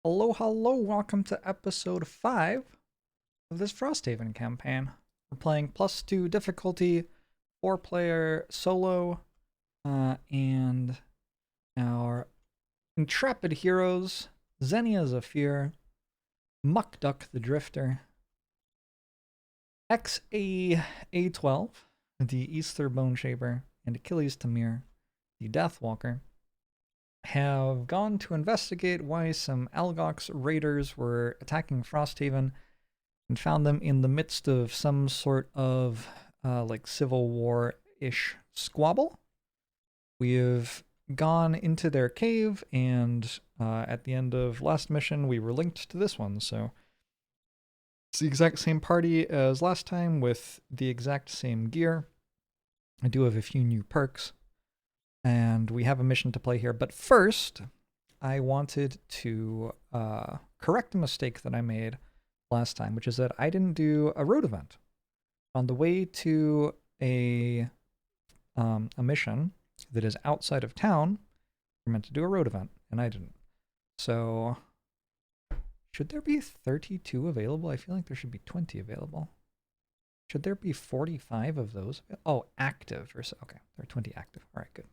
Hello, hello, welcome to episode 5 of this Frosthaven campaign. We're playing +2 difficulty, 4-player solo, and our intrepid heroes, Xenia Zephyr, Muckduck the Drifter, XCOM, the Easter Bone Shaper, and Achilles Tamir, the Deathwalker, have gone to investigate why some Algox raiders were attacking Frosthaven and found them in the midst of some sort of like Civil War-ish squabble. We have gone into their cave, and at the end of last mission, we were linked to this one. So it's the exact same party as last time with the exact same gear. I do have a few new perks, and we have a mission to play here. But first, I wanted to correct a mistake that I made last time, which is that I didn't do a road event. On the way to a mission that is outside of town, we're meant to do a road event, and I didn't. So, should there be 32 available? I feel like there should be 20 available. Should there be 45 of those? Oh, active. Okay, there are 20 active. All right, good.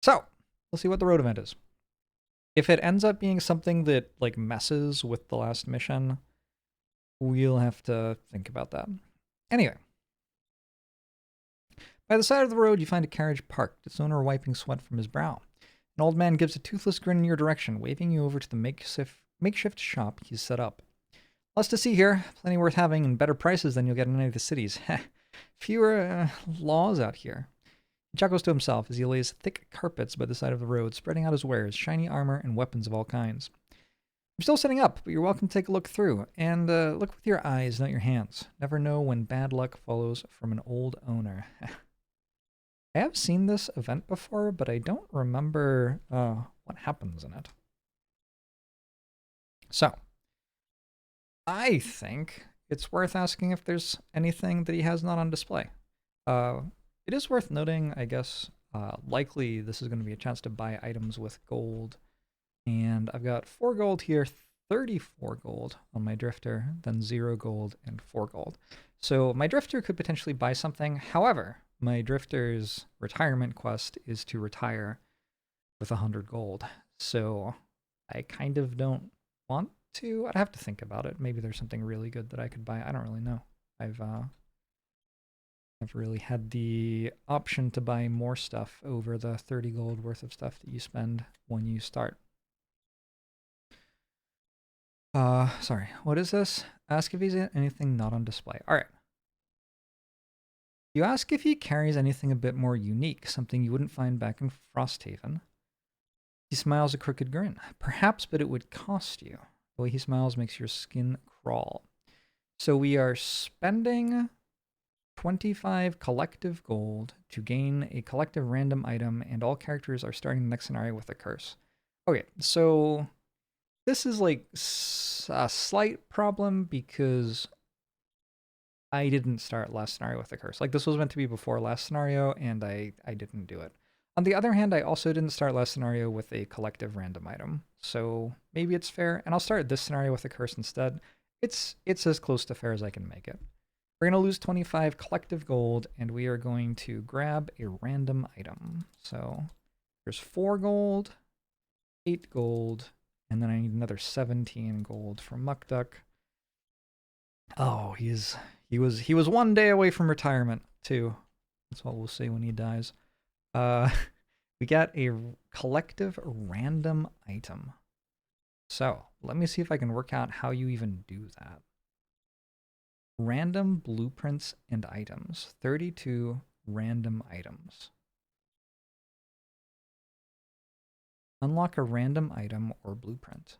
So, we'll see what the road event is. If it ends up being something that like messes with the last mission, we'll have to think about that. Anyway. By the side of the road, you find a carriage parked, its owner wiping sweat from his brow. An old man gives a toothless grin in your direction, waving you over to the makeshift shop he's set up. Lots to see here, plenty worth having, and better prices than you'll get in any of the cities. Fewer laws out here. He chuckles to himself as he lays thick carpets by the side of the road, spreading out his wares, shiny armor, and weapons of all kinds. I'm still setting up, but you're welcome to take a look through, and look with your eyes, not your hands. Never know when bad luck follows from an old owner. I have seen this event before, but I don't remember what happens in it. So, I think it's worth asking if there's anything that he has not on display. It is worth noting, I guess, likely this is going to be a chance to buy items with gold. And I've got 4 gold here, 34 gold on my drifter, then 0 gold and 4 gold. So my drifter could potentially buy something. However, my drifter's retirement quest is to retire with 100 gold. So I kind of don't want to. I'd have to think about it. Maybe there's something really good that I could buy. I don't really know. I've really had the option to buy more stuff over the 30 gold worth of stuff that you spend when you start. Sorry, what is this? Ask if he's anything not on display. All right. You ask if he carries anything a bit more unique, something you wouldn't find back in Frosthaven. He smiles a crooked grin. Perhaps, but it would cost you. The way he smiles makes your skin crawl. So we are spending 25 collective gold to gain a collective random item, and all characters are starting the next scenario with a curse. Okay, so this is like a slight problem because I didn't start last scenario with a curse. Like, this was meant to be before last scenario, and I didn't do it. On the other hand, I also didn't start last scenario with a collective random item. So maybe it's fair, and I'll start this scenario with a curse instead. It's as close to fair as I can make it. We're going to lose 25 collective gold, and we are going to grab a random item. So there's 4 gold, 8 gold, and then I need another 17 gold from Muckduck. Oh, he was 1 day away from retirement, too. That's what we'll say when he dies. We got a collective random item. So, let me see if I can work out how you even do that. Random blueprints and items. 32 random items. Unlock a random item or blueprint.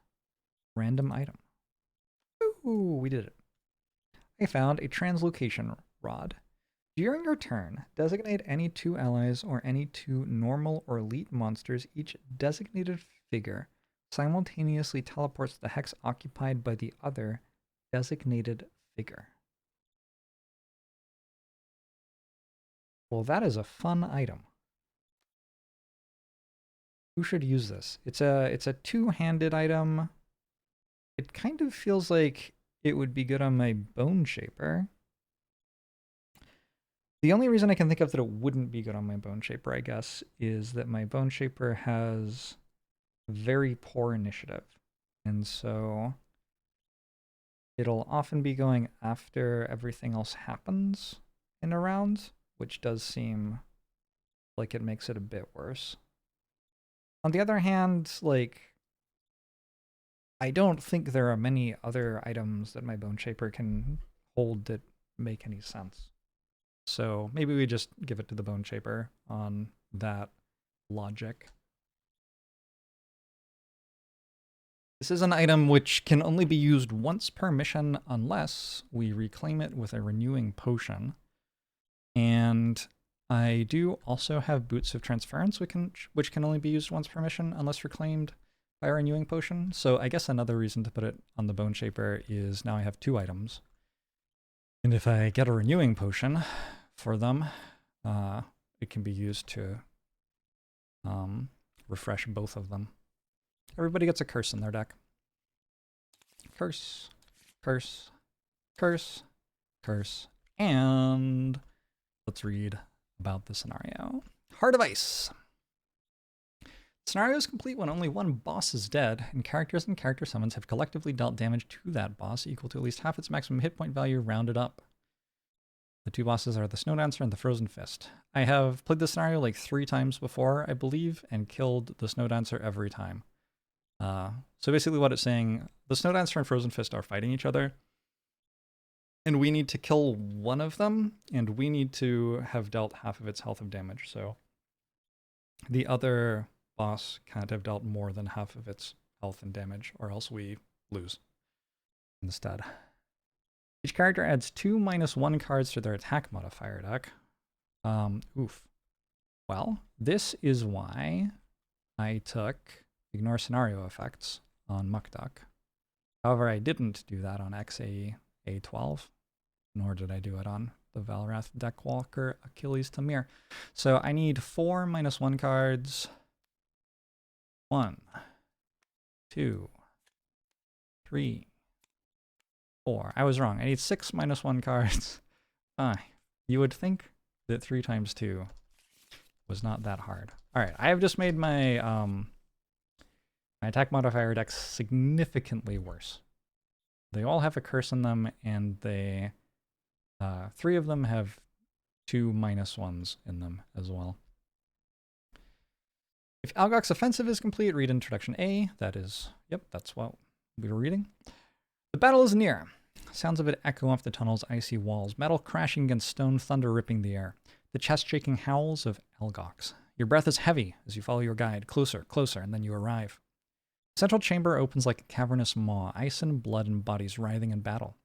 Random item. Ooh, we did it. I found a translocation rod. During your turn, designate any 2 allies or any 2 normal or elite monsters. Each designated figure simultaneously teleports the hex occupied by the other designated figure. Well, that is a fun item. Who should use this? It's a 2-handed item. It kind of feels like it would be good on my Bone Shaper. The only reason I can think of that it wouldn't be good on my Bone Shaper, I guess, is that my Bone Shaper has very poor initiative. And so it'll often be going after everything else happens in a round, which does seem like it makes it a bit worse. On the other hand, like, I don't think there are many other items that my Bone Shaper can hold that make any sense. So maybe we just give it to the Bone Shaper on that logic. This is an item which can only be used once per mission unless we reclaim it with a renewing potion. And I do also have Boots of Transference, which can only be used once per mission unless reclaimed by a renewing potion. So I guess another reason to put it on the Bone Shaper is now I have 2 items. And if I get a renewing potion for them, it can be used to refresh both of them. Everybody gets a curse in their deck. Curse, curse, curse, curse, and let's read about the scenario. Heart of Ice. The scenario is complete when only one boss is dead, and characters and character summons have collectively dealt damage to that boss equal to at least half its maximum hit point value rounded up. The 2 bosses are the Snowdancer and the Frozen Fist. I have played this scenario like 3 times before, I believe, and killed the Snowdancer every time. So basically what it's saying, the Snowdancer and Frozen Fist are fighting each other, and we need to kill one of them, and we need to have dealt half of its health of damage, so the other boss can't have dealt more than half of its health and damage, or else we lose instead. Each character adds 2 -1 cards to their attack modifier deck. Oof. Well, this is why I took Ignore Scenario Effects on Muck Duck. However, I didn't do that on XCOM, nor did I do it on the Valrath Deckwalker Achilles Tamir. So I need 4 -1 cards. 1, 2, 3, 4. I was wrong. I need 6 -1 cards. You would think that 3 times 2 was not that hard. Alright, I have just made my my attack modifier decks significantly worse. They all have a curse in them, and they 3 of them have 2 -1s in them as well. If Algok's offensive is complete, read Introduction A. That is, yep, that's what we were reading. The battle is near. Sounds of it echo off the tunnel's icy walls, metal crashing against stone, thunder ripping the air. The chest-shaking howls of Algox. Your breath is heavy as you follow your guide, closer, closer, and then you arrive. The central chamber opens like a cavernous maw, ice and blood and bodies writhing in battle.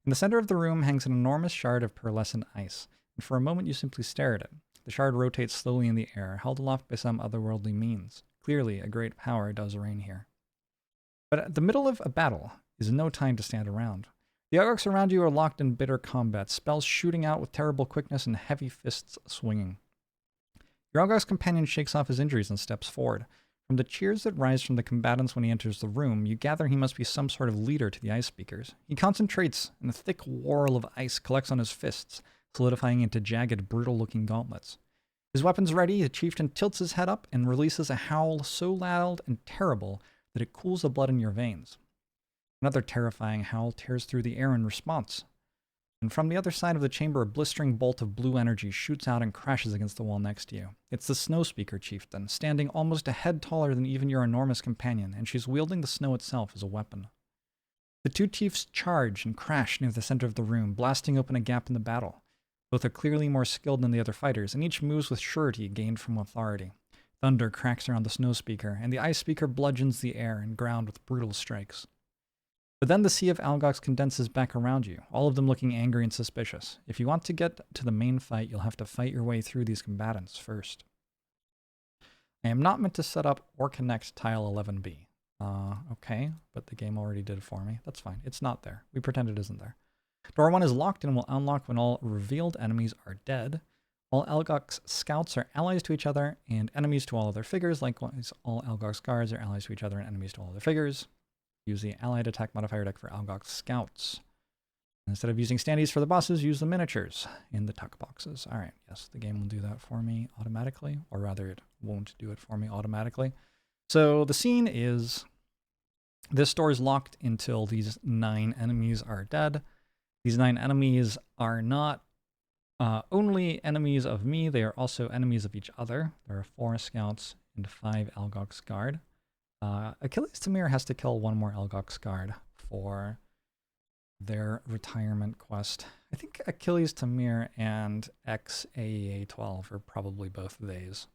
In the center of the room hangs an enormous shard of pearlescent ice, and for a moment you simply stare at it. The shard rotates slowly in the air, held aloft by some otherworldly means. Clearly, a great power does reign here. But at the middle of a battle is no time to stand around. The Algox around you are locked in bitter combat, spells shooting out with terrible quickness and heavy fists swinging. Your Algox companion shakes off his injuries and steps forward. From the cheers that rise from the combatants when he enters the room, you gather he must be some sort of leader to the ice speakers. He concentrates, and a thick whorl of ice collects on his fists, solidifying into jagged, brutal-looking gauntlets. His weapons ready, the chieftain tilts his head up and releases a howl so loud and terrible that it cools the blood in your veins. Another terrifying howl tears through the air in response. And from the other side of the chamber, a blistering bolt of blue energy shoots out and crashes against the wall next to you. It's the Snow Speaker chieftain, standing almost a head taller than even your enormous companion, and she's wielding the snow itself as a weapon. The 2 chiefs charge and crash near the center of the room, blasting open a gap in the battle. Both are clearly more skilled than the other fighters, and each moves with surety gained from authority. Thunder cracks around the Snow Speaker, and the Ice Speaker bludgeons the air and ground with brutal strikes. But then the sea of Algox condenses back around you, all of them looking angry and suspicious. If you want to get to the main fight, you'll have to fight your way through these combatants first. I am not meant to set up or connect tile 11B. Okay, but the game already did it for me. That's fine. It's not there. We pretend it isn't there. Door 1 is locked and will unlock when all revealed enemies are dead. All Algox scouts are allies to each other and enemies to all other figures. Likewise, all Algox guards are allies to each other and enemies to all other figures. Use the allied attack modifier deck for Algox scouts. Instead of using standees for the bosses, use the miniatures in the tuck boxes. All right, yes, the game will do that for me automatically, or rather it won't do it for me automatically. So the scene is, this store is locked until these 9 enemies are dead. These 9 enemies are not only enemies of me, they are also enemies of each other. There are 4 scouts and 5 Algox guard. Achilles Tamir has to kill 1 more Algox guard for their retirement quest. I think Achilles Tamir and XCOM are probably both theys.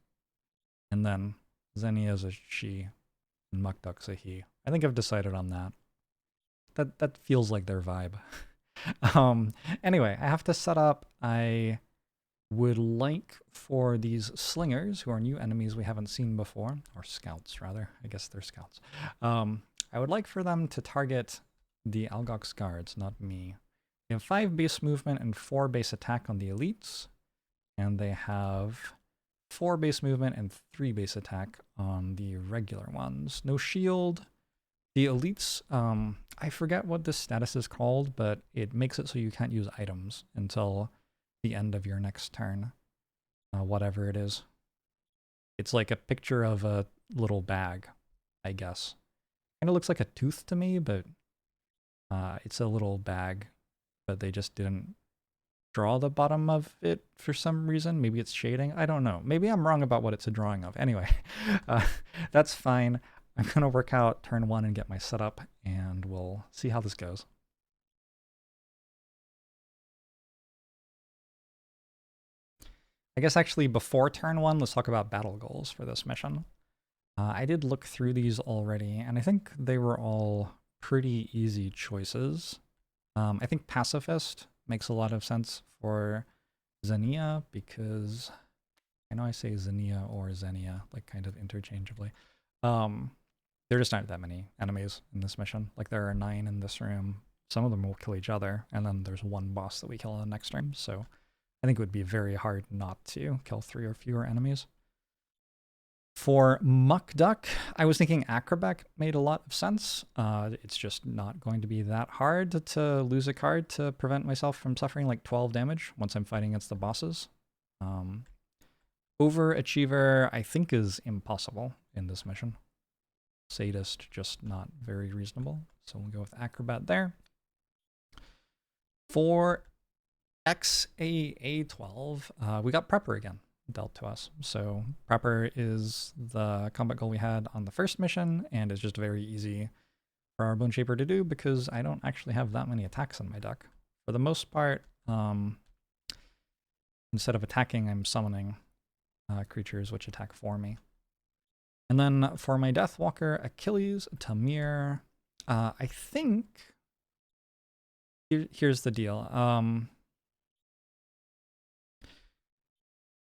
And then Xenia's a she and Mukduk's a he. I think I've decided on that. That feels like their vibe. Anyway, I have to set up. I would like for these slingers, who are new enemies we haven't seen before, or scouts rather, I guess they're scouts. I would like for them to target the Algox guards, not me. They have 5 base movement and 4 base attack on the elites, and they have 4 base movement and 3 base attack on the regular ones. No shield. The elites, I forget what this status is called, but it makes it so you can't use items until the end of your next turn, whatever it is. It's like a picture of a little bag, I guess. Kind of looks like a tooth to me, but it's a little bag, but they just didn't draw the bottom of it for some reason. Maybe it's shading. I don't know. Maybe I'm wrong about what it's a drawing of. Anyway, that's fine. I'm going to work out turn 1 and get my setup, and we'll see how this goes. I guess actually before turn 1, let's talk about battle goals for this mission. I did look through these already, and I think they were all pretty easy choices. I think Pacifist makes a lot of sense for Xenia, because I know I say Xenia or Xenia, like kind of interchangeably. There just aren't that many enemies in this mission. Like there are 9 in this room. Some of them will kill each other, and then there's 1 boss that we kill in the next room. So I think it would be very hard not to kill 3 or fewer enemies. For Mukduk, I was thinking Acrobat made a lot of sense. It's just not going to be that hard to lose a card to prevent myself from suffering like 12 damage once I'm fighting against the bosses. Overachiever, I think, is impossible in this mission. Sadist, just not very reasonable. So we'll go with Acrobat there. For XCOM, we got Prepper again dealt to us. So Prepper is the combat goal we had on the first mission, and it's just very easy for our Bone Shaper to do because I don't actually have that many attacks in my deck. For the most part, instead of attacking, I'm summoning creatures which attack for me. And then for my Deathwalker, Achilles, Tamir, I think, here's the deal.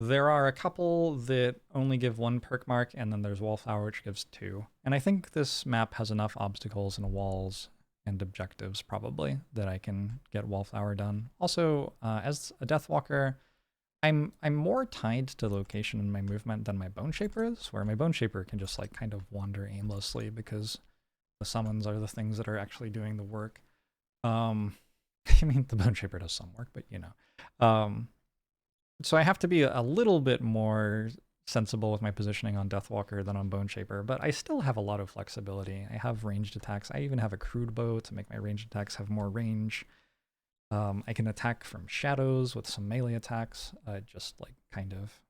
There are a couple that only give 1 perk mark, and then there's Wallflower, which gives 2. And I think this map has enough obstacles and walls and objectives, probably, that I can get Wallflower done. Also, as a Deathwalker, I'm more tied to location in my movement than my Bone Shaper is, where my Bone Shaper can just like kind of wander aimlessly because the summons are the things that are actually doing the work. I mean, the Bone Shaper does some work, but you know. So I have to be a little bit more sensible with my positioning on Deathwalker than on Bone Shaper, but I still have a lot of flexibility. I have ranged attacks. I even have a crude bow to make my ranged attacks have more range. I can attack from shadows with some melee attacks. Just like kind of,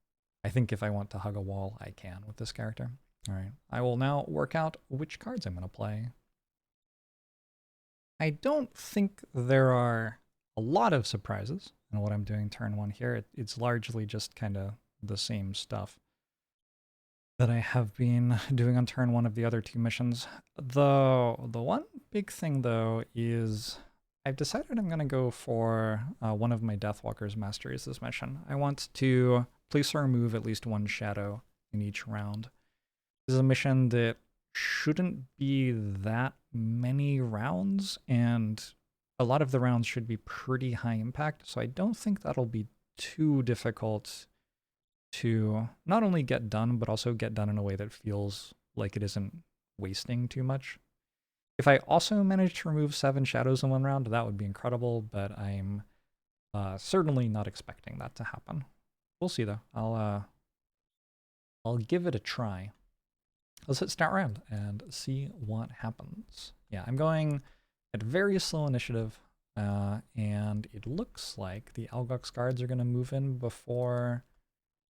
I think if I want to hug a wall, I can with this character. All right, I will now work out which cards I'm going to play. I don't think there are a lot of surprises in what I'm doing turn 1 here. It's largely just kind of the same stuff that I have been doing on turn 1 of the other 2 missions. The one big thing though is I've decided I'm going to go for one of my Deathwalker's masteries this mission. I want to place or remove at least 1 shadow in each round. This is a mission that shouldn't be that many rounds, and a lot of the rounds should be pretty high impact, so I don't think that'll be too difficult to not only get done, but also get done in a way that feels like it isn't wasting too much. If I also manage to remove 7 shadows in one round, that would be incredible, but I'm certainly not expecting that to happen. We'll see though. I'll give it a try. Let's hit start round and see what happens. Yeah, I'm going at very slow initiative, and it looks like the Algox guards are going to move in before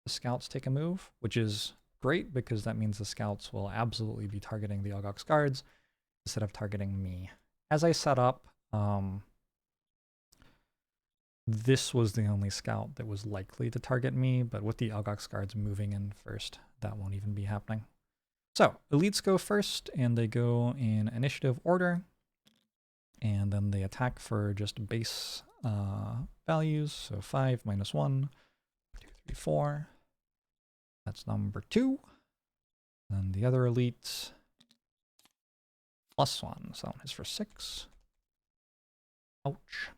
the scouts take a move, which is great because that means the scouts will absolutely be targeting the Algox guards instead of targeting me. As I set up, this was the only scout that was likely to target me, but with the Algox guards moving in first, that won't even be happening. So, elites go first, and they go in initiative order, and then they attack for just base values, so 5, -1, 2, 3, 4. That's number 2. And the other elites, +1, so that one is for 6. Ouch.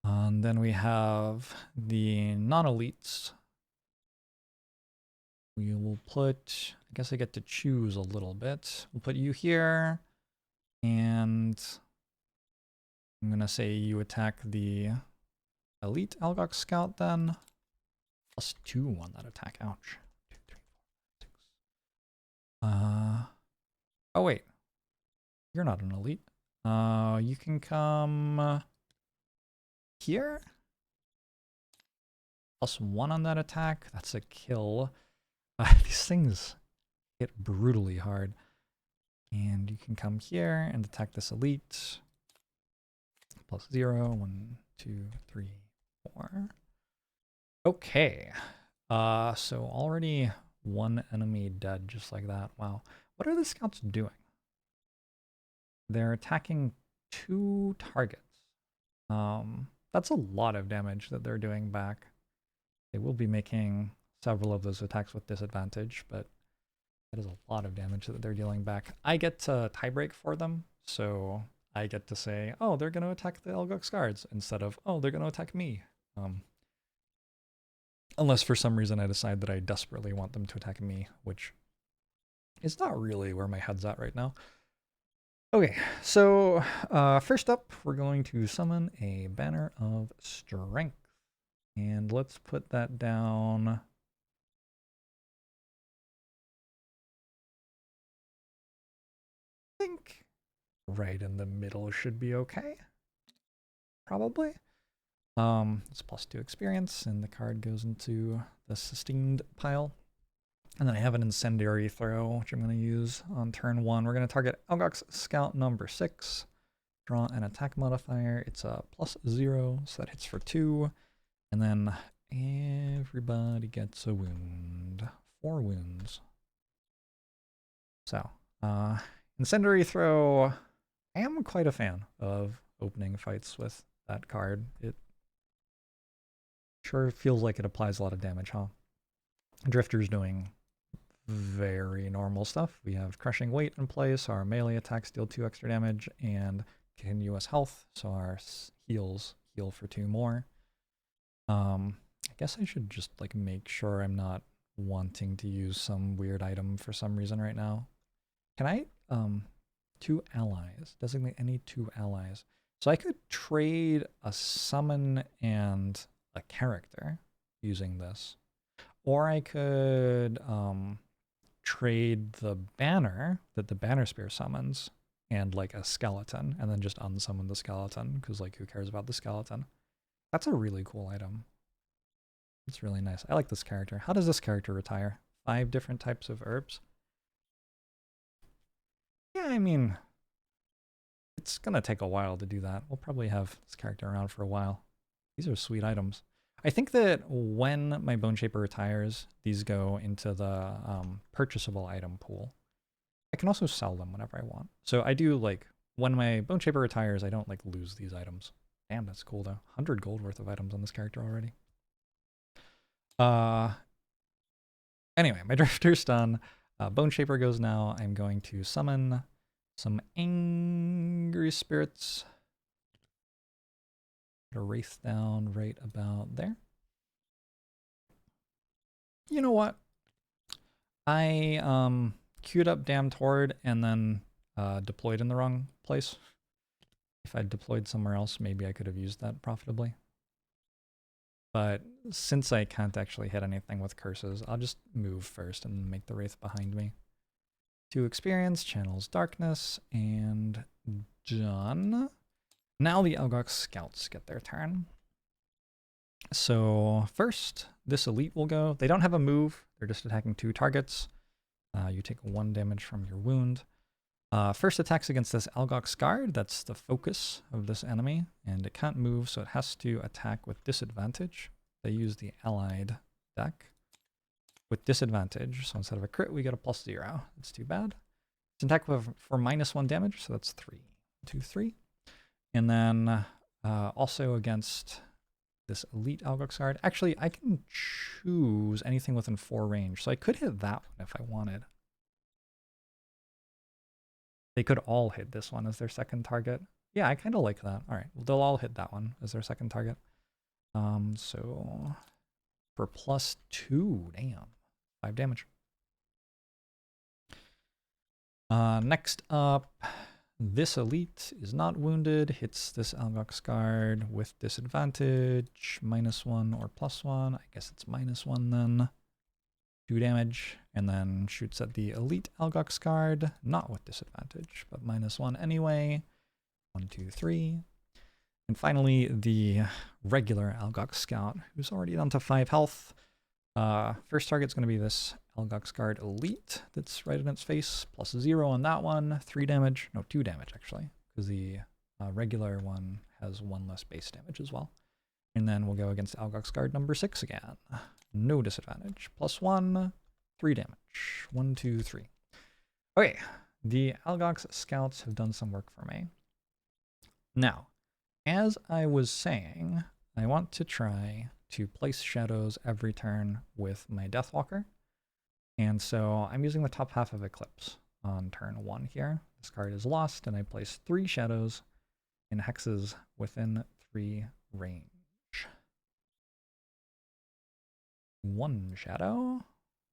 And then we have the non-elites. We will put, I guess I get to choose a little bit. We'll put you here, and I'm going to say you attack the elite Algox scout then. +2 on that attack. Ouch. 2, 3, 4, 5, 6. Oh wait. You're not an elite. You can come here. +1 on that attack. That's a kill. These things hit brutally hard. And you can come here and attack this elite. +0. 1, 2, 3, 4. Okay. So already one enemy dead just like that. Wow. What are the scouts doing? They're attacking 2 targets. That's a lot of damage that they're doing back. They will be making several of those attacks with disadvantage, but that is a lot of damage that they're dealing back. I get to tiebreak for them, so I get to say, oh, they're going to attack the Algox guards instead of, oh, they're going to attack me. Unless for some reason I decide that I desperately want them to attack me, which is not really where my head's at right now. Okay, so first up, we're going to summon a Banner of Strength. And let's put that down. I think right in the middle should be okay. Probably. It's +2 experience, and the card goes into the sustained pile. And then I have an incendiary throw, which I'm going to use on turn 1. We're going to target Algox Scout number 6. Draw an attack modifier. It's a +0, so that hits for 2. And then everybody gets a wound. 4 wounds. So, incendiary throw. I am quite a fan of opening fights with that card. It sure feels like it applies a lot of damage, huh? Drifter's doing very normal stuff. We have crushing weight in place, so our melee attacks deal 2 extra damage, and continuous health, so our heals heal for 2 more. I guess I should just like make sure I'm not wanting to use some weird item for some reason right now. Can I 2 allies, designate any 2 allies? So I could trade a summon and a character using this, or I could trade the banner that the banner spear summons and like a skeleton, and then just unsummon the skeleton, because like who cares about the skeleton? That's a really cool item. It's really nice. I like this character. How does this character retire? 5 different types of herbs? Yeah, I mean, it's gonna take a while to do that. We'll probably have this character around for a while. These are sweet items. I think that when my Bone Shaper retires, these go into the purchasable item pool. I can also sell them whenever I want. So I do, like, when my Bone Shaper retires, I don't like lose these items. Damn, that's cool though. 100 gold worth of items on this character already. Anyway, my Drifter's done. Bone Shaper goes now. I'm going to summon some angry spirits. Put a Wraith down right about there. You know what? I queued up Damned Horde, and then deployed in the wrong place. If I'd deployed somewhere else, maybe I could have used that profitably. But since I can't actually hit anything with curses, I'll just move first and make the Wraith behind me. 2 experience, channels darkness, and done. Now the Algox scouts get their turn. So first, this elite will go. They don't have a move. They're just attacking 2 targets. You take 1 damage from your wound. First attacks against this Algox guard. That's the focus of this enemy, and it can't move, so it has to attack with disadvantage. They use the allied deck with disadvantage, so instead of a crit, we get a +0. That's too bad. It's an attack for -1 damage, so that's 3. 2, 3. And then also against this elite Algox guard. Actually, I can choose anything within 4 range, so I could hit that one if I wanted. They could all hit this one as their second target. Yeah, I kind of like that. All right, well, they'll all hit that one as their second target. So for +2, damn, 5 damage. Next up, this elite is not wounded, hits this Algox guard with disadvantage, -1 or +1. I guess it's -1 then. 2 damage, and then shoots at the elite Algox guard, not with disadvantage, but -1 anyway. 1, 2, 3. And finally, the regular Algox scout, who's already down to 5 health. First target's going to be this Algox guard elite that's right in its face, +0 on that one. 3 damage, no, 2 damage actually, because the regular one has 1 less base damage as well. And then we'll go against Algox guard number 6 again. No disadvantage. +1, 3 damage. 1, 2, 3. Okay, the Algox scouts have done some work for me. Now, as I was saying, I want to try to place shadows every turn with my Deathwalker. And so I'm using the top half of Eclipse on turn 1 here. This card is lost, and I place 3 shadows in hexes within 3 range. 1 shadow.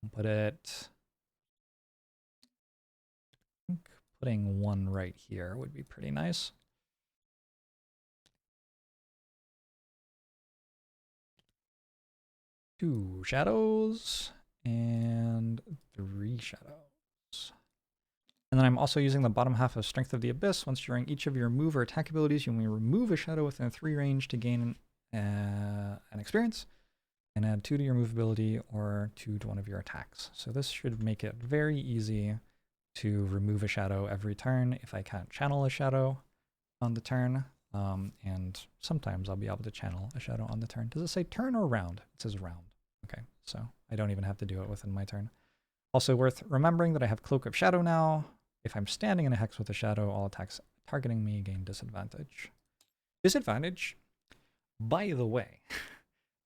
I'll put it. I think putting 1 right here would be pretty nice. Two shadows and 3 shadows. And then I'm also using the bottom half of Strength of the Abyss. Once during each of your move or attack abilities, you may remove a shadow within 3 range to gain an experience, and add 2 to your move ability or 2 to one of your attacks. So this should make it very easy to remove a shadow every turn if I can't channel a shadow on the turn. And sometimes I'll be able to channel a shadow on the turn. Does it say turn or round? It says round. Okay, so I don't even have to do it within my turn. Also worth remembering that I have Cloak of Shadow now. If I'm standing in a hex with a shadow, all attacks targeting me gain disadvantage. Disadvantage, by the way,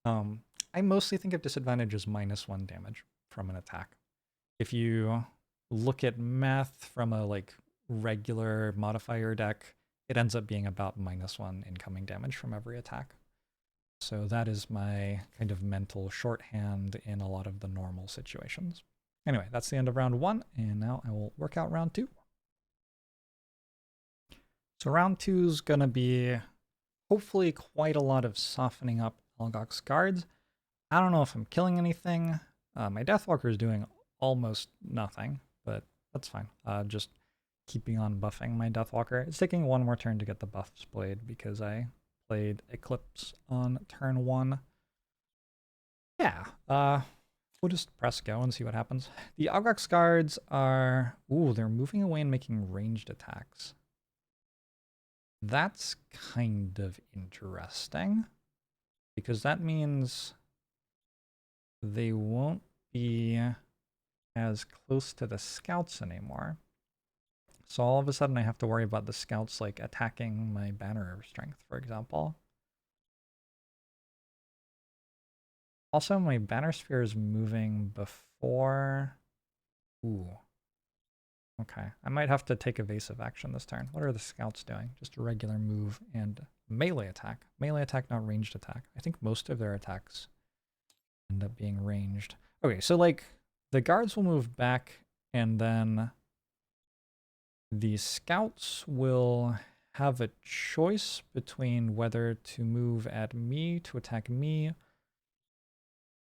I mostly think of disadvantage as -1 damage from an attack. If you look at math from a like regular modifier deck, it ends up being about -1 incoming damage from every attack. So that is my kind of mental shorthand in a lot of the normal situations. Anyway, that's the end of round 1, and now I will work out round 2. So round 2 is going to be hopefully quite a lot of softening up Algox guards. I don't know if I'm killing anything. My Deathwalker is doing almost nothing, but that's fine. Just keeping on buffing my Deathwalker. It's taking 1 more turn to get the buff displayed because I played Eclipse on turn 1. Yeah, we'll just press go and see what happens. The Algox guards are... Ooh, they're moving away and making ranged attacks. That's kind of interesting, because that means they won't be as close to the scouts anymore. So all of a sudden I have to worry about the scouts like attacking my Banner of Strength, for example. Also, my Banner Sphere is moving before... Ooh. Okay, I might have to take evasive action this turn. What are the scouts doing? Just a regular move and melee attack. Melee attack, not ranged attack. I think most of their attacks end up being ranged. Okay, so like the guards will move back, and then the scouts will have a choice between whether to move at me to attack me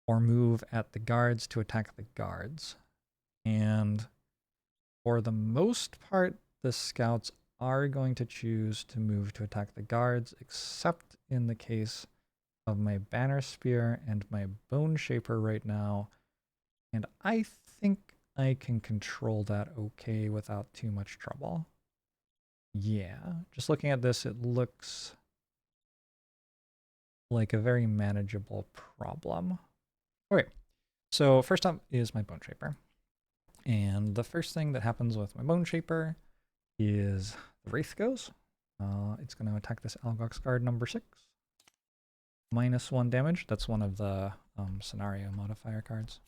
or move at the guards to attack the guards. And for the most part, the scouts are going to choose to move to attack the guards, except in the case of my banner spear and my bone shaper right now. And I think I can control that okay without too much trouble. Yeah, just looking at this, it looks like a very manageable problem. Okay, so first up is my bone shaper. And the first thing that happens with my bone shaper is the Wraith goes. It's going to attack this Algox guard number 6. -1 damage. That's one of the scenario modifier cards.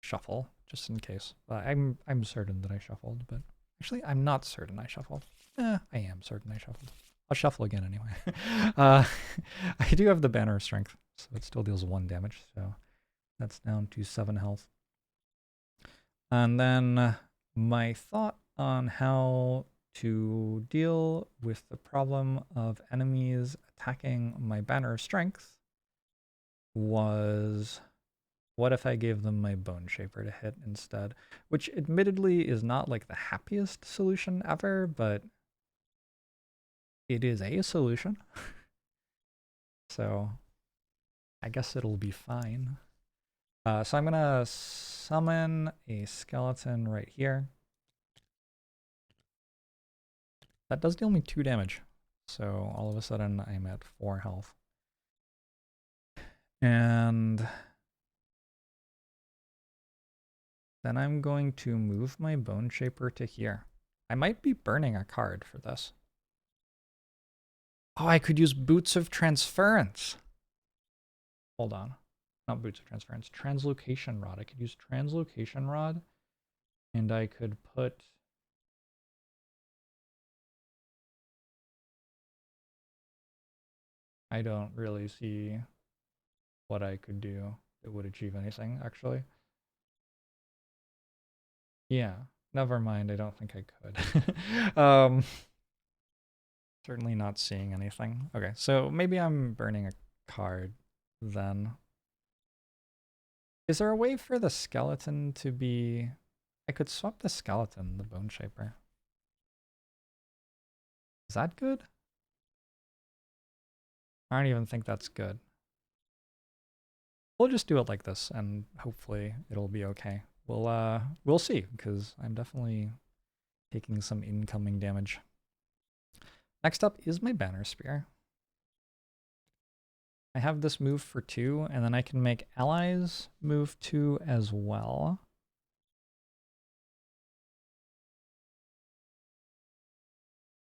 Shuffle, just in case. I'm certain that I shuffled, but actually I'm not certain I shuffled. I am certain I shuffled. I'll shuffle again anyway. I do have the banner of strength, so it still deals 1 damage, so that's down to 7 health. And then my thought on how to deal with the problem of enemies attacking my banner of strength was, what if I gave them my bone shaper to hit instead? Which admittedly is not like the happiest solution ever, but it is a solution. So I guess it'll be fine. So I'm gonna summon a skeleton right here. That does deal me 2 damage. So all of a sudden I'm at 4 health. And then I'm going to move my bone shaper to here. I might be burning a card for this. Oh, I could use Boots of Transference. Hold on. Not Boots of Transference. Translocation Rod. I could use Translocation Rod. And I could put... I don't really see what I could do that would achieve anything, actually. Yeah, never mind. I don't think I could. Certainly not seeing anything. Okay, so maybe I'm burning a card then. Is there a way for the skeleton to be... I could swap the skeleton, the bone shaper. Is that good? I don't even think that's good. We'll just do it like this, and hopefully it'll be okay. We'll see, because I'm definitely taking some incoming damage. Next up is my banner spear. I have this move for 2, and then I can make allies move 2 as well.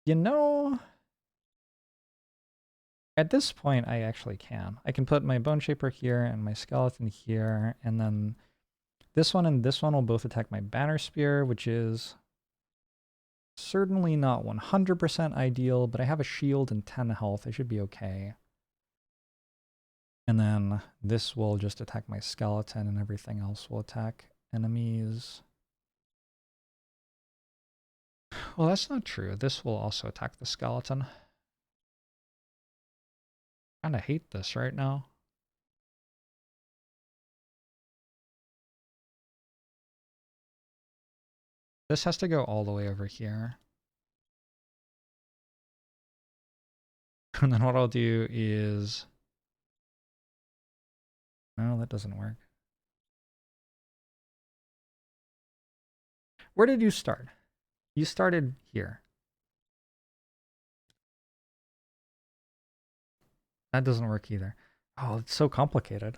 You know, at this point, I actually can. I can put my bone shaper here and my skeleton here, and then this one and this one will both attack my banner spear, which is certainly not 100% ideal, but I have a shield and 10 health. I should be okay. And then this will just attack my skeleton, and everything else will attack enemies. Well, that's not true. This will also attack the skeleton. I kind of hate this right now. This has to go all the way over here. And then what I'll do is... No, that doesn't work. Where did you start? You started here. That doesn't work either. Oh, it's so complicated.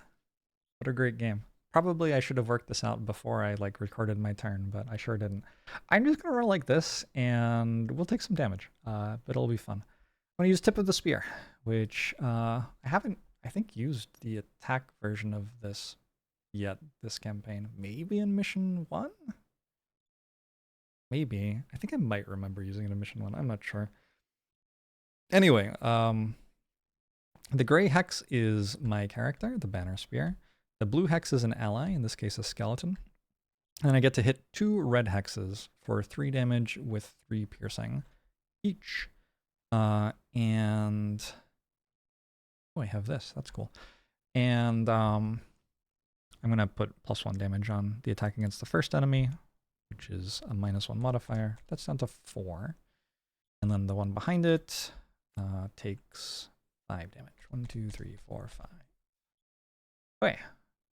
What a great game. Probably I should have worked this out before I recorded my turn, but I sure didn't. I'm just gonna roll like this, and we'll take some damage, but it'll be fun. I'm gonna use Tip of the Spear, which I haven't, I think, used the attack version of this yet this campaign. Maybe in Mission 1? Maybe. I think I might remember using it in Mission 1. I'm not sure. Anyway, the gray hex is my character, the Banner Spear. The blue hex is an ally, in this case a skeleton. And I get to hit 2 red hexes for 3 damage with 3 piercing each. And oh, I have this. That's cool. And I'm going to put +1 damage on the attack against the first enemy, which is a -1 modifier. That's down to 4. And then the one behind it takes 5 damage. 1, 2, 3, 4, 5. Okay.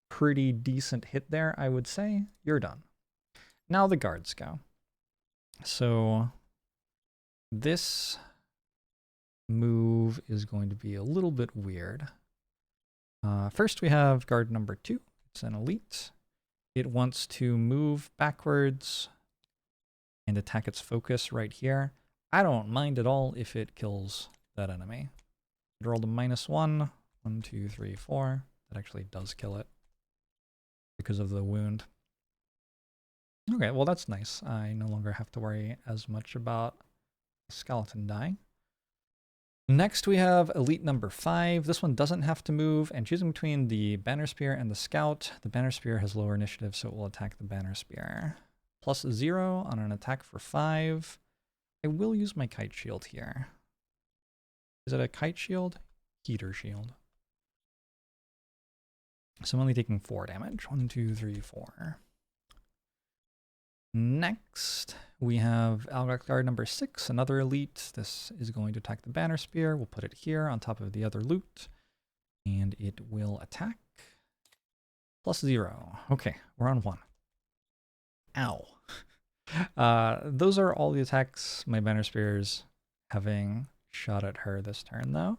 Pretty decent hit there, I would say. You're done. Now the guards go. So this move is going to be a little bit weird. First we have guard number 2. It's an elite. It wants to move backwards and attack its focus right here. I don't mind at all if it kills that enemy. It rolled a -1. 1, 2, 3, 4. That actually does kill it because of the wound. Okay, well that's nice. I no longer have to worry as much about skeleton dying. Next we have elite number 5. This one doesn't have to move, and choosing between the banner spear and the scout. The banner spear has lower initiative, so it will attack the banner spear. +0 on an attack for 5. I will use my kite shield here. Is it a kite shield? Heater shield. So I'm only taking 4 damage. 1, 2, 3, 4. Next, we have Algox Guard number 6, another elite. This is going to attack the banner spear. We'll put it here on top of the other loot, and it will attack. +0. Okay, we're on 1. Ow. Those are all the attacks my banner spears having shot at her this turn, though.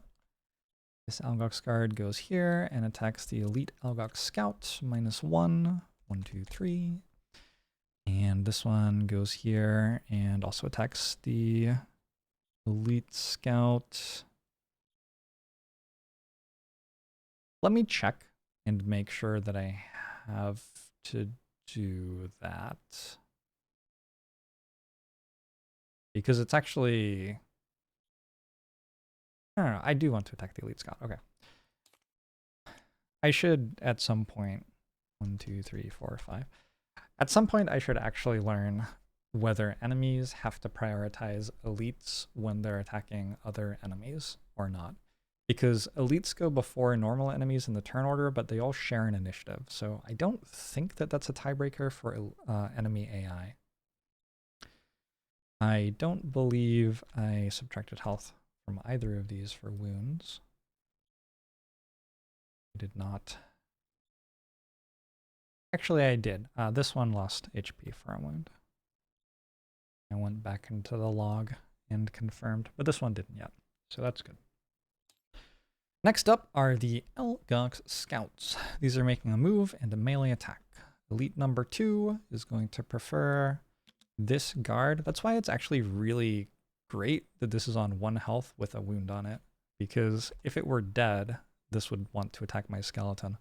This Algox Guard goes here and attacks the elite Algox Scout. -1. 1, 2, 3. And this one goes here and also attacks the elite scout. Let me check and make sure that I have to do that. Because it's actually... I don't know, I do want to attack the elite scout. Okay. I should at some point... 1, 2, 3, 4, 5... At some point, I should actually learn whether enemies have to prioritize elites when they're attacking other enemies or not. Because elites go before normal enemies in the turn order, but they all share an initiative. So I don't think that that's a tiebreaker for enemy AI. I don't believe I subtracted health from either of these for wounds. I did not. Actually, I did. This one lost HP for a wound. I went back into the log and confirmed, but this one didn't yet, so that's good. Next up are the Algox Scouts. These are making a move and a melee attack. Elite number 2 is going to prefer this guard. That's why it's actually really great that this is on 1 health with a wound on it, because if it were dead, this would want to attack my skeleton.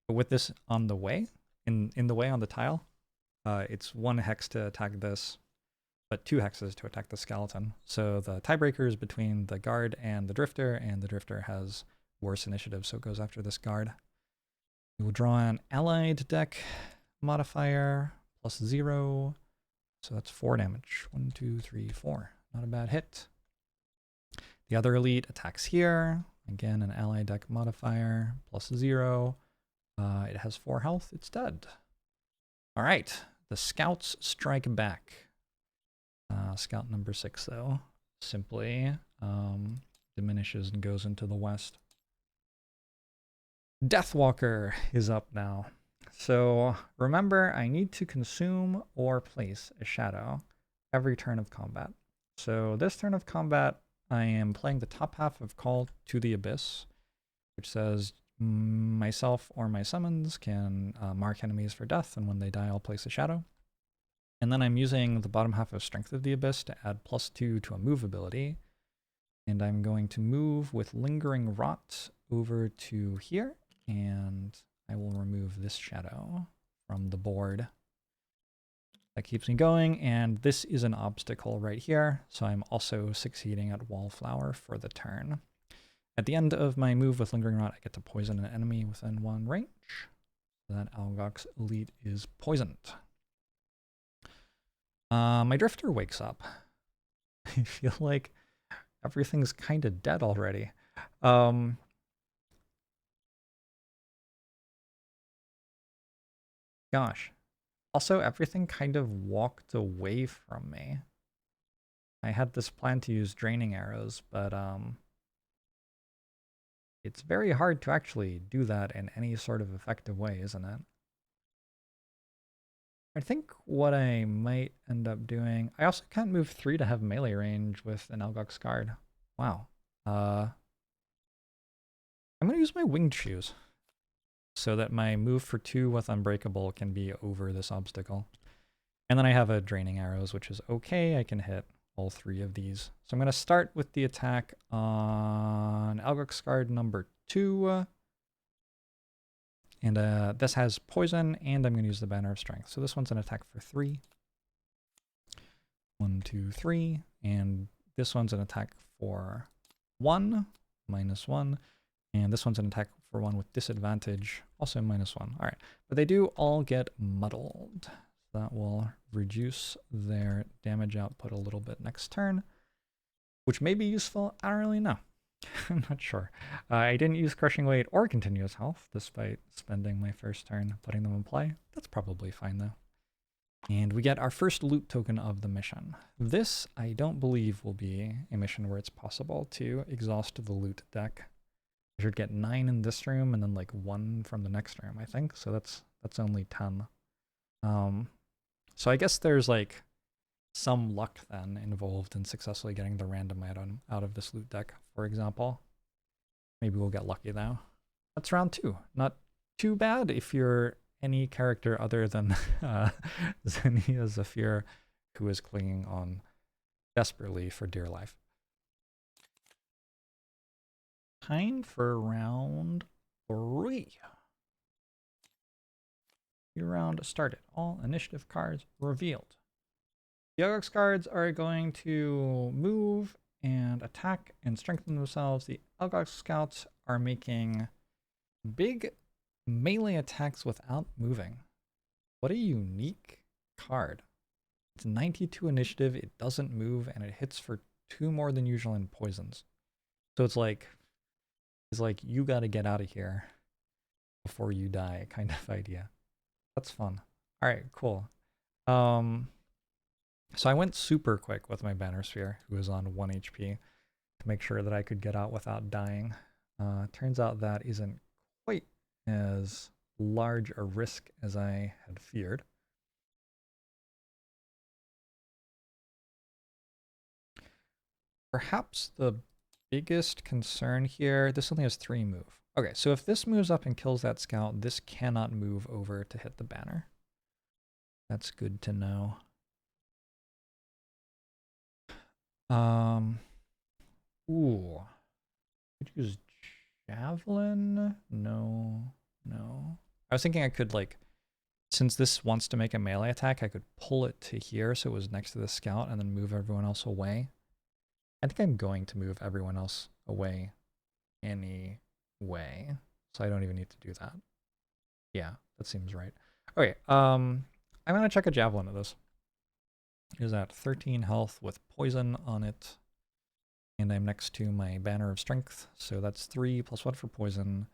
But with this on the way, in the way on the tile, it's 1 hex to attack this, but 2 hexes to attack the skeleton. So the tiebreaker is between the guard and the drifter has worse initiative, so it goes after this guard. We will draw an allied deck modifier +0, so that's 4 damage. 1, 2, 3, 4. Not a bad hit. The other elite attacks here. Again, an allied deck modifier +0. It has 4 health. It's dead. All right. The scouts strike back. Scout number 6, though, simply diminishes and goes into the west. Deathwalker is up now. So remember, I need to consume or place a shadow every turn of combat. So this turn of combat, I am playing the top half of Call to the Abyss, which says myself or my summons can mark enemies for death, and when they die, I'll place a shadow. And then I'm using the bottom half of Strength of the Abyss to add +2 to a move ability. And I'm going to move with Lingering Rot over to here, and I will remove this shadow from the board. That keeps me going, and this is an obstacle right here, so I'm also succeeding at Wallflower for the turn. At the end of my move with Lingering Rot, I get to poison an enemy within 1 range. So that Algox Elite is poisoned. My drifter wakes up. I feel like everything's kind of dead already. Gosh. Also, everything kind of walked away from me. I had this plan to use draining arrows, but it's very hard to actually do that in any sort of effective way, isn't it? I think what I might end up doing... I also can't move 3 to have melee range with an Algox guard. Wow. I'm going to use my winged shoes so that my move for 2 with Unbreakable can be over this obstacle. And then I have a draining arrows, which is okay. I can hit all 3 of these. So I'm going to start with the attack on Algox guard number 2. And this has poison, and I'm going to use the Banner of Strength. So this one's an attack for 3. 1, 2, 3. And this one's an attack for 1, -1. And this one's an attack for 1 with disadvantage, also -1. All right, but they do all get muddled. That will reduce their damage output a little bit next turn, which may be useful. I don't really know. I'm not sure. I didn't use Crushing Weight or Continuous Health, despite spending my first turn putting them in play. That's probably fine, though. And we get our first loot token of the mission. This, I don't believe, will be a mission where it's possible to exhaust the loot deck. I should get 9 in this room and then like 1 from the next room, I think. So that's only 10. So I guess there's like some luck then involved in successfully getting the random item out of this loot deck, for example. Maybe we'll get lucky though. That's round 2. Not too bad if you're any character other than Xenia Zephyr, who is clinging on desperately for dear life. Time for round 3. Your round started. All initiative cards revealed. The Algox guards are going to move and attack and strengthen themselves. The Algox scouts are making big melee attacks without moving. What a unique card. It's 92 initiative, it doesn't move, and it hits for 2 more than usual in poisons. So it's like you gotta get out of here before you die kind of idea. That's fun. All right, cool. So I went super quick with my Banner Sphere, who is on 1 HP, to make sure that I could get out without dying. Turns out that isn't quite as large a risk as I had feared. Perhaps the biggest concern here, this only has 3 move. Okay, so if this moves up and kills that scout, this cannot move over to hit the banner. That's good to know. Ooh. Could use Javelin? No. I was thinking I could, like, since this wants to make a melee attack, I could pull it to here so it was next to the scout and then move everyone else away. I think I'm going to move everyone else away anyway, so I don't even need to do that. Yeah, that seems right. Okay, I'm gonna check a Javelin of this. It is at 13 health with poison on it. And I'm next to my Banner of Strength, so that's 3 plus 1 for poison,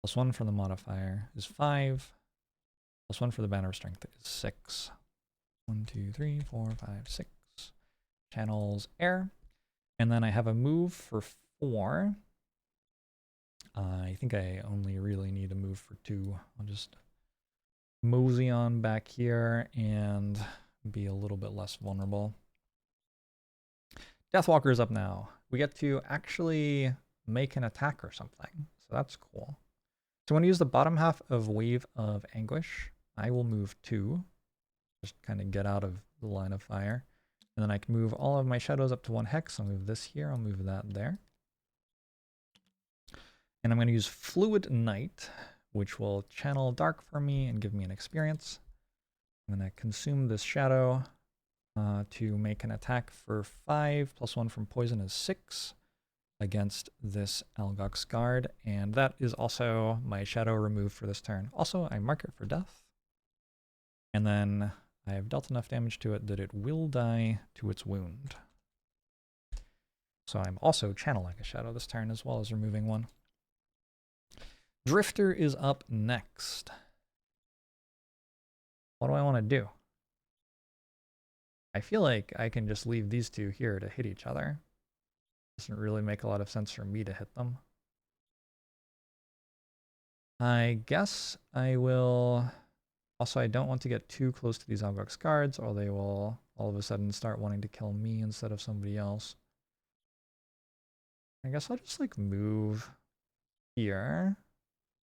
plus 1 for the modifier is 5, plus 1 for the Banner of Strength is 6. 1, 2, 3, 4, 5, 6. Channels air. And then I have a move for 4. I think I only really need a move for 2. I'll just mosey on back here and be a little bit less vulnerable. Deathwalker is up now. We get to actually make an attack or something, so that's cool. So when I use the bottom half of Wave of Anguish, I will move 2. Just kind of get out of the line of fire. And then I can move all of my shadows up to 1 hex. I'll move this here, I'll move that there. And I'm going to use Fluid Night, which will channel dark for me and give me an experience. I'm going to consume this shadow to make an attack for 5, plus 1 from poison is 6 against this Algox guard, and that is also my shadow removed for this turn. Also, I mark it for death, and then I have dealt enough damage to it that it will die to its wound. So I'm also channeling a shadow this turn as well as removing one. Drifter is up next. What do I want to do? I feel like I can just leave these two here to hit each other. Doesn't really make a lot of sense for me to hit them. I guess I will... Also, I don't want to get too close to these Algox guards, or they will all of a sudden start wanting to kill me instead of somebody else. I guess I'll just like move here.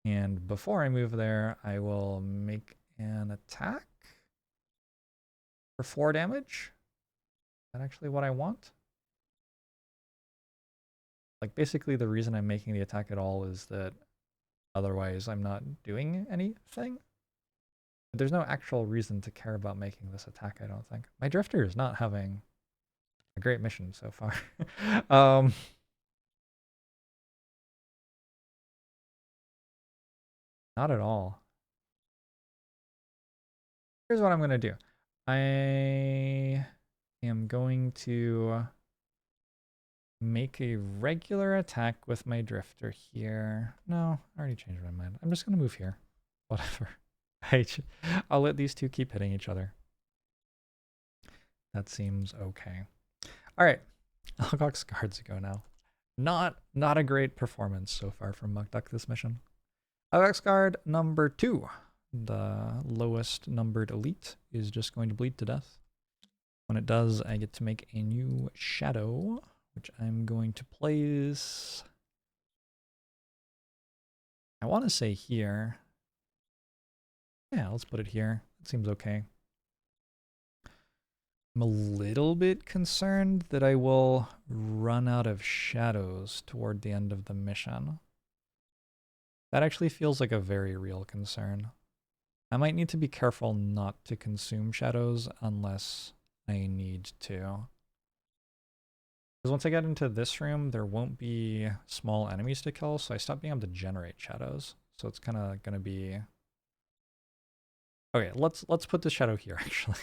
And before I move there, I will make an attack for 4 damage. Is that actually what I want? Like basically the reason I'm making the attack at all is that otherwise I'm not doing anything. There's no actual reason to care about making this attack, I don't think. My Drifter is not having a great mission so far. Not at all. Here's what I'm going to do. I am going to make a regular attack with my Drifter here. No, I already changed my mind. I'm just going to move here. Whatever. I'll let these two keep hitting each other. That seems okay. All right. Algox guards go now. Not a great performance so far from Mukduk this mission. Algox guard number 2. The lowest numbered elite is just going to bleed to death. When it does, I get to make a new shadow, which I'm going to place... I want to say here. Yeah, let's put it here. It seems okay. I'm a little bit concerned that I will run out of shadows toward the end of the mission. That actually feels like a very real concern. I might need to be careful not to consume shadows unless I need to. Because once I get into this room, there won't be small enemies to kill, so I stop being able to generate shadows. So it's kind of going to be... Okay, let's put the shadow here, actually.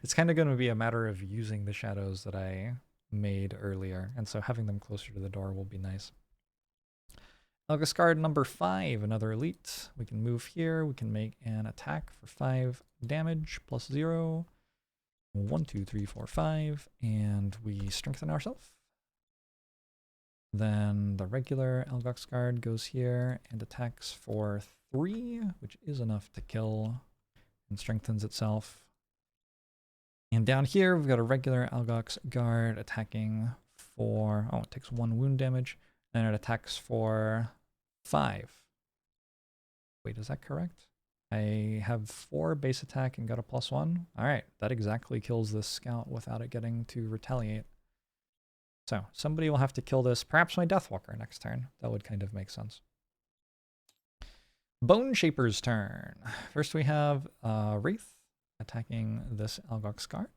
It's kind of going to be a matter of using the shadows that I made earlier, and so having them closer to the door will be nice. Algox guard number 5, another elite. We can move here. We can make an attack for 5 damage plus 0. 1, 2, 3, 4, 5, and we strengthen ourselves. Then the regular Algox guard goes here and attacks for 3, which is enough to kill, and strengthens itself. And down here, we've got a regular Algox guard attacking for... Oh, it takes 1 wound damage, and it attacks for 5. Wait, is that correct? I have 4 base attack and got a +1. Alright, that exactly kills this scout without it getting to retaliate. So, somebody will have to kill this, perhaps my Deathwalker next turn. That would kind of make sense. Bone Shaper's turn. First we have Wraith attacking this Algox guard.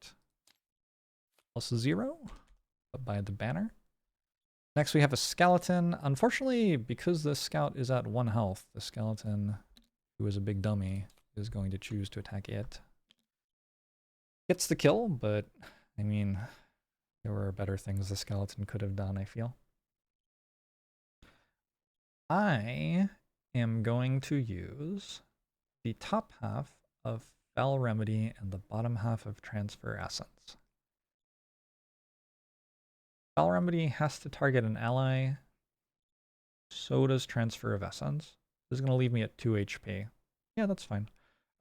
+0, but by the banner. Next we have a skeleton. Unfortunately, because this scout is at 1 health, the skeleton, who is a big dummy, is going to choose to attack it. Gets the kill, but I mean, there were better things the skeleton could have done, I feel. I am going to use the top half of Fell Remedy and the bottom half of Transfer Essence. Fell Remedy has to target an ally, so does Transfer of Essence. This is going to leave me at 2 HP. Yeah, that's fine.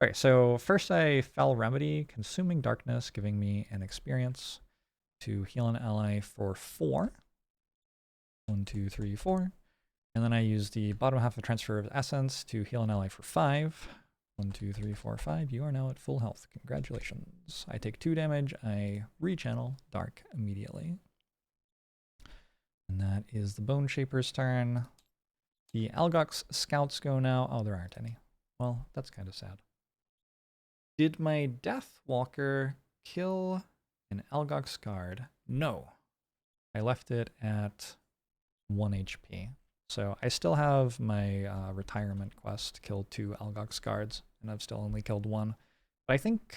Alright, so first I Fell Remedy, Consuming Darkness, giving me an experience to heal an ally for 4. 1, 2, 3, 4. And then I use the bottom half of Transfer of Essence to heal an ally for 5. 1, 2, 3, 4, 5. You are now at full health. Congratulations. I take 2 damage. I rechannel Dark immediately. And that is the Bone Shaper's turn. The Algox scouts go now. Oh, there aren't any. Well, that's kind of sad. Did my Deathwalker kill an Algox guard? No. I left it at 1 HP. So I still have my retirement quest, kill 2 Algox guards, and I've still only killed 1. But I think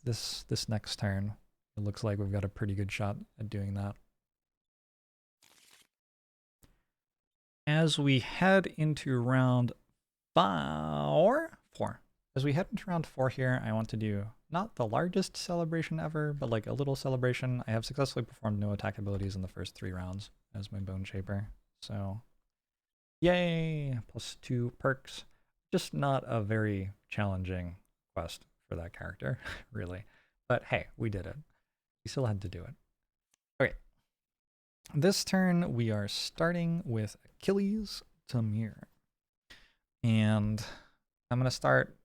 this next turn, it looks like we've got a pretty good shot at doing that. As we head into round 4. As we head into round 4 here, I want to do not the largest celebration ever, but like a little celebration. I have successfully performed no attack abilities in the first 3 rounds as my Bone Shaper. So, yay! +2 perks. Just not a very challenging quest for that character, really. But hey, we did it. We still had to do it. Okay. This turn, we are starting with Achilles Tamir. And I'm going to start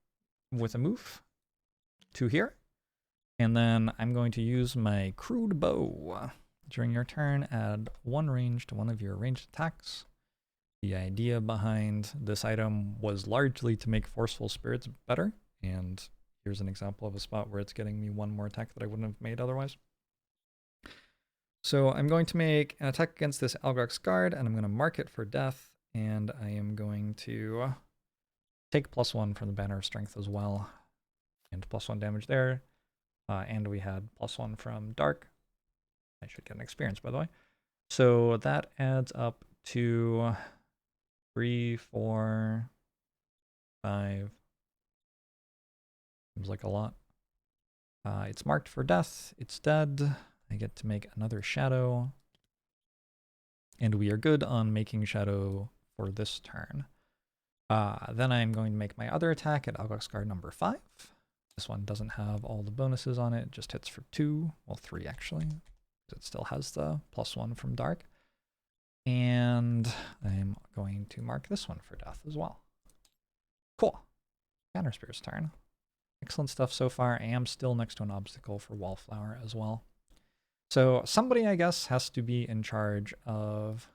with a move to here. And then I'm going to use my crude bow. During your turn, add 1 range to one of your ranged attacks. The idea behind this item was largely to make Forceful Spirits better. And here's an example of a spot where it's getting me 1 more attack that I wouldn't have made otherwise. So I'm going to make an attack against this Algox guard, and I'm going to mark it for death, and I am going to take +1 from the Banner of Strength as well, and +1 damage there, and we had +1 from Dark. I should get an experience, by the way. So that adds up to 3, 4, 5. Seems like a lot. It's marked for death. It's dead. I get to make another shadow. And we are good on making shadow for this turn. Then I'm going to make my other attack at Algox Guard number 5. This one doesn't have all the bonuses on it. It just hits for 2. Well, 3 actually. It still has the +1 from Dark. And I'm going to mark this one for death as well. Cool. Banner Spear's turn. Excellent stuff so far. I am still next to an obstacle for Wallflower as well. So somebody, I guess, has to be in charge of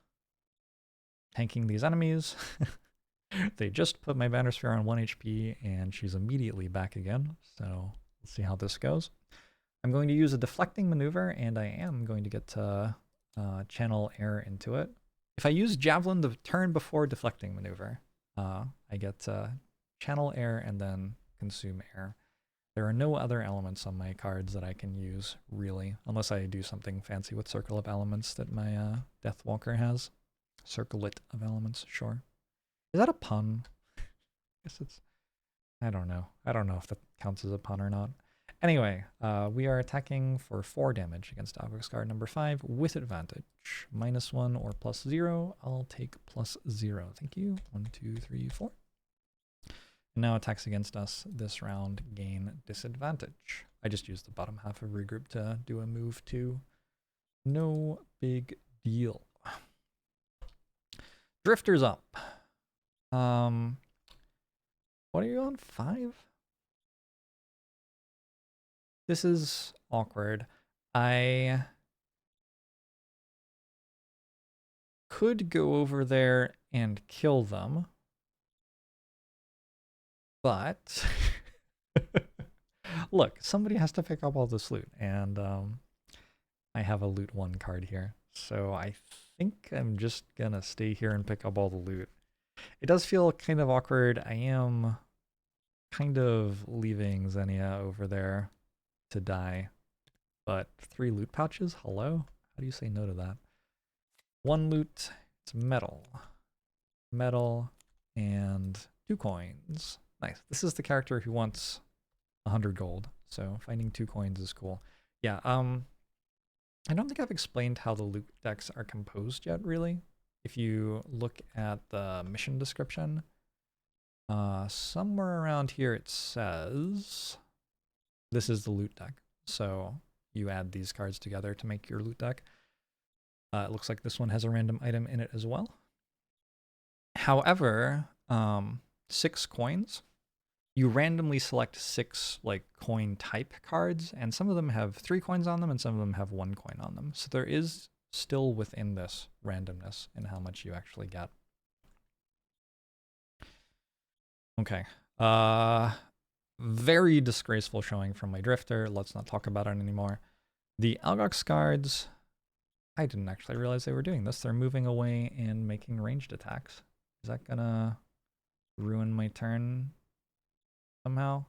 tanking these enemies. They just put my Banner Sphere on 1 HP, and she's immediately back again. So let's see how this goes. I'm going to use a deflecting maneuver, and I am going to get to channel air into it. If I use Javelin the turn before deflecting maneuver, I get to channel air and then consume air. There are no other elements on my cards that I can use, really, unless I do something fancy with Circle of Elements that my Deathwalker has. Circlet of Elements, sure. Is that a pun? I guess it's... I don't know. I don't know if that counts as a pun or not. Anyway, we are attacking for 4 damage against Algox Guard number 5 with advantage. -1 or +0. I'll take +0. Thank you. 1, 2, 3, 4. And now attacks against us this round gain disadvantage. I just used the bottom half of regroup to do a move too. No big deal. Drifter's up. What are you on? 5? This is awkward. I could go over there and kill them. But look, somebody has to pick up all this loot, and I have a loot 1 card here. So I think I'm just gonna stay here and pick up all the loot. It does feel kind of awkward. I am kind of leaving Xenia over there to die. But 3 loot pouches? Hello? How do you say no to that? 1 loot, it's metal. Metal, and 2 coins. Nice. This is the character who wants 100 gold, so finding 2 coins is cool. Yeah, I don't think I've explained how the loot decks are composed yet, really. If you look at the mission description, somewhere around here it says this is the loot deck. So you add these cards together to make your loot deck. It looks like this one has a random item in it as well. However, 6 coins. You randomly select 6 like coin type cards, and some of them have 3 coins on them and some of them have 1 coin on them. So there is still within this randomness in how much you actually get. Okay. Very disgraceful showing from my Drifter. Let's not talk about it anymore. The Algox cards, I didn't actually realize they were doing this. They're moving away and making ranged attacks. Is that gonna ruin my turn somehow?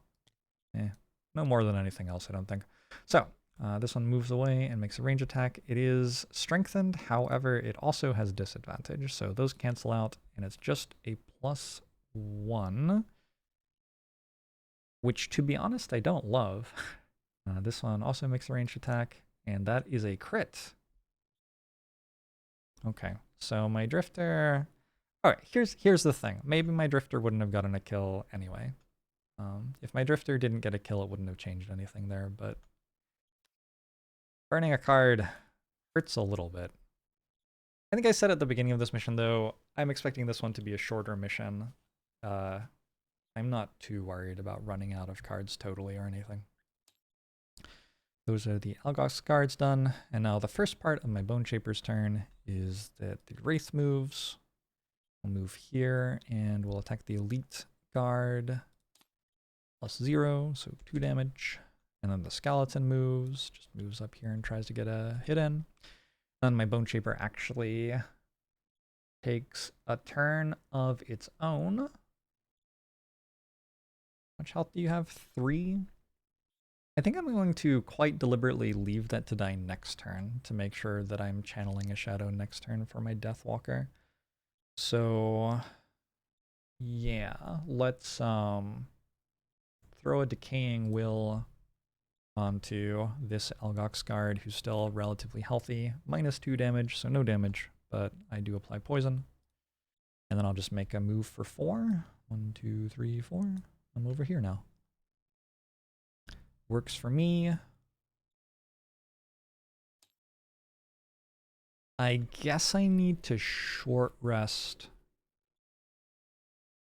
no more than anything else, I don't think. So, this one moves away and makes a range attack. It is strengthened, however, it also has disadvantage, so those cancel out, and it's just a +1, which, to be honest, I don't love. This one also makes a ranged attack, and that is a crit. Okay, so my Drifter... Alright, here's the thing. Maybe my Drifter wouldn't have gotten a kill anyway. If my Drifter didn't get a kill, it wouldn't have changed anything there, but... burning a card hurts a little bit. I think I said at the beginning of this mission, though, I'm expecting this one to be a shorter mission. I'm not too worried about running out of cards totally or anything. Those are the Algox cards done, and now the first part of my Bone Shaper's turn is that the Wraith moves. We'll move here, and we'll attack the Elite Guard. +0, so 2 damage. And then the Skeleton moves, just moves up here and tries to get a hit in. Then my Bone Shaper actually takes a turn of its own. How much health do you have? 3? I think I'm going to quite deliberately leave that to die next turn to make sure that I'm channeling a shadow next turn for my Deathwalker. So, yeah, let's throw a Decaying Will onto this Algox guard who's still relatively healthy. -2 damage, so no damage, but I do apply poison. And then I'll just make a move for 4. 1, 2, 3, 4. I'm over here now. Works for me. I guess I need to short rest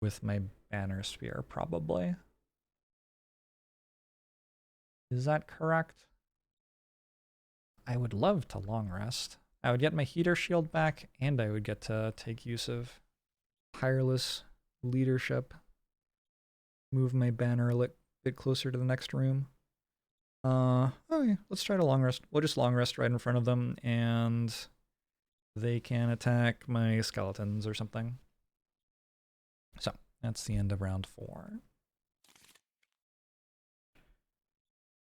with my Banner Spear, probably. Is that correct? I would love to long rest. I would get my Heater Shield back, and I would get to take use of Tireless Leadership. Move my banner a bit closer to the next room. Okay, let's try to long rest. We'll just long rest right in front of them, and they can attack my skeletons or something. So, that's the end of round 4.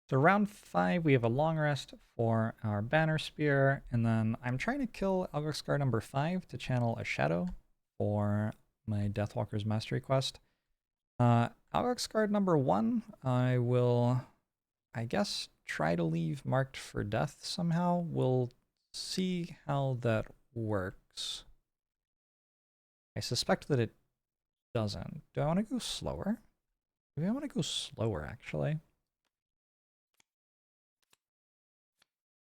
So round 5, we have a long rest for our Banner Spear, and then I'm trying to kill Algox Guard number 5 to channel a shadow for my Deathwalker's Mastery quest. Algox Guard number 1, I will, I guess, try to leave marked for death somehow. We'll see how that works. I suspect that it doesn't. Do I want to go slower? Maybe I want to go slower, actually.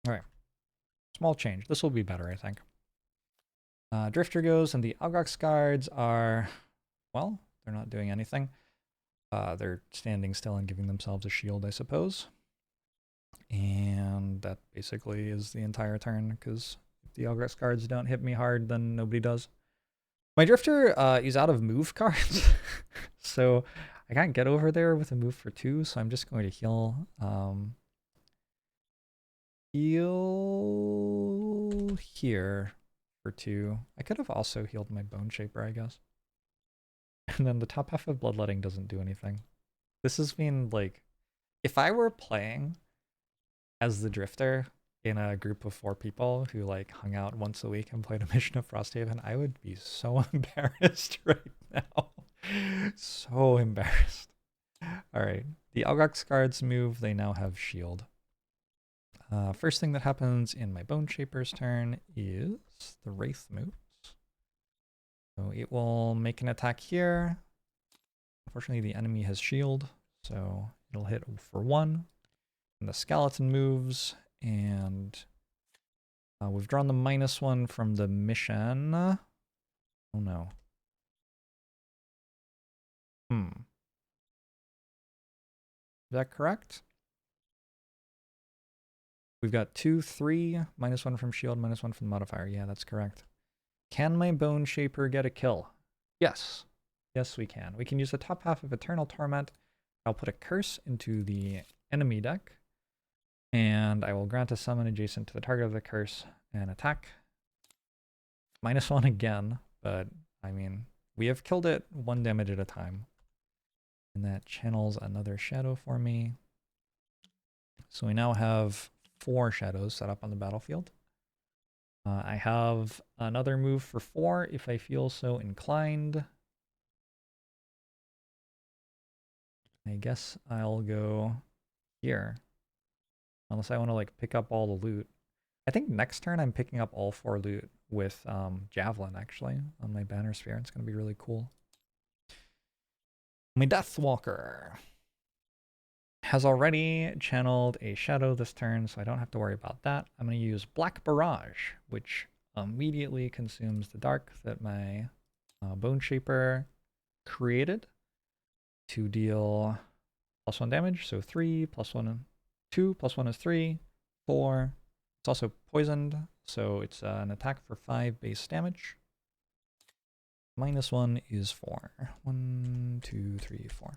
Alright. Small change. This will be better, I think. Drifter goes, and the Algox guards are... well, they're not doing anything. They're standing still and giving themselves a shield, I suppose. And that basically is the entire turn, because if the Algox guards don't hit me hard, then nobody does. My Drifter is out of move cards, so I can't get over there with a move for 2, so I'm just going to heal... heal here for 2. I could have also healed my Bone Shaper, I guess. And then the top half of Bloodletting doesn't do anything. This has been like... if I were playing as the Drifter in a group of 4 people who like hung out once a week and played a mission of Frosthaven, I would be so embarrassed right now. So embarrassed. Alright, the Algox guards move, they now have shield. First thing that happens in my Bone Shaper's turn is the Wraith moves. So it will make an attack here. Unfortunately, the enemy has shield, so it'll hit for 1. And the Skeleton moves, and we've drawn the -1 from the mission. Oh no. Is that correct? We've got 2, 3, -1 from shield, -1 from modifier. Yeah, that's correct. Can my Bone Shaper get a kill? Yes. Yes, we can. We can use the top half of Eternal Torment. I'll put a curse into the enemy deck, and I will grant a summon adjacent to the target of the curse and attack. -1 again, but I mean, we have killed it 1 damage at a time. And that channels another shadow for me. So we now have 4 shadows set up on the battlefield. I have another move for 4 if I feel so inclined. I guess I'll go here. Unless I want to like pick up all the loot. I think next turn I'm picking up all 4 loot with Javelin actually on my Banner Spear. It's going to be really cool. My Deathwalker has already channeled a shadow this turn, so I don't have to worry about that. I'm going to use Black Barrage, which immediately consumes the dark that my Bone Shaper created to deal +1 damage. So 3 + 1, 2 + 1 is 3, 4. It's also poisoned, so it's an attack for 5 base damage. -1 is 4. 1, 2, 3, 4.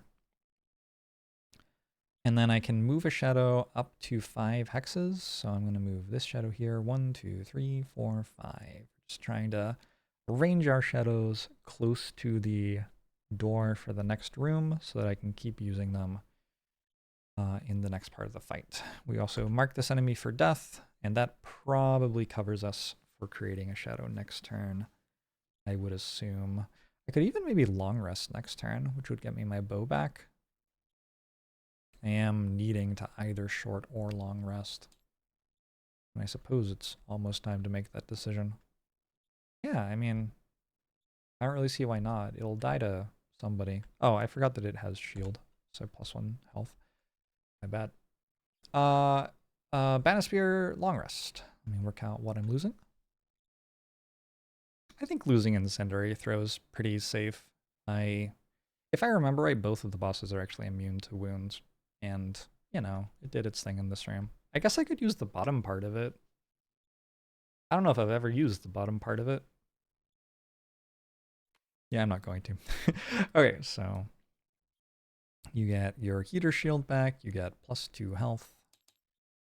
And then I can move a shadow up to 5 hexes. So I'm going to move this shadow here. 1, 2, 3, 4, 5. Just trying to arrange our shadows close to the door for the next room so that I can keep using them in the next part of the fight. We also mark this enemy for death, and that probably covers us for creating a shadow next turn, I would assume. I could even maybe long rest next turn, which would get me my bow back. I am needing to either short or long rest. And I suppose it's almost time to make that decision. Yeah, I mean, I don't really see why not. It'll die to somebody. Oh, I forgot that it has shield, so +1 health. My bad. Banisphere long rest. Let me work out what I'm losing. I think losing Incendiary throws pretty safe. If I remember right, both of the bosses are actually immune to wounds. And, you know, it did its thing in this room. I guess I could use the bottom part of it. I don't know if I've ever used the bottom part of it. Yeah, I'm not going to. Okay, so you get your heater shield back, you get +2 health,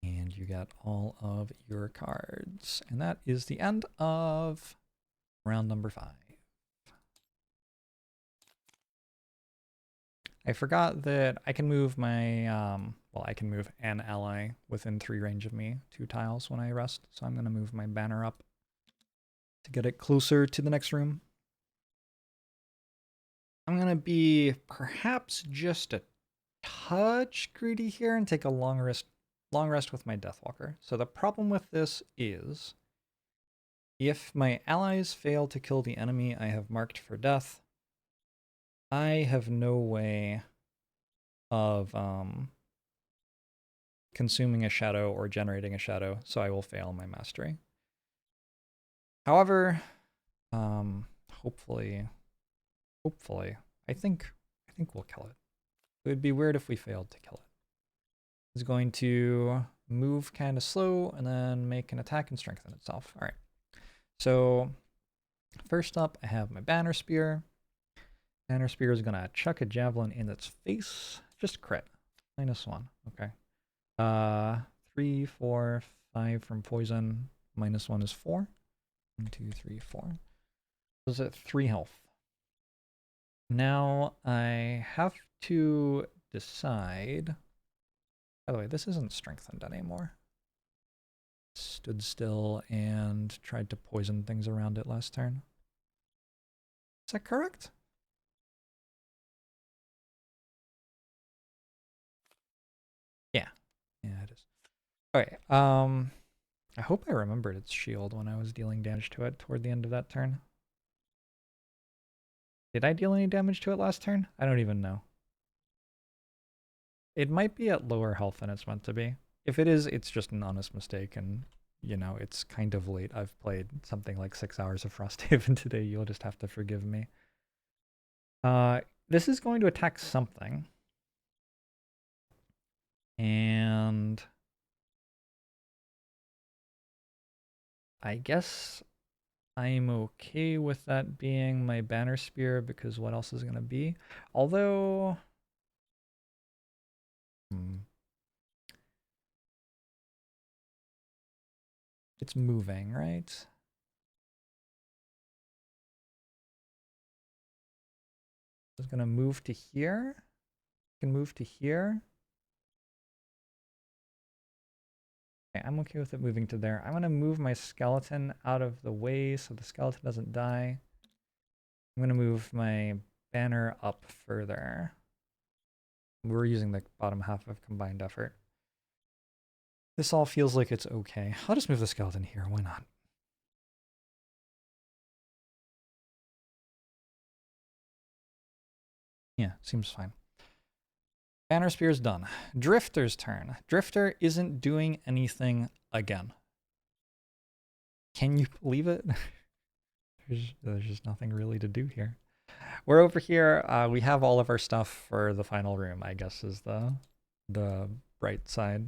and you get all of your cards. And that is the end of round number 5. I forgot that I can move my, well, I can move an ally within 3 range of me 2 tiles when I rest. So I'm going to move my banner up to get it closer to the next room. I'm going to be perhaps just a touch greedy here and take a long rest with my Deathwalker. So the problem with this is if my allies fail to kill the enemy I have marked for death, I have no way of consuming a shadow or generating a shadow, so I will fail my mastery. However, hopefully, I think we'll kill it. It would be weird if we failed to kill it. It's going to move kind of slow and then make an attack and strengthen itself. All right. So first up, I have my Banner Spear. Banner Spear is going to chuck a javelin in its face. Just crit. -1. Okay. 3, 4, 5 from poison. -1 is 4. 1, 2, 3, 4. So it's at 3 health. Now I have to decide. By the way, this isn't strengthened anymore. Stood still and tried to poison things around it last turn. Is that correct? Yeah. Yeah, it is. Okay. I hope I remembered its shield when I was dealing damage to it toward the end of that turn. Did I deal any damage to it last turn? I don't even know. It might be at lower health than it's meant to be. If it is, it's just an honest mistake, and, you know, it's kind of late. I've played something like 6 hours of Frosthaven today. You'll just have to forgive me. This is going to attack something. And I guess I'm okay with that being my Banner Spear, because what else is going to be? Although... It's moving, right? It's going to move to here. Can move to here. Okay, I'm okay with it moving to there. I'm gonna move my skeleton out of the way so the skeleton doesn't die. I'm gonna move my banner up further. We're using the bottom half of combined effort. This all feels like it's okay. I'll just move the skeleton here, why not? Yeah, seems fine. Banner Spear's done. Drifter's turn. Drifter isn't doing anything again. Can you believe it? There's just nothing really to do here. We're over here. We have all of our stuff for the final room, I guess is the bright side.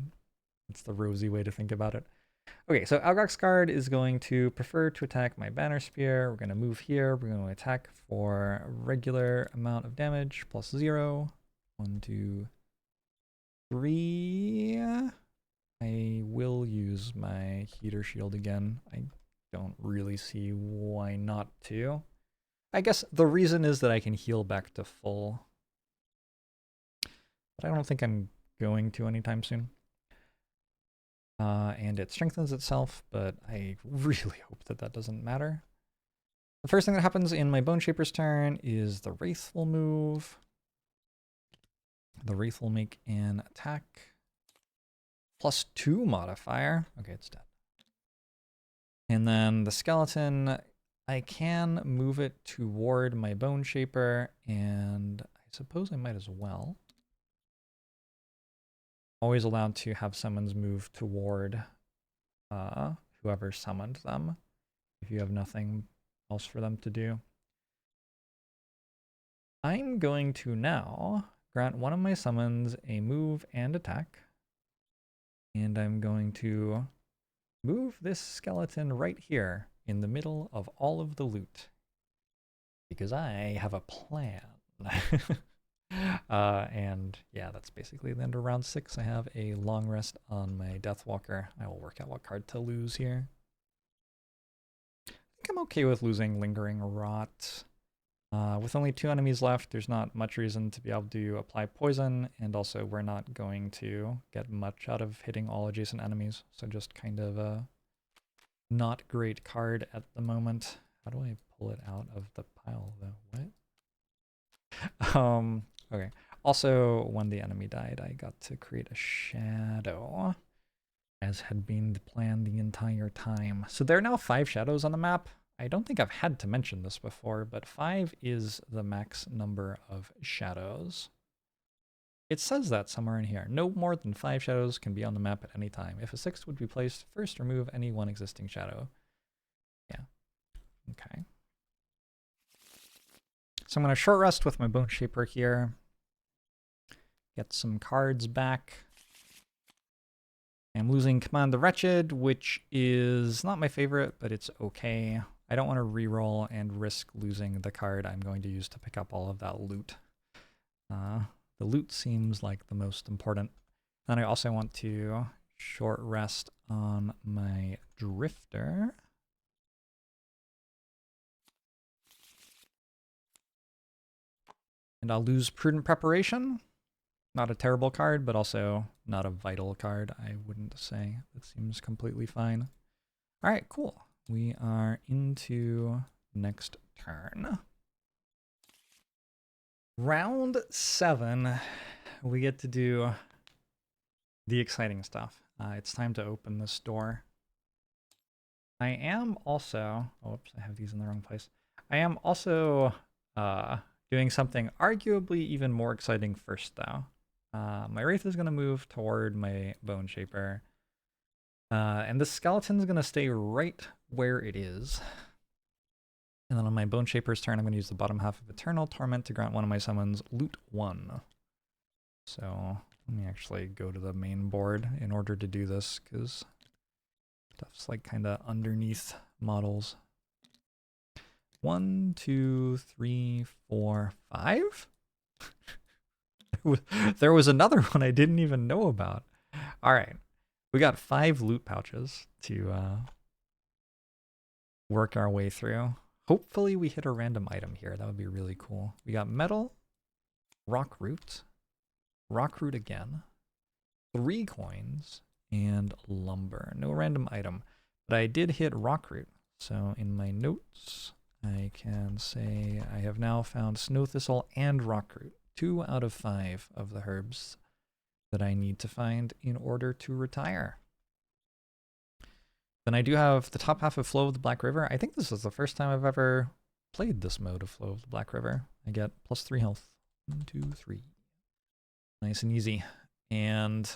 It's the rosy way to think about it. Okay, so Algox Guard is going to prefer to attack my Banner Spear. We're going to move here. We're going to attack for a regular amount of damage, plus 0. 1, 2, 3. I will use my Heater Shield again. I don't really see why not to. I guess the reason is that I can heal back to full. But I don't think I'm going to anytime soon. And it strengthens itself, but I really hope that that doesn't matter. The first thing that happens in my Bone Shaper's turn is the Wraith will move. The Wraith will make an attack. +2 modifier. Okay, it's dead. And then the skeleton, I can move it toward my Bone Shaper, and I suppose I might as well. Always allowed to have summons move toward whoever summoned them, if you have nothing else for them to do. I'm going to now grant one of my summons a move and attack. And I'm going to move this skeleton right here in the middle of all of the loot. Because I have a plan. And yeah, that's basically the end of round 6. I have a long rest on my Deathwalker. I will work out what card to lose here. I think I'm okay with losing Lingering Rot. With only 2 enemies left, there's not much reason to be able to apply poison, and also we're not going to get much out of hitting all adjacent enemies, so just kind of a not great card at the moment. How do I pull it out of the pile, though? What? Okay. Also, when the enemy died, I got to create a shadow, as had been the plan the entire time. So there are now 5 shadows on the map. I don't think I've had to mention this before, but 5 is the max number of shadows. It says that somewhere in here. No more than 5 shadows can be on the map at any time. If a 6th would be placed, first remove any one existing shadow. Yeah. Okay. So I'm going to short rest with my Bone Shaper here. Get some cards back. I'm losing Command the Wretched, which is not my favorite, but it's okay. I don't want to reroll and risk losing the card I'm going to use to pick up all of that loot. The loot seems like the most important. And I also want to short rest on my Drifter. And I'll lose Prudent Preparation. Not a terrible card, but also not a vital card, I wouldn't say. That seems completely fine. All right, cool. We are into next turn. Round 7, we get to do the exciting stuff. It's time to open this door. I am also, oh, whoops, I have these in the wrong place. I am also doing something arguably even more exciting first, though. My Wraith is going to move toward my Bone Shaper. And the skeleton's going to stay right where it is. And then on my Bone Shaper's turn, I'm going to use the bottom half of Eternal Torment to grant one of my summons Loot 1. So let me actually go to the main board in order to do this, because stuff's like kind of underneath models. 1, 2, 3, 4, 5? There was another one I didn't even know about. All right. We got 5 loot pouches to work our way through. Hopefully we hit a random item here. That would be really cool. We got metal, rock root again, 3 coins, and lumber. No random item. But I did hit rockroot. So in my notes, I can say I have now found snow thistle and rockroot. 2 out of 5 of the herbs that I need to find in order to retire. Then I do have the top half of Flow of the Black River. I think this is the first time I've ever played this mode of Flow of the Black River. I get +3 health. 1, 2, 3. Nice and easy. And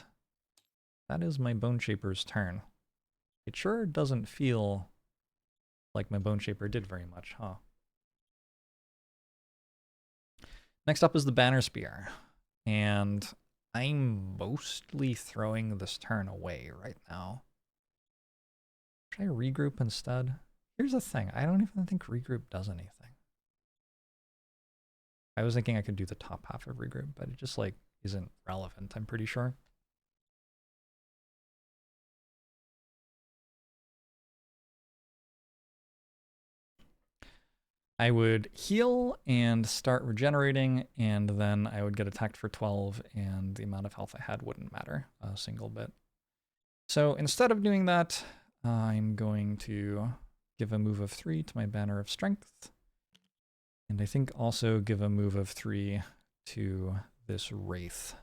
that is my Bone Shaper's turn. It sure doesn't feel like my Bone Shaper did very much, huh? Next up is the Banner Spear. And I'm mostly throwing this turn away right now. Should I regroup instead? Here's the thing. I don't even think regroup does anything. I was thinking I could do the top half of regroup, but it just like isn't relevant, I'm pretty sure. I would heal and start regenerating, and then I would get attacked for 12, and the amount of health I had wouldn't matter a single bit. So instead of doing that, I'm going to give a move of 3 to my Banner of Strength. And I think also give a move of 3 to this Wraith.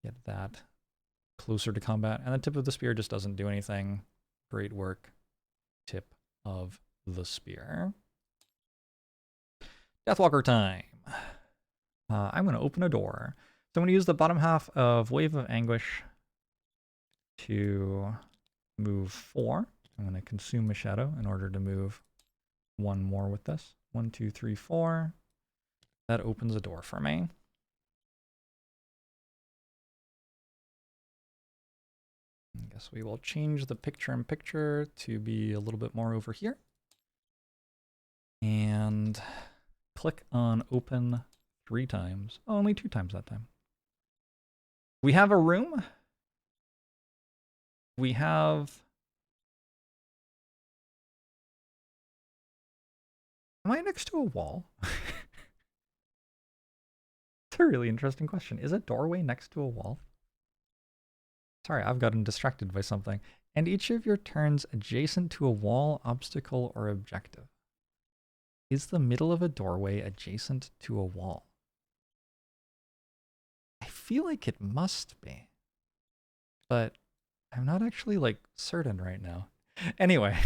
Get that closer to combat. And the Tip of the Spear just doesn't do anything. Great work. Tip of the Spear. Deathwalker time. I'm going to open a door. So I'm going to use the bottom half of Wave of Anguish to move 4. I'm going to consume a shadow in order to move 1 more with this. 1, 2, 3, 4. That opens a door for me. I guess we will change the picture-in-picture to be a little bit more over here. And click on open 3 times. Oh, only 2 times that time. We have a room. We have... Am I next to a wall? It's a really interesting question. Is a doorway next to a wall? Sorry, I've gotten distracted by something. And each of your turns adjacent to a wall, obstacle, or objective. Is the middle of a doorway adjacent to a wall? I feel like it must be. But I'm not actually, like, certain right now. Anyway,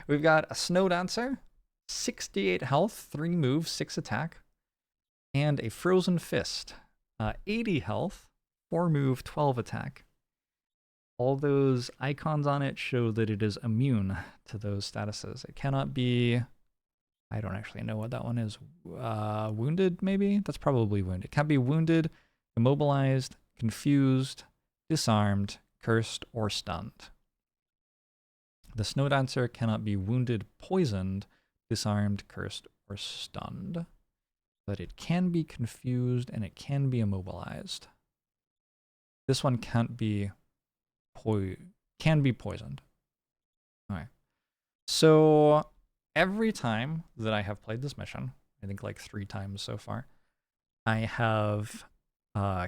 we've got a Snow Dancer, 68 health, 3 move, 6 attack, and a Frozen Fist, 80 health, 4 move, 12 attack. All those icons on it show that it is immune to those statuses. It cannot be... I don't actually know what that one is. Wounded, maybe? That's probably wounded. It can't be wounded, immobilized, confused, disarmed, cursed, or stunned. The Snow Dancer cannot be wounded, poisoned, disarmed, cursed, or stunned. But it can be confused and it can be immobilized. This one can't be poisoned. Alright. So every time that I have played this mission, I think like 3 times so far, I have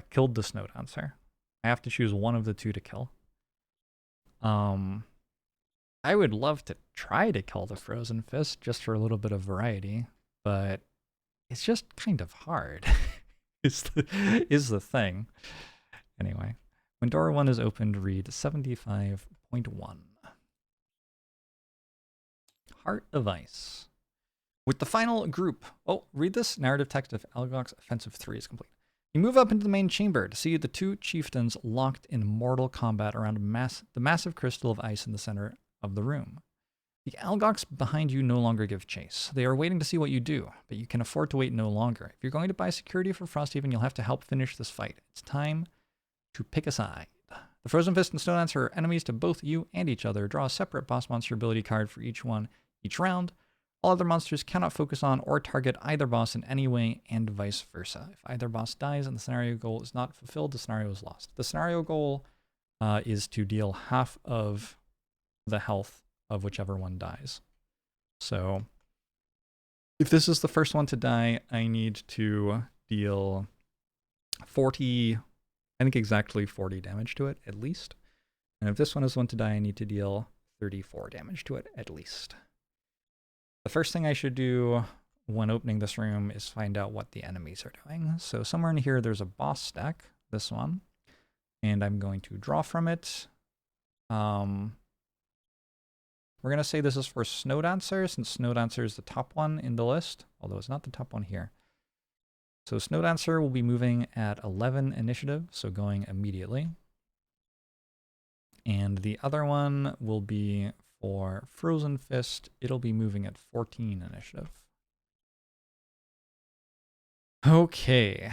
killed the Snow Dancer. I have to choose one of the 2 to kill. I would love to try to kill the Frozen Fist just for a little bit of variety, but it's just kind of hard. is the thing. Anyway, when door 1 is opened, read 75.1. Heart of Ice. With the final group, read this narrative text of Algok's Offensive 3 is complete. You move up into the main chamber to see the 2 chieftains locked in mortal combat around the massive crystal of ice in the center of the room. The Algoks behind you no longer give chase. They are waiting to see what you do, but you can afford to wait no longer. If you're going to buy security for Frosthaven, you'll have to help finish this fight. It's time to pick a side. The Frozen Fist and Snow Dancer are enemies to both you and each other. Draw a separate boss monster ability card for each one each round. All other monsters cannot focus on or target either boss in any way, and vice versa. If either boss dies and the scenario goal is not fulfilled, the scenario is lost. The scenario goal is to deal half of the health of whichever one dies. So if this is the first one to die, I need to deal 40, I think exactly 40 damage to it, at least. And if this one is one to die, I need to deal 34 damage to it at least. The first thing I should do when opening this room is find out what the enemies are doing. So somewhere in here, there's a boss stack, this one, and I'm going to draw from it. We're going to say this is for Snowdancer, since Snowdancer is the top one in the list, although it's not the top one here. So Snowdancer will be moving at 11 initiative, so going immediately. And the other one will be for Frozen Fist. It'll be moving at 14 initiative. Okay.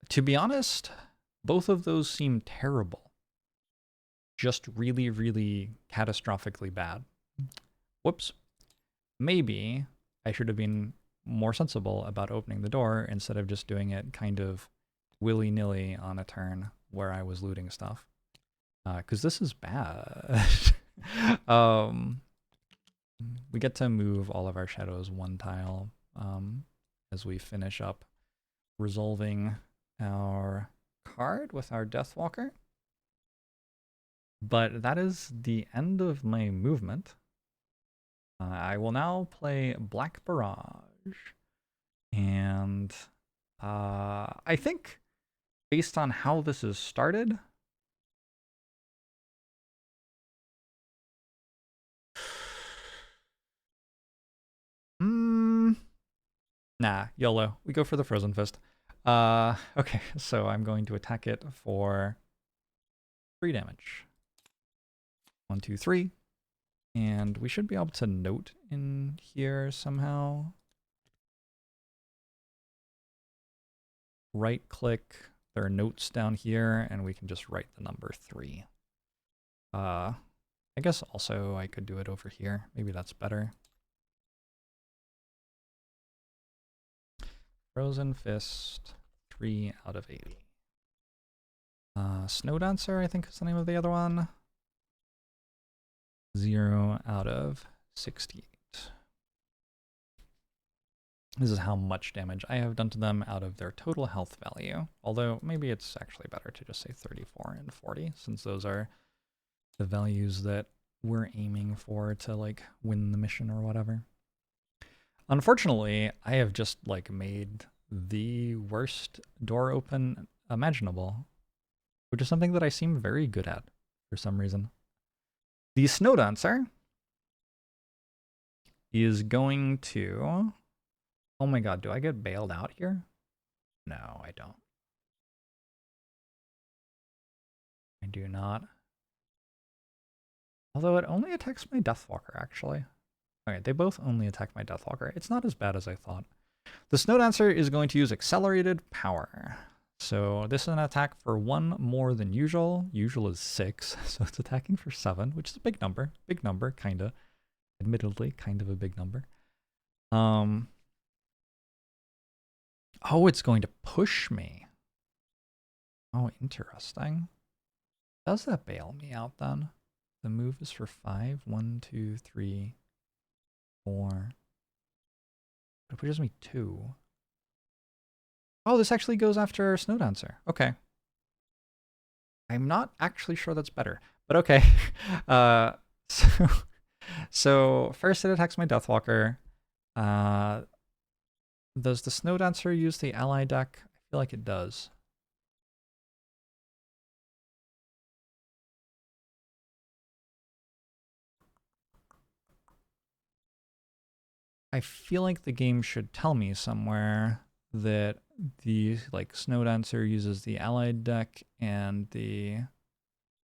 To be honest, both of those seem terrible. Just really, really catastrophically bad. Whoops. Maybe I should have been more sensible about opening the door instead of just doing it kind of willy-nilly on a turn where I was looting stuff. Because this is bad. We get to move all of our shadows one tile as we finish up resolving our card with our Deathwalker. But that is the end of my movement. I will now play Black Barrage. And I think based on how this is started, nah, YOLO. We go for the Frozen Fist. Okay, so I'm going to attack it for 3 damage. 1, 2, 3. And we should be able to note in here somehow. Right click. There are notes down here, and we can just write the number 3. I guess also I could do it over here. Maybe that's better. Frozen Fist, 3 out of 80. Snowdancer, I think is the name of the other one. 0 out of 68. This is how much damage I have done to them out of their total health value. Although maybe it's actually better to just say 34 and 40, since those are the values that we're aiming for to like win the mission or whatever. Unfortunately, I have just like made the worst door open imaginable, which is something that I seem very good at for some reason. The Snowdancer is going to... Oh my god, do I get bailed out here? No, I don't. I do not. Although it only attacks my Deathwalker, actually. Okay, they both only attack my Deathwalker. It's not as bad as I thought. The Snowdancer is going to use Accelerated Power. So this is an attack for 1 more than usual. Usual is 6, so it's attacking for 7, which is a big number. Big number, kinda. Admittedly, kind of a big number. Oh, it's going to push me. Oh, interesting. Does that bail me out then? The move is for 5. 1, 2, 3, 4. It pushes me 2. Oh, this actually goes after Snowdancer. Okay. I'm not actually sure that's better, but okay. So first it attacks my Deathwalker. Does the Snowdancer use the ally deck? I feel like it does. I feel like the game should tell me somewhere that the like Snowdancer uses the allied deck and the...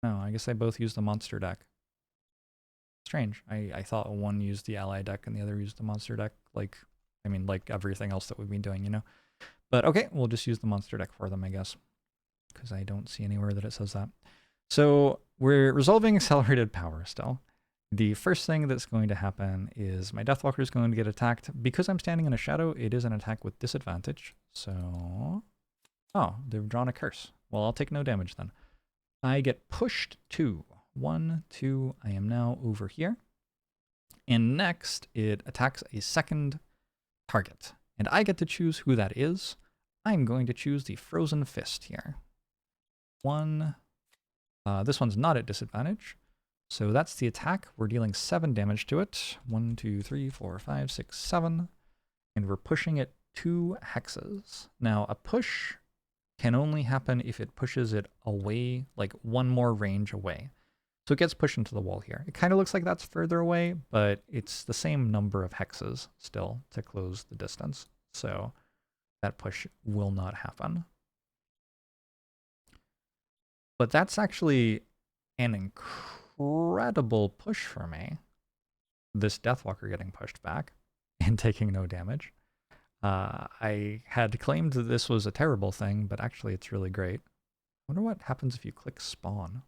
No, I guess they both use the monster deck. Strange. I thought one used the allied deck and the other used the monster deck. Like, I mean, like everything else that we've been doing, you know? But okay, we'll just use the monster deck for them, I guess. Because I don't see anywhere that it says that. So we're resolving Accelerated Power still. The first thing that's going to happen is my Deathwalker is going to get attacked. Because I'm standing in a shadow, it is an attack with disadvantage. So... Oh, they've drawn a curse. Well, I'll take no damage then. I get pushed 2. 1, 2, I am now over here. And next, it attacks a second target. And I get to choose who that is. I'm going to choose the Frozen Fist here. 1, This one's not at disadvantage. So that's the attack. We're dealing 7 damage to it. 1, 2, 3, 4, 5, 6, 7. And we're pushing it 2 hexes. Now, a push can only happen if it pushes it away, like 1 more range away. So it gets pushed into the wall here. It kind of looks like that's further away, but it's the same number of hexes still to close the distance. So that push will not happen. But that's actually an incredible push for me. This Deathwalker getting pushed back and taking no damage. I had claimed that this was a terrible thing, but actually it's really great. I wonder what happens if you click spawn.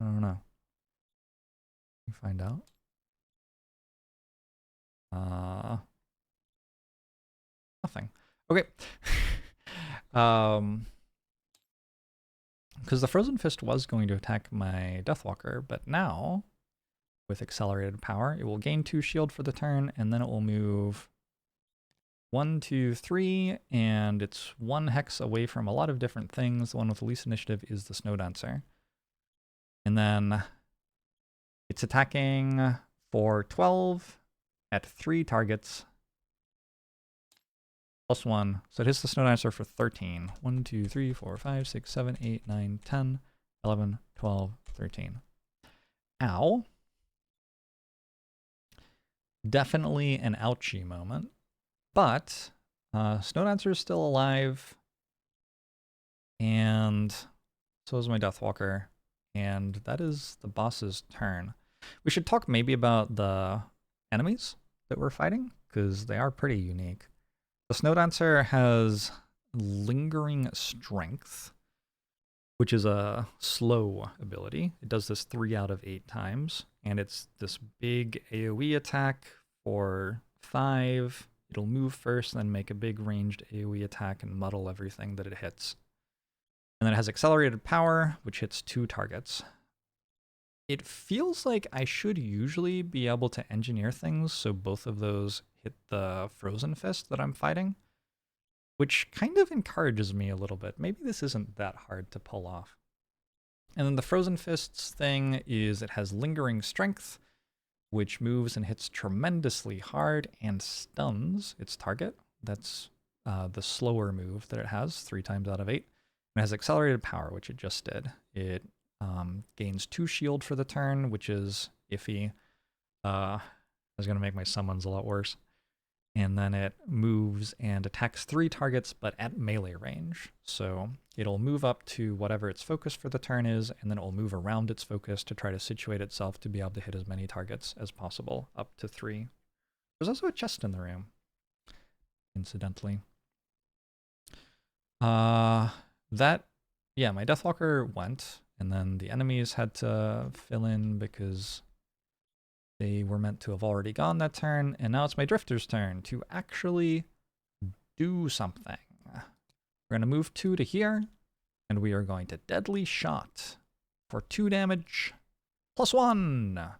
I don't know. You find out. Nothing. Okay. Because the Frozen Fist was going to attack my Deathwalker, but now, with accelerated power, it will gain 2 shield for the turn, and then it will move 1, 2, 3, and it's 1 hex away from a lot of different things. The one with the least initiative is the Snow Dancer. And then it's attacking for 12 at 3 targets. +1. So it hits the Snow Dancer for 13. 1, 2, 3, 4, 5, 6, 7, 8, 9, 10, 11, 12, 13. Ow. Definitely an ouchie moment. But Snow Dancer is still alive. And so is my Deathwalker. And that is the boss's turn. We should talk maybe about the enemies that we're fighting, because they are pretty unique. The Snow Dancer has Lingering Strength, which is a slow ability. It does this 3 out of 8 times, and it's this big AoE attack for 5. It'll move first, then make a big ranged AoE attack and muddle everything that it hits. And then it has Accelerated Power, which hits 2 targets. It feels like I should usually be able to engineer things so both of those hit the Frozen Fist that I'm fighting, which kind of encourages me a little bit. Maybe this isn't that hard to pull off. And then the Frozen Fists thing is it has Lingering Strength, which moves and hits tremendously hard and stuns its target. That's the slower move that it has, 3 times out of 8. And it has Accelerated Power, which it just did. It gains 2 shield for the turn, which is iffy. I was going to make my summons a lot worse. And then it moves and attacks 3 targets, but at melee range. So it'll move up to whatever its focus for the turn is, and then it will move around its focus to try to situate itself to be able to hit as many targets as possible, up to 3. There's also a chest in the room, incidentally. My Deathwalker went, and then the enemies had to fill in because they were meant to have already gone that turn, and now it's my Drifter's turn to actually do something. We're going to move 2 to here, and we are going to Deadly Shot for 2 damage, +1.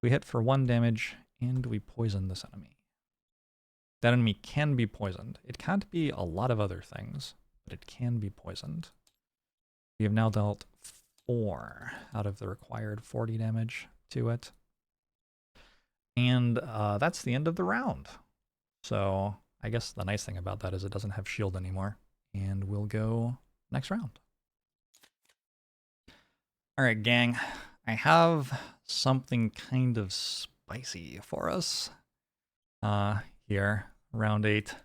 We hit for 1 damage, and we poison this enemy. That enemy can be poisoned. It can't be a lot of other things, but it can be poisoned. We have now dealt 4 out of the required 40 damage to it. And that's the end of the round. So I guess the nice thing about that is it doesn't have shield anymore. And we'll go next round. All right, gang. I have something kind of spicy for us here, round 8.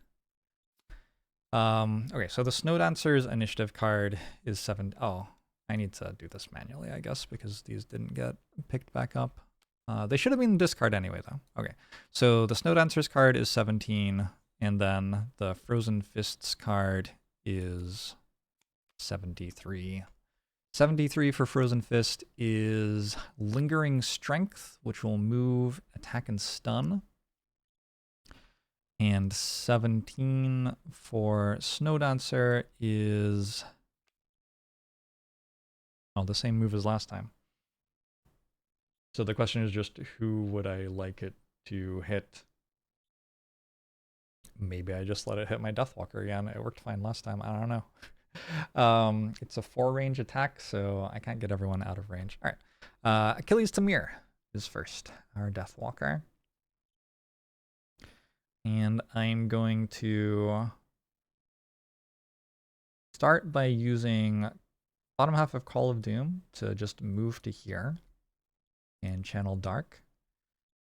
Okay, so the Snow Dancer's initiative card is 7. Oh, I need to do this manually, I guess, because these didn't get picked back up. They should have been discard anyway, though. Okay, so the Snow Dancer's card is 17, and then the Frozen Fists card is 73. 73 for Frozen Fist is Lingering Strength, which will move, attack, and stun. And 17 for Snow Dancer is the same move as last time. So the question is just, who would I like it to hit? Maybe I just let it hit my Deathwalker again. It worked fine last time. I don't know. It's a 4-range attack, so I can't get everyone out of range. All right. Achilles Tamir is first, our Deathwalker. And I'm going to start by using bottom half of Call of Doom to just move to here and channel Dark.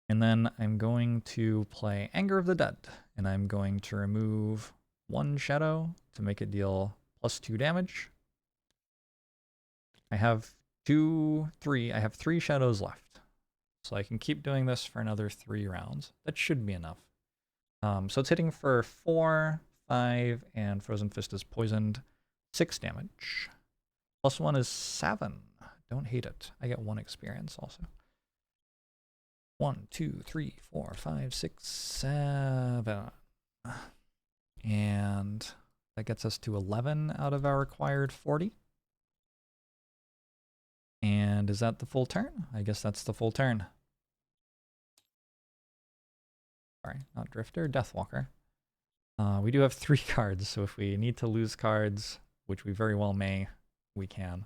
And then I'm going to play Anger of the Dead, and I'm going to remove 1 shadow to make it deal +2 damage. I have 3 shadows left. So I can keep doing this for another 3 rounds. That should be enough. So it's hitting for 4, 5, and Frozen Fist is poisoned. 6 damage. +1 is 7. Don't hate it. I get 1 experience also. 1, 2, 3, 4, 5, 6, 7. And that gets us to 11 out of our required 40. And is that the full turn? I guess that's the full turn. Sorry, not Drifter, Deathwalker. We do have 3 cards, so if we need to lose cards, which we very well may, we can.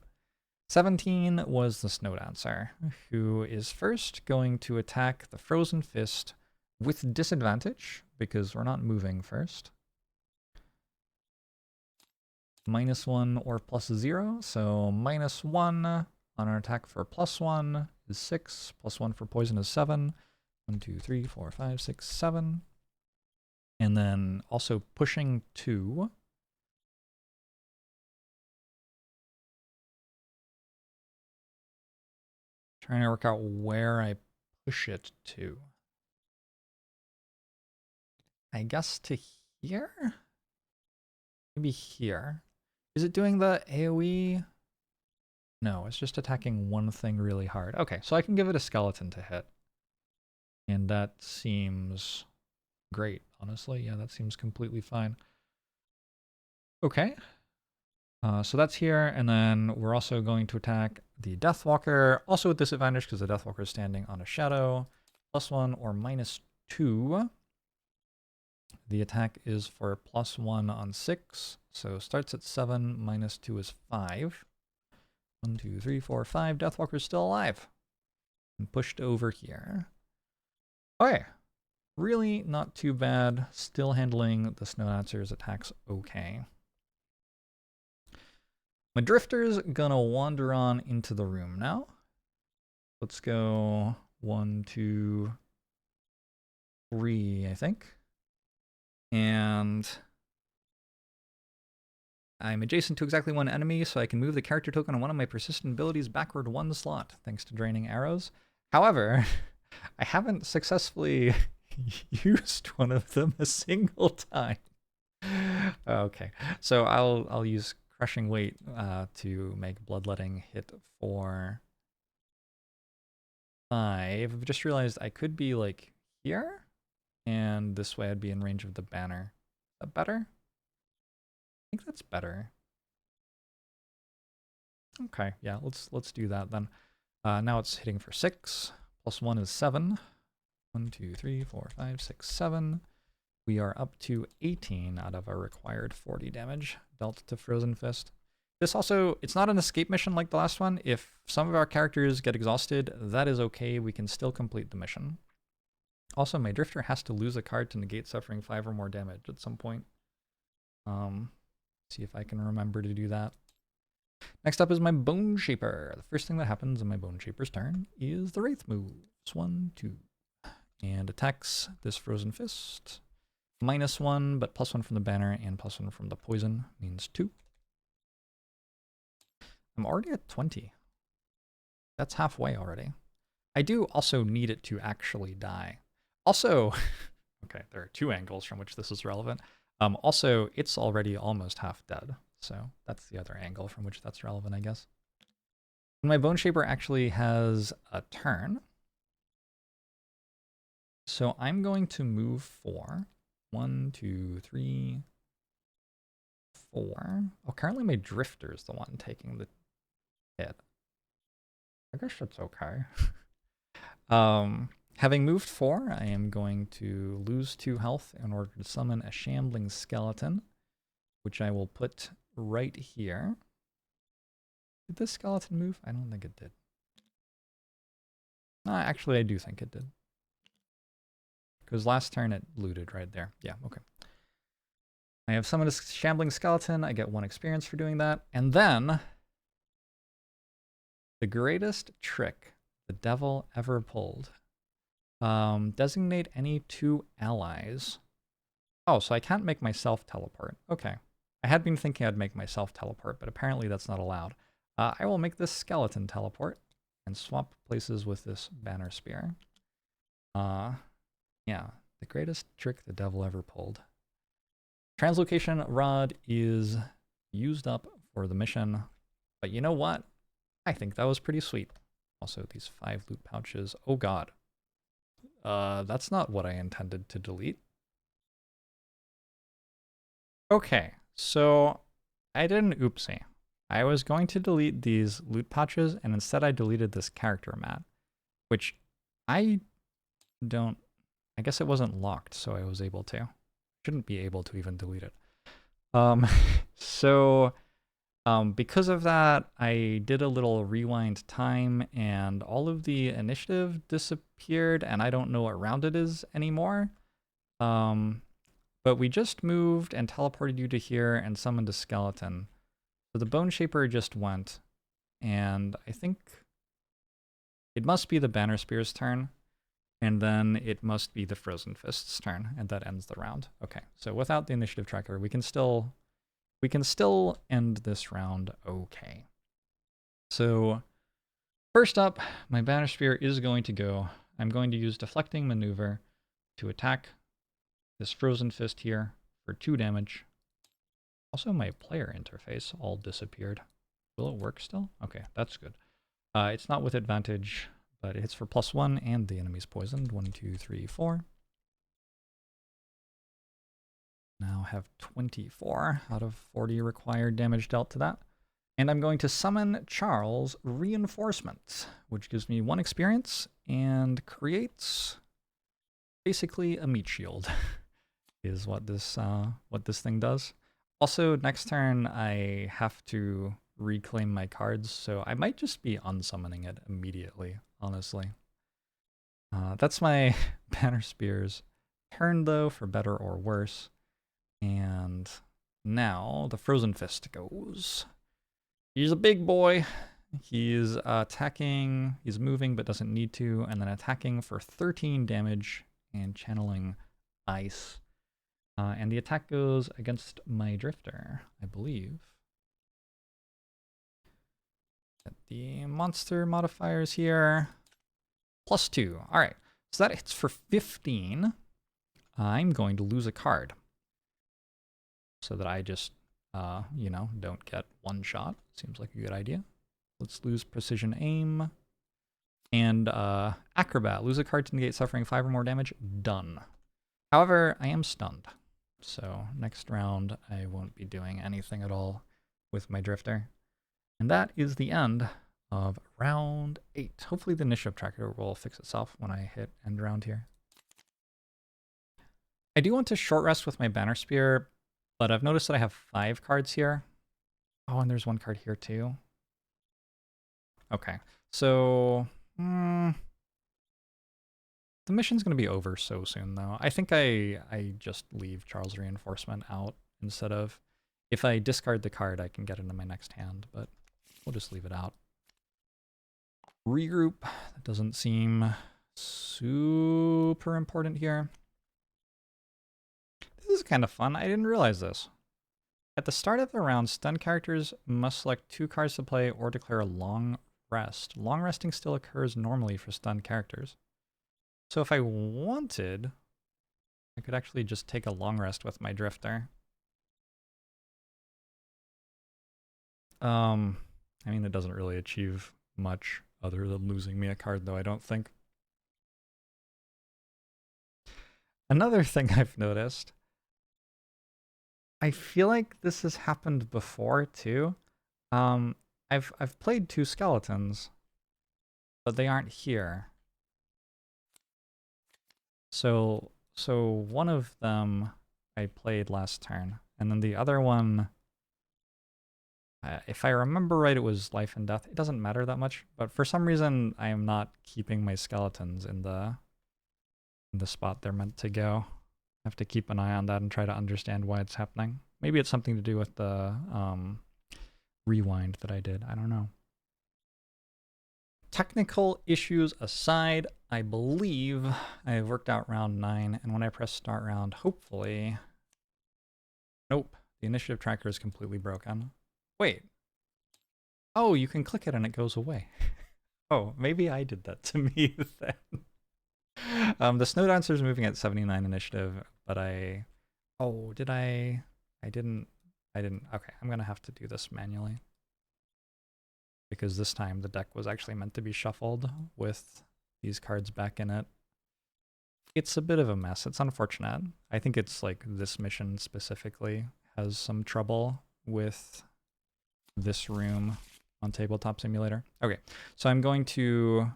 17 was the Snow Dancer, who is first going to attack the Frozen Fist with disadvantage, because we're not moving first. -1 or +0, so -1 on our attack for +1 is 6, +1 for poison is 7. 1, 2, 3, 4, 5, 6, 7. And then also pushing 2. Trying to work out where I push it to. I guess to here? Maybe here. Is it doing the AoE? No, it's just attacking one thing really hard. Okay, so I can give it a skeleton to hit. And that seems great, honestly. Yeah, that seems completely fine. Okay. So that's here, and then we're also going to attack the Deathwalker, also with disadvantage because the Deathwalker is standing on a shadow. +1 or -2. The attack is for +1 on 6, so starts at 7, -2 is 5. 1, 2, 3, 4, 5. Deathwalker's still alive. And pushed over here. Okay. Really not too bad. Still handling the Snow Dancer's attacks okay. My Drifter's gonna wander on into the room now. Let's go 1, 2, 3, I think. And I'm adjacent to exactly 1 enemy, so I can move the character token on one of my persistent abilities backward 1 slot, thanks to draining arrows. However, I haven't successfully used one of them a single time. Okay, so I'll use Crushing Weight to make Bloodletting hit for 5. I've just realized I could be like here, and this way I'd be in range of the banner. Is that better? I think that's better. Okay, yeah, let's do that then. Now it's hitting for 6. +1 is 7. 1, 2, 3, 4, 5, 6, 7. We are up to 18 out of our required 40 damage dealt to Frozen Fist. This also, it's not an escape mission like the last one. If some of our characters get exhausted, that is okay. We can still complete the mission. Also, my Drifter has to lose a card to negate suffering 5 or more damage at some point. See if I can remember to do that. Next up is my Bone Shaper. The first thing that happens in my Bone Shaper's turn is the Wraith moves. 1, 2. And attacks this Frozen Fist. -1, but +1 from the banner and +1 from the poison means 2. I'm already at 20. That's halfway already. I do also need it to actually die. Also, okay, there are 2 angles from which this is relevant. Also, it's already almost half dead. So that's the other angle from which that's relevant, I guess. My Bone Shaper actually has a turn. So I'm going to move 4. 1, 2, 3, 4. Oh, currently my Drifter is the one taking the hit. I guess that's okay. Having moved 4, I am going to lose 2 health in order to summon a Shambling Skeleton, which I will put right here. Did this skeleton move? I don't think it did. Actually, I do think it did. Because last turn it looted right there. Yeah, okay. I have summoned a shambling skeleton. I get 1 experience for doing that. And then, the greatest trick the devil ever pulled. Designate any 2 allies. Oh, so I can't make myself teleport. Okay. I had been thinking I'd make myself teleport, but apparently that's not allowed. I will make this skeleton teleport and swap places with this banner spear. Yeah, the greatest trick the devil ever pulled. Translocation rod is used up for the mission, but you know what? I think that was pretty sweet. Also, these 5 loot pouches. Oh god. That's not what I intended to delete. Okay, so I did an oopsie. I was going to delete these loot pouches, and instead I deleted this character mat, which I guess it wasn't locked, so I was able to. Shouldn't be able to even delete it. Because of that, I did a little rewind time, and all of the initiative disappeared, and I don't know what round it is anymore. But we just moved and teleported you to here and summoned a skeleton. So the Bone Shaper just went, and I think it must be the Banner Spear's turn, and then it must be the Frozen Fist's turn, and that ends the round. Okay, so without the initiative tracker, we can still end this round okay. So first up, my Banner Spear is going to go. I'm going to use Deflecting Maneuver to attack this Frozen Fist here for 2 damage. Also, my player interface all disappeared. Will it work still? Okay, that's good. It's not with advantage, but it hits for +1 and the enemy's poisoned. 1, 2, 3, 4. Now have 24 out of 40 required damage dealt to that. And I'm going to summon Charles Reinforcement, which gives me 1 experience and creates basically a meat shield is what this thing does. Also, next turn I have to reclaim my cards, so I might just be unsummoning it immediately, honestly. That's my Banner Spear's turn, though, for better or worse. And now the Frozen Fist goes. He's a big boy. He's attacking, he's moving but doesn't need to, and then attacking for 13 damage and channeling ice. And the attack goes against my Drifter, I believe. Get the monster modifiers here. +2. All right, so that hits for 15. I'm going to lose a card so that I just, don't get 1 shot. Seems like a good idea. Let's lose Precision Aim. And Acrobat. Lose a card to negate suffering 5 or more damage. Done. However, I am stunned. So next round, I won't be doing anything at all with my Drifter. And that is the end of round 8. Hopefully the initiative tracker will fix itself when I hit end round here. I do want to short rest with my Banner Spear, but I've noticed that I have 5 cards here. Oh, and there's 1 card here too. Okay, so the mission's going to be over so soon, though. I think I just leave Charles Reinforcement out instead of... If I discard the card, I can get into my next hand, but we'll just leave it out. Regroup. That doesn't seem super important here. This is kind of fun. I didn't realize this. At the start of the round, stunned characters must select 2 cards to play or declare a long rest. Long resting still occurs normally for stunned characters. So if I wanted, I could actually just take a long rest with my Drifter. I mean, it doesn't really achieve much other than losing me a card, though, I don't think. Another thing I've noticed, I feel like this has happened before, too. I've played 2 skeletons, but they aren't here. So one of them I played last turn, and then the other one If I remember right, it was life and death. It doesn't matter that much, but for some reason, I am not keeping my skeletons in the spot they're meant to go. I have to keep an eye on that and try to understand why it's happening. Maybe it's something to do with the rewind that I did. I don't know. Technical issues aside, I believe I've worked out round 9, and when I press start round, hopefully... Nope, the initiative tracker is completely broken. Wait. Oh, you can click it and it goes away. Oh, maybe I did that to me then. The Snow Dancer is moving at 79 initiative, but oh, did I didn't. Okay, I'm gonna have to do this manually. Because this time the deck was actually meant to be shuffled with these cards back in it. It's a bit of a mess. It's unfortunate. I think it's like this mission specifically has some trouble with this room on Tabletop Simulator. Okay, so I'm going to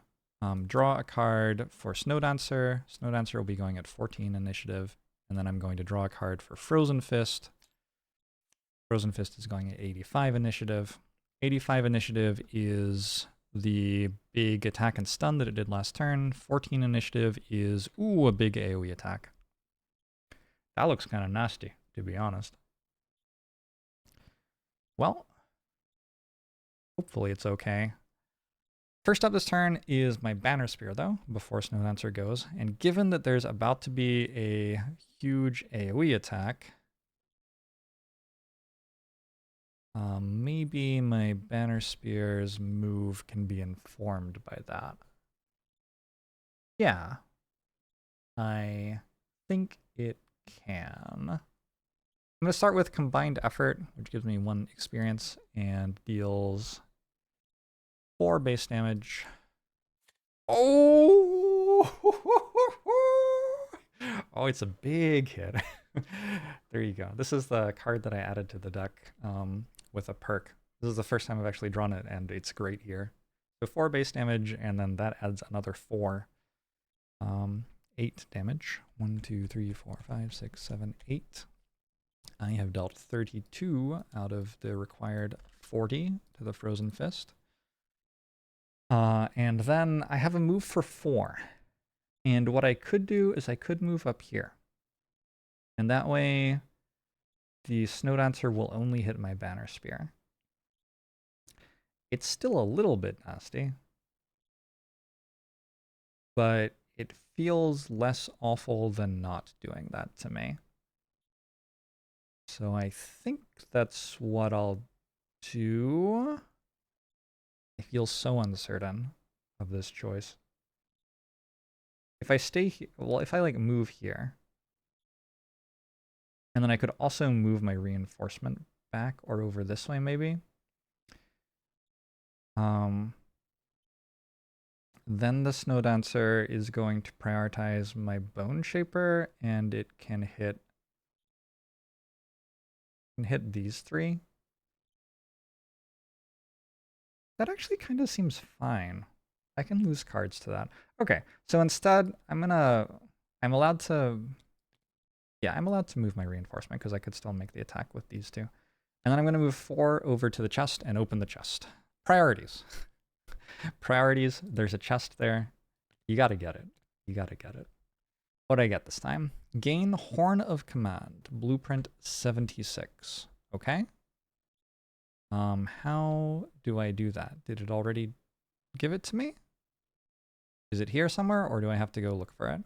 draw a card for Snow Dancer. Snow Dancer will be going at 14 initiative, and then I'm going to draw a card for Frozen Fist. Frozen Fist is going at 85 initiative. 85 initiative is the big attack and stun that it did last turn. 14 initiative is, ooh, a big AoE attack. That looks kind of nasty, to be honest. Well, hopefully it's okay. First up this turn is my Banner Spear, though, before Snow Dancer goes. And given that there's about to be a huge AoE attack, maybe my Banner Spear's move can be informed by that. Yeah, I think it can. I'm going to start with Combined Effort, which gives me 1 experience and deals 4 base damage. Oh! Oh, it's a big hit. There you go. This is the card that I added to the deck with a perk. This is the first time I've actually drawn it, and it's great here. So 4 base damage, and then that adds another 4. 8 damage. 1, 2, 3, 4, 5, 6, 7, 8. I have dealt 32 out of the required 40 to the Frozen Fist. And then I have a move for 4. And what I could do is I could move up here. And that way, the Snow Dancer will only hit my Banner Spear. It's still a little bit nasty, but it feels less awful than not doing that to me. So I think that's what I'll do. I feel so uncertain of this choice. If I stay here, well, if I like move here, and then I could also move my reinforcement back or over this way maybe. Then the Snow Dancer is going to prioritize my Bone Shaper, and it can hit these 3. That actually kind of seems fine. I can lose cards to that. Okay, so instead, I'm allowed to move my reinforcement because I could still make the attack with these 2. And then I'm going to move 4 over to the chest and open the chest. Priorities. Priorities, there's a chest there. You gotta get it. You gotta get it. What did I get this time? Gain Horn of Command, Blueprint 76. Okay. How do I do that? Did it already give it to me? Is it here somewhere, or do I have to go look for it?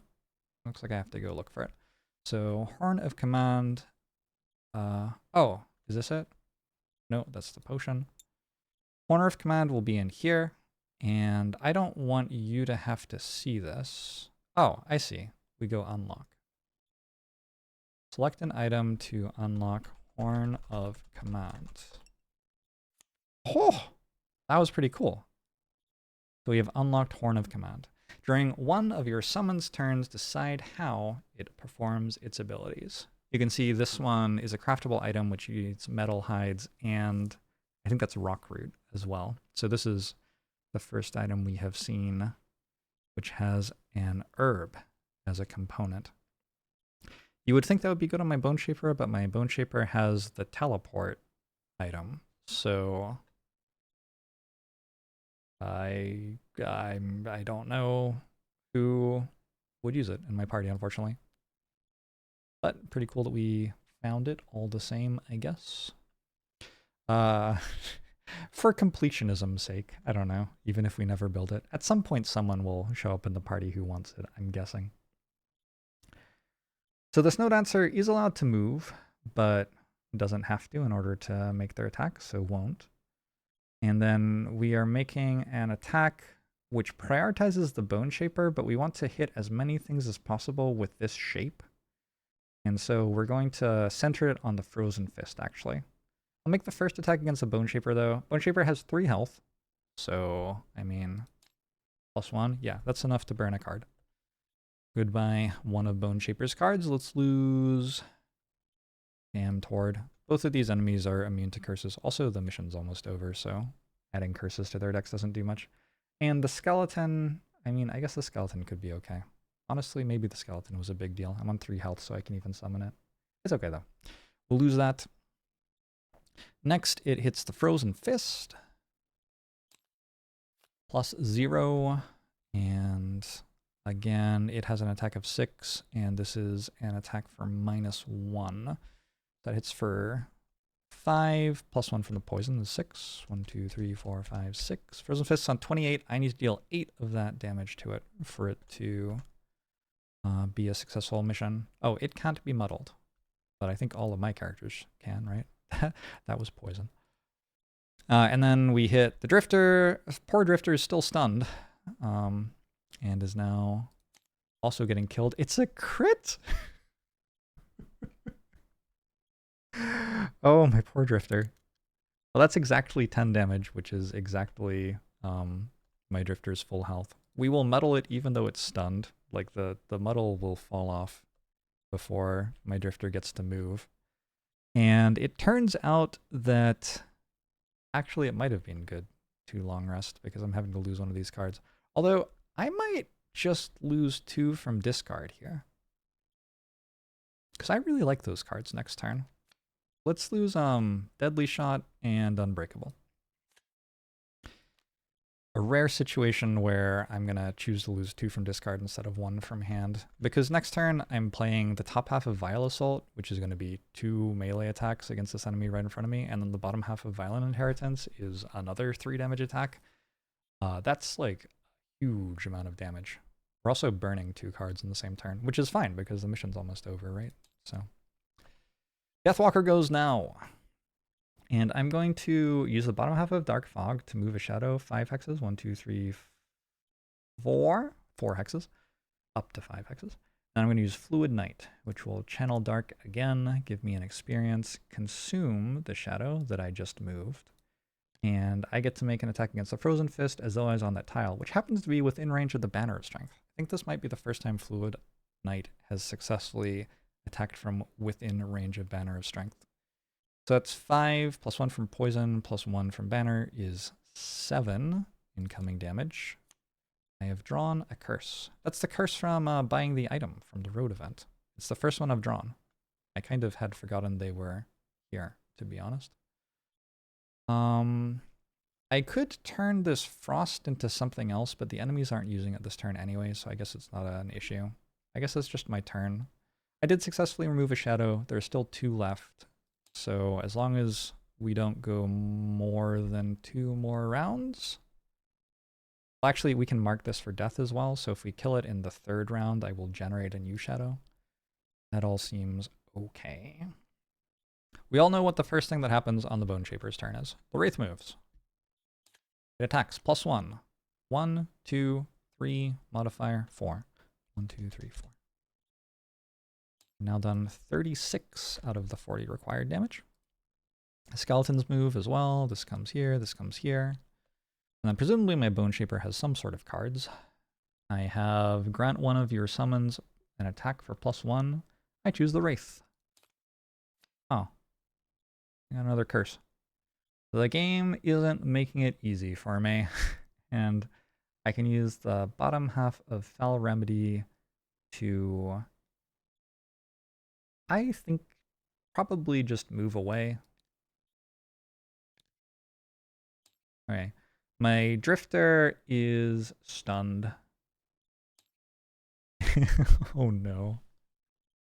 Looks like I have to go look for it. So, Horn of Command. Oh, is this it? No, that's the potion. Horn of Command will be in here, and I don't want you to have to see this. Oh, I see. We go unlock. Select an item to unlock Horn of Command. Oh, that was pretty cool. So we have unlocked Horn of Command. During one of your summon's turns, decide how it performs its abilities. You can see this one is a craftable item which needs metal hides, and I think that's rockroot as well. So this is the first item we have seen which has an herb as a component. You would think that would be good on my Bone Shaper, but my Bone Shaper has the teleport item. So I don't know who would use it in my party, unfortunately. But pretty cool that we found it all the same, I guess. For completionism's sake, I don't know, even if we never build it, at some point someone will show up in the party who wants it, I'm guessing. So the Snow Dancer is allowed to move, but doesn't have to in order to make their attack, so won't. And then we are making an attack which prioritizes the Bone Shaper, but we want to hit as many things as possible with this shape. And so we're going to center it on the Frozen Fist, actually. I'll make the first attack against the Bone Shaper, though. Bone Shaper has 3 health, so, I mean, +1. Yeah, that's enough to burn a card. Goodbye, one of Bone Shaper's cards. Let's lose Tord. Both of these enemies are immune to curses. Also, the mission's almost over, so adding curses to their decks doesn't do much. And the skeleton, I mean, I guess the skeleton could be okay. Honestly, maybe the skeleton was a big deal. I'm on 3 health, so I can even summon it. It's okay, though. We'll lose that. Next, it hits the Frozen Fist. +0. And again, it has an attack of 6, and this is an attack for -1. That hits for 5, +1 from the poison is 6. 1, 2, 3, 4, 5, 6. Frozen Fist's on 28. I need to deal 8 of that damage to it for it to be a successful mission. Oh, it can't be muddled. But I think all of my characters can, right? That was poison. And then we hit the Drifter. Poor Drifter is still stunned. And is now also getting killed. It's a crit! Oh, my poor Drifter. Well, that's exactly 10 damage, which is exactly my Drifter's full health. We will muddle it even though it's stunned. Like, the muddle will fall off before my Drifter gets to move. And it turns out that actually it might have been good to long rest because I'm having to lose one of these cards. Although, I might just lose 2 from discard here. Because I really like those cards next turn. Let's lose Deadly Shot and Unbreakable. A rare situation where I'm going to choose to lose 2 from discard instead of 1 from hand. Because next turn I'm playing the top half of Vile Assault, which is going to be 2 melee attacks against this enemy right in front of me. And then the bottom half of Violent Inheritance is another 3 damage attack. That's like a huge amount of damage. We're also burning 2 cards in the same turn, which is fine because the mission's almost over, right? So Deathwalker goes now. And I'm going to use the bottom half of Dark Fog to move a shadow 5 hexes. 1, 2, 3, 4. 4 hexes. Up to 5 hexes. And I'm going to use Fluid Night, which will channel Dark again, give me an experience, consume the shadow that I just moved. And I get to make an attack against the Frozen Fist as though I was on that tile, which happens to be within range of the Banner of Strength. I think this might be the first time Fluid Night has successfully attacked from within range of Banner of Strength. So that's 5 plus 1 from poison plus 1 from banner is 7 incoming damage. I have drawn a curse. That's the curse from buying the item from the road event. It's the first one I've drawn. I kind of had forgotten they were here, to be honest. I could turn this frost into something else, but the enemies aren't using it this turn anyway, so I guess it's not an issue. I guess it's just my turn. I did successfully remove a shadow. There's still 2 left. So as long as we don't go more than 2 more rounds. Well, actually, we can mark this for death as well. So if we kill it in the 3rd round, I will generate a new shadow. That all seems okay. We all know what the first thing that happens on the Bone Shaper's turn is. The Wraith moves. It attacks +1. 1, 2, 3, modifier, 4. 1, 2, 3, 4. Now done 36 out of the 40 required damage. The skeletons move as well. This comes here, this comes here. And then presumably my Bone Shaper has some sort of cards. I have grant one of your summons an attack for +1. I choose the Wraith. Oh. I got another curse. The game isn't making it easy for me. And I can use the bottom half of Foul Remedy to, I think, probably just move away. Okay. My drifter is stunned. Oh no.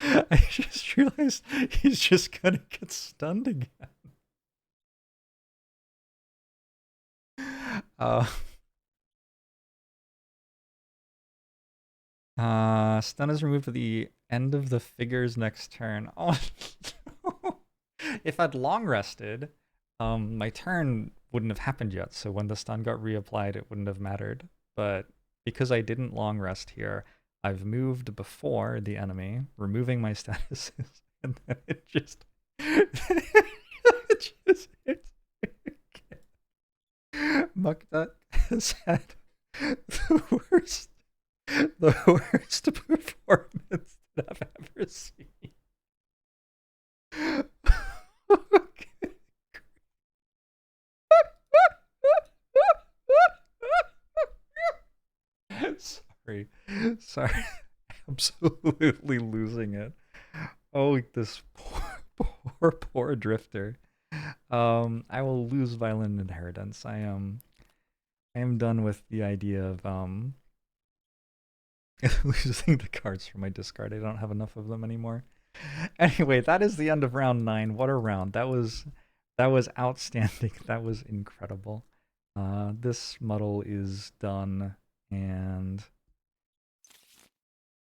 I just realized he's just gonna get stunned again. Stun is removed at the end of the figure's next turn. Oh no. If I'd long rested, my turn wouldn't have happened yet, so when the stun got reapplied, it wouldn't have mattered. But because I didn't long rest here, I've moved before the enemy, removing my statuses, and then it just it just hits me again. Mukta has had the worst performance that I've ever seen. Sorry. Sorry. Absolutely losing it. Oh, this poor drifter. I will lose violent inheritance. I am done with the idea of losing the cards from my discard. I don't have enough of them anymore. Anyway, that is the end of round 9. What a round. That was outstanding. That was incredible. This muddle is done, and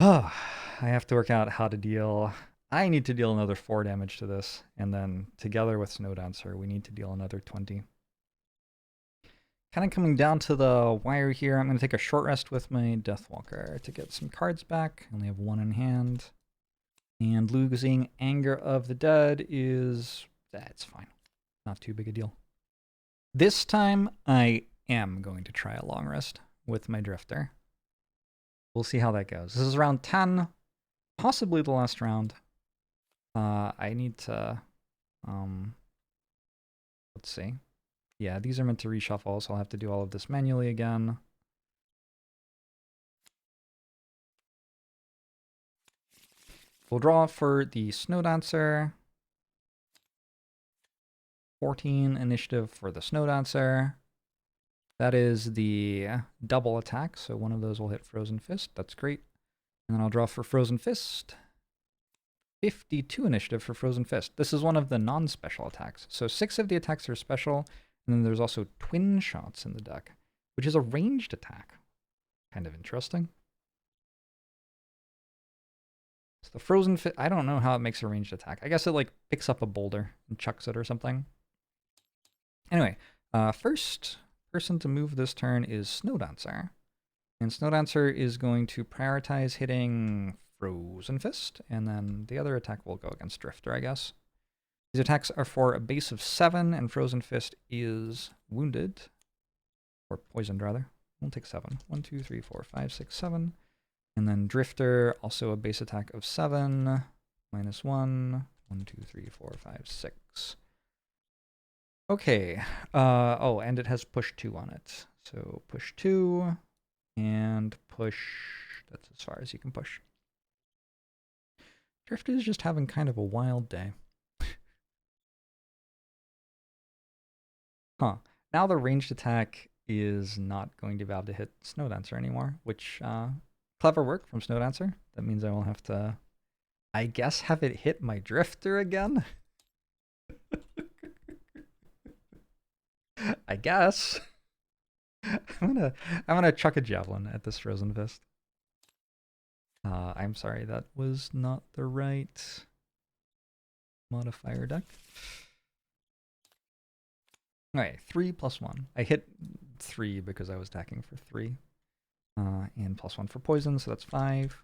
I have to work out how to deal. I need to deal another 4 damage to this, and then together with Snowdancer, we need to deal another 20. Kind of coming down to the wire here. I'm going to take a short rest with my Deathwalker to get some cards back. I only have 1 in hand. And losing Anger of the Dead is... that's fine. Not too big a deal. This time, I am going to try a long rest with my Drifter. We'll see how that goes. This is round 10, possibly the last round. I need to... let's see. Yeah, these are meant to reshuffle, so I'll have to do all of this manually again. We'll draw for the Snowdancer. 14 initiative for the Snowdancer. That is the double attack, so one of those will hit Frozen Fist. That's great. And then I'll draw for Frozen Fist. 52 initiative for Frozen Fist. This is one of the non-special attacks. So 6 of the attacks are special, and then there's also twin shots in the deck, which is a ranged attack. Kind of interesting. So the Frozen Fist, I don't know how it makes a ranged attack. I guess it like picks up a boulder and chucks it or something. Anyway, first person to move this turn is Snowdancer. And Snowdancer is going to prioritize hitting Frozen Fist, and then the other attack will go against Drifter, I guess. These attacks are for a base of 7, and Frozen Fist is wounded. Or poisoned, rather. We'll take 7. 1, 2, 3, 4, 5, 6, 7. And then Drifter, also a base attack of 7. -1. 1, 2, 3, 4, 5, 6. Okay. Oh, and it has push 2 on it. So push 2 and push. That's as far as you can push. Drifter is just having kind of a wild day. Huh. Now the ranged attack is not going to be able to hit Snowdancer anymore, which, clever work from Snowdancer. That means I will have to, I guess, have it hit my Drifter again? I guess. I'm gonna chuck a javelin at this Frozen Fist. I'm sorry, that was not the right modifier deck. Alright, 3 + 1. I hit 3 because I was attacking for 3. And +1 for poison, so that's 5.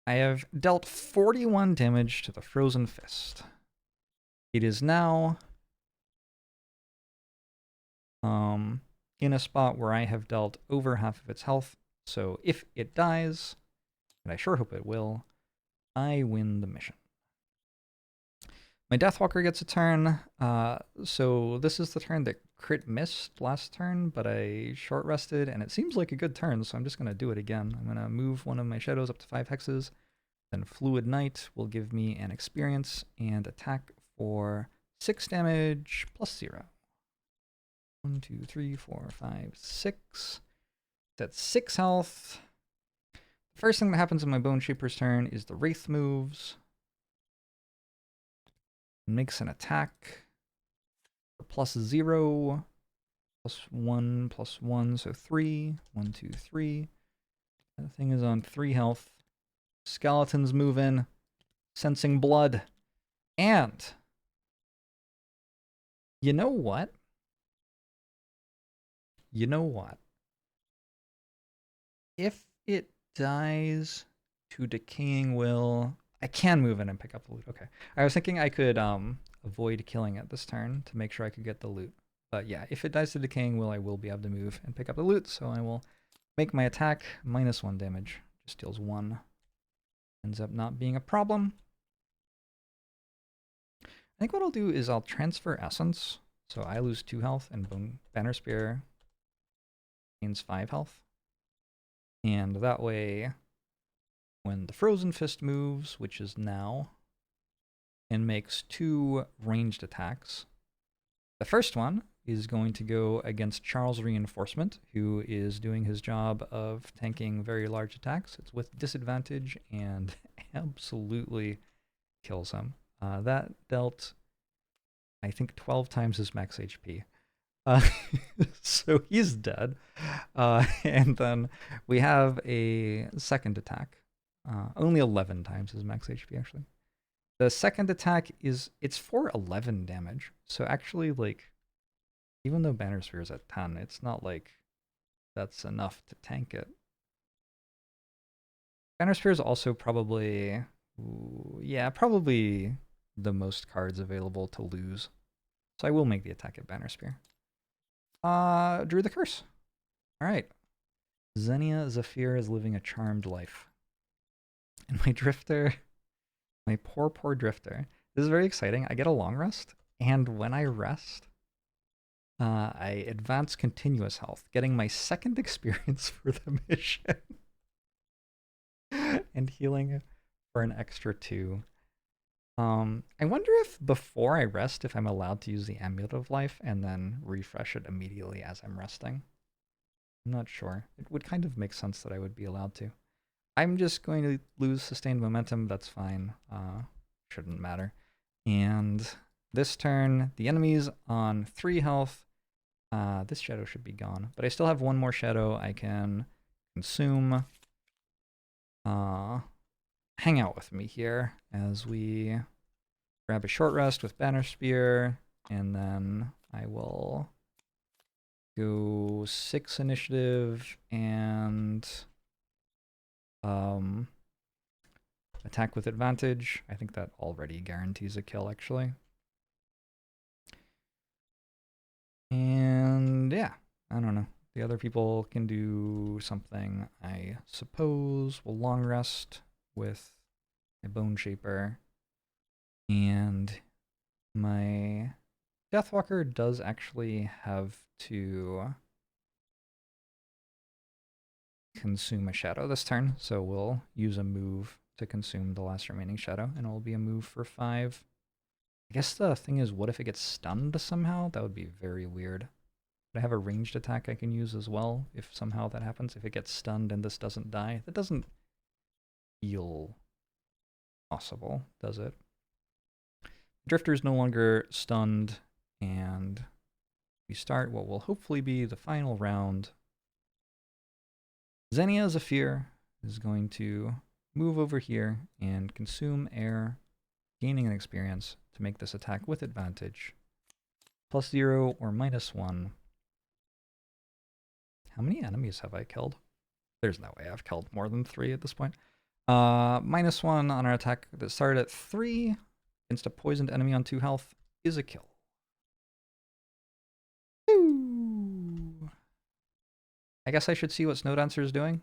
I have dealt 41 damage to the Frozen Fist. It is now in a spot where I have dealt over half of its health, so if it dies, and I sure hope it will, I win the mission. My Deathwalker gets a turn, so this is the turn that crit missed last turn, but I short rested, and it seems like a good turn, so I'm just going to do it again. I'm going to move one of my shadows up to 5 hexes, then Fluid Knight will give me an experience and attack for 6 damage +0. 1, 2, 3, 4, 5, 6. That's 6 health. The first thing that happens in my Bone Shaper's turn is the Wraith moves. Makes an attack for +0, +1, +1, so 3. 1, 2, 3. That thing is on 3 health. Skeletons move in, sensing blood. And you know what? You know what? If it dies to Decaying Will, I can move in and pick up the loot. Okay. I was thinking I could avoid killing it this turn to make sure I could get the loot. But yeah, if it dies to Decaying Will, I will be able to move and pick up the loot. So I will make my attack -1 damage. Just deals 1. Ends up not being a problem. I think what I'll do is I'll transfer Essence. So I lose 2 health and Banner Spear gains 5 health. And that way, when the Frozen Fist moves, which is now, and makes 2 ranged attacks, the first one is going to go against Charles Reinforcement, who is doing his job of tanking very large attacks. It's with disadvantage and absolutely kills him. That dealt, I think, 12 times his max HP. So he's dead. And then we have a second attack. Only 11 times his max HP, actually. The second attack it's for 11 damage. So actually, like, even though Banner Spear is at 10, it's not like that's enough to tank it. Banner Spear is also probably, probably the most cards available to lose. So I will make the attack at Banner Spear. Drew the Curse. Alright. Xenia Zephyr is living a charmed life. And my Drifter, my poor Drifter. This is very exciting. I get a long rest, and when I rest, I advance continuous health, getting my second experience for the mission. And healing for an extra 2. I wonder if before I rest, if I'm allowed to use the Amulet of Life and then refresh it immediately as I'm resting. I'm not sure. It would kind of make sense that I would be allowed to. I'm just going to lose sustained momentum. That's fine. Shouldn't matter. And this turn, the enemy's on 3 health. This shadow should be gone, but I still have 1 more shadow I can consume. Hang out with me here as we grab a short rest with Banner Spear, and then I will go 6 initiative and attack with advantage. I think that already guarantees a kill, actually. And yeah, I don't know. The other people can do something, I suppose. We'll long rest with my Bone Shaper. And my Deathwalker does actually have to consume a shadow this turn, so we'll use a move to consume the last remaining shadow, and it will be a move for 5. I guess the thing is, what if it gets stunned somehow? That would be very weird. But I have a ranged attack I can use as well, if somehow that happens. If it gets stunned and this doesn't die, that doesn't feel possible, does it? Drifter is no longer stunned, and we start what will hopefully be the final round. Xenia Zephyr is going to move over here and consume air, gaining an experience to make this attack with advantage. +0 or -1. How many enemies have I killed? There's no way I've killed more than 3 at this point. -1 on our attack that started at 3 against a poisoned enemy on 2 health is a kill. Ooh. I guess I should see what Snowdancer is doing.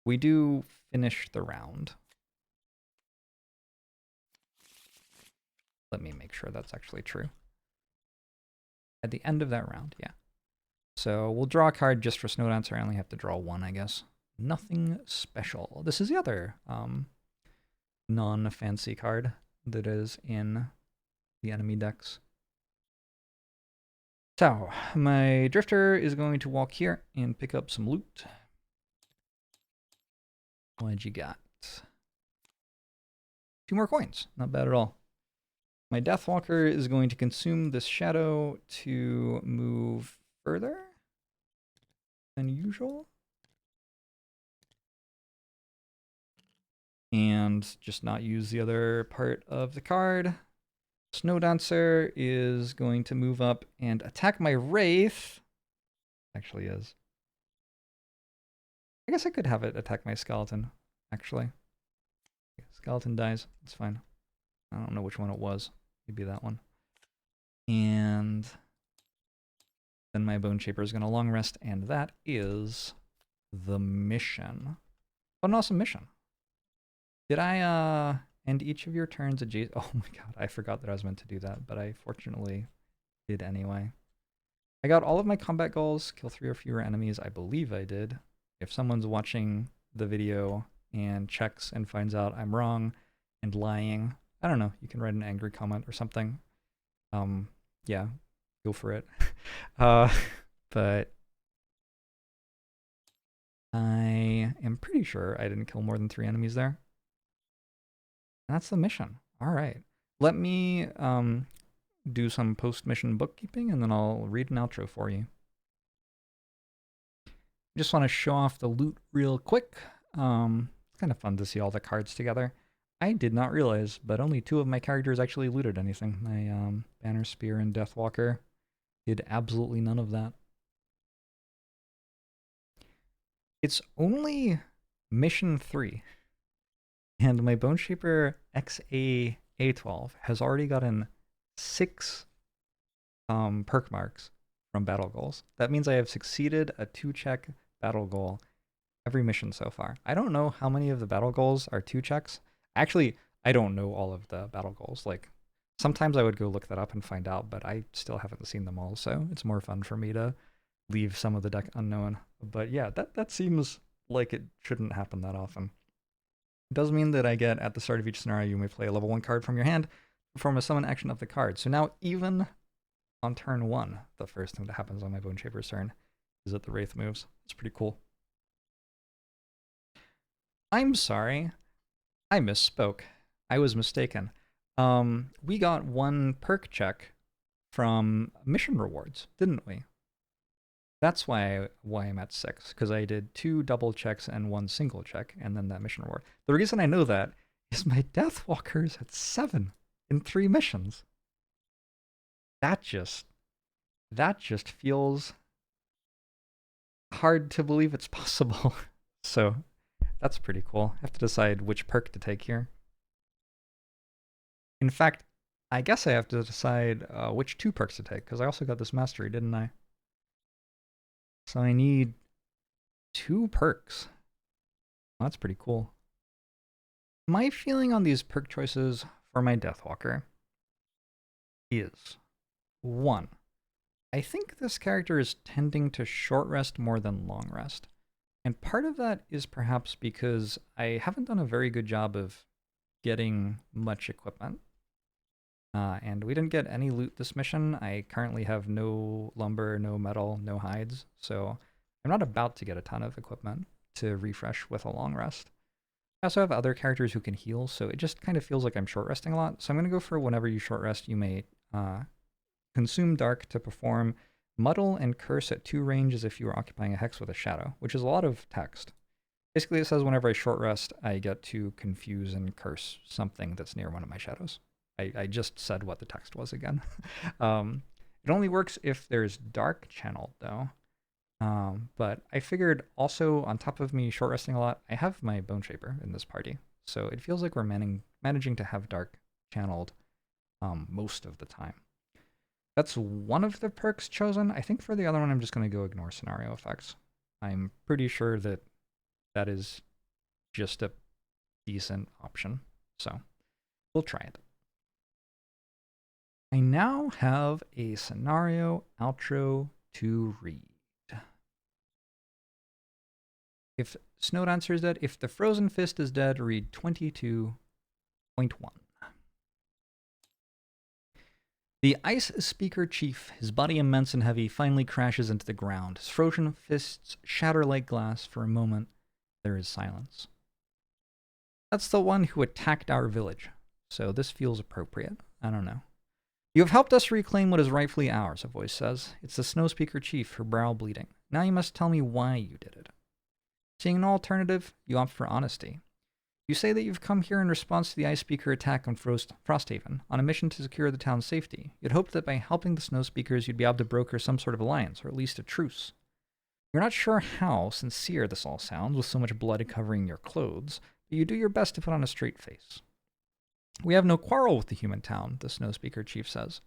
We do finish the round. Let me make sure that's actually true. At the end of that round, yeah. So we'll draw a card just for Snowdancer. I only have to draw 1, I guess. Nothing special. This is the other non-fancy card that is in the enemy decks. So, my Drifter is going to walk here and pick up some loot. What'd you got? 2 more coins. Not bad at all. My Deathwalker is going to consume this shadow to move further than usual. And just not use the other part of the card. Snow Dancer is going to move up and attack my Wraith. Actually is. I guess I could have it attack my Skeleton, actually. Skeleton dies. It's fine. I don't know which one it was. Maybe that one. And then my Bone Shaper is going to long rest, and that is the mission. What an awesome mission. Did I end each of your turns adjacent? Oh my god, I forgot that I was meant to do that, but I fortunately did anyway. I got all of my combat goals, kill 3 or fewer enemies. I believe I did. If someone's watching the video and checks and finds out I'm wrong and lying, I don't know, you can write an angry comment or something. Yeah, go for it. But I am pretty sure I didn't kill more than 3 enemies there. That's the mission. All right. Let me do some post-mission bookkeeping, and then I'll read an outro for you. Just want to show off the loot real quick. It's kind of fun to see all the cards together. I did not realize, but only 2 of my characters actually looted anything. My Banner Spear and Deathwalker did absolutely none of that. It's only mission 3. And my Bone Shaper XCOM has already gotten 6 perk marks from battle goals. That means I have succeeded a 2-check battle goal every mission so far. I don't know how many of the battle goals are 2 checks. Actually, I don't know all of the battle goals. Like, sometimes I would go look that up and find out, but I still haven't seen them all, so it's more fun for me to leave some of the deck unknown. But yeah, that seems like it shouldn't happen that often. It does mean that I get, at the start of each scenario, you may play a level 1 card from your hand, perform a summon action of the card. So now, even on turn 1, the first thing that happens on my Bone Shaper's turn is that the Wraith moves. It's pretty cool. I'm sorry. I misspoke. I was mistaken. We got 1 perk check from mission rewards, didn't we? That's why I'm at 6, because I did 2 double checks and 1 single check, and then that mission reward. The reason I know that is my Deathwalker's at 7 in 3 missions. That just feels hard to believe it's possible. So that's pretty cool. I have to decide which perk to take here. In fact, I guess I have to decide which 2 perks to take, because I also got this mastery, didn't I? So I need 2 perks. Well, that's pretty cool. My feeling on these perk choices for my Deathwalker is 1. I think this character is tending to short rest more than long rest. And part of that is perhaps because I haven't done a very good job of getting much equipment. And we didn't get any loot this mission. I currently have no lumber, no metal, no hides. So I'm not about to get a ton of equipment to refresh with a long rest. I also have other characters who can heal, so it just kind of feels like I'm short resting a lot. So I'm going to go for whenever you short rest, you may consume dark to perform muddle and curse at 2 ranges if you are occupying a hex with a shadow, which is a lot of text. Basically, it says whenever I short rest, I get to confuse and curse something that's near one of my shadows. I just said what the text was again. It only works if there's dark channeled, though. But I figured also, on top of me short resting a lot, I have my Bone Shaper in this party. So it feels like we're managing to have dark channeled most of the time. That's one of the perks chosen. I think for the other one, I'm just going to go ignore scenario effects. I'm pretty sure that that is just a decent option. So we'll try it. I now have a scenario outro to read. If Snow Dancer is dead, if the Frozen Fist is dead, read 22.1. The Ice Speaker Chief, his body immense and heavy, finally crashes into the ground. His frozen fists shatter like glass. For a moment, there is silence. That's the one who attacked our village, so this feels appropriate. I don't know. You have helped us reclaim what is rightfully ours, a voice says. It's the Snow Speaker Chief, her brow bleeding. Now you must tell me why you did it. Seeing no alternative, you opt for honesty. You say that you've come here in response to the Ice Speaker attack on Frosthaven, on a mission to secure the town's safety. You'd hoped that by helping the Snow Speakers, you'd be able to broker some sort of alliance, or at least a truce. You're not sure how sincere this all sounds, with so much blood covering your clothes, but you do your best to put on a straight face. We have no quarrel with the human town, the Snow Speaker Chief says.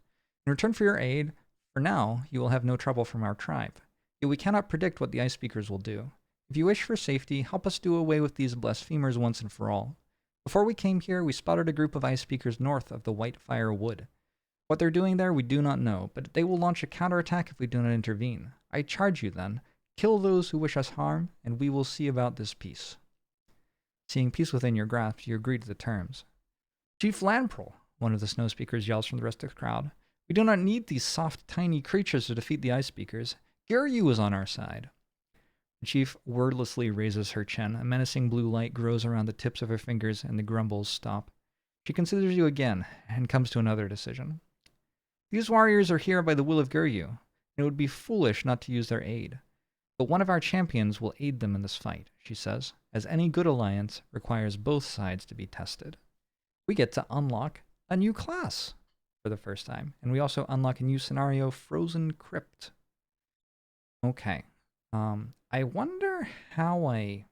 In return for your aid, for now, you will have no trouble from our tribe. Yet we cannot predict what the Ice Speakers will do. If you wish for safety, help us do away with these blasphemers once and for all. Before we came here, we spotted a group of Ice Speakers north of the Whitefire Wood. What they're doing there, we do not know, but they will launch a counterattack if we do not intervene. I charge you then, kill those who wish us harm, and we will see about this peace. Seeing peace within your grasp, you agree to the terms. Chief Lamprel, one of the Snow Speakers yells from the rest of the crowd. We do not need these soft, tiny creatures to defeat the Ice Speakers. Giryu is on our side. The chief wordlessly raises her chin. A menacing blue light grows around the tips of her fingers, and the grumbles stop. She considers you again, and comes to another decision. These warriors are here by the will of Giryu, and it would be foolish not to use their aid. But one of our champions will aid them in this fight, she says, as any good alliance requires both sides to be tested. We get to unlock a new class for the first time, and we also unlock a new scenario, Frozen Crypt. Okay. I wonder how I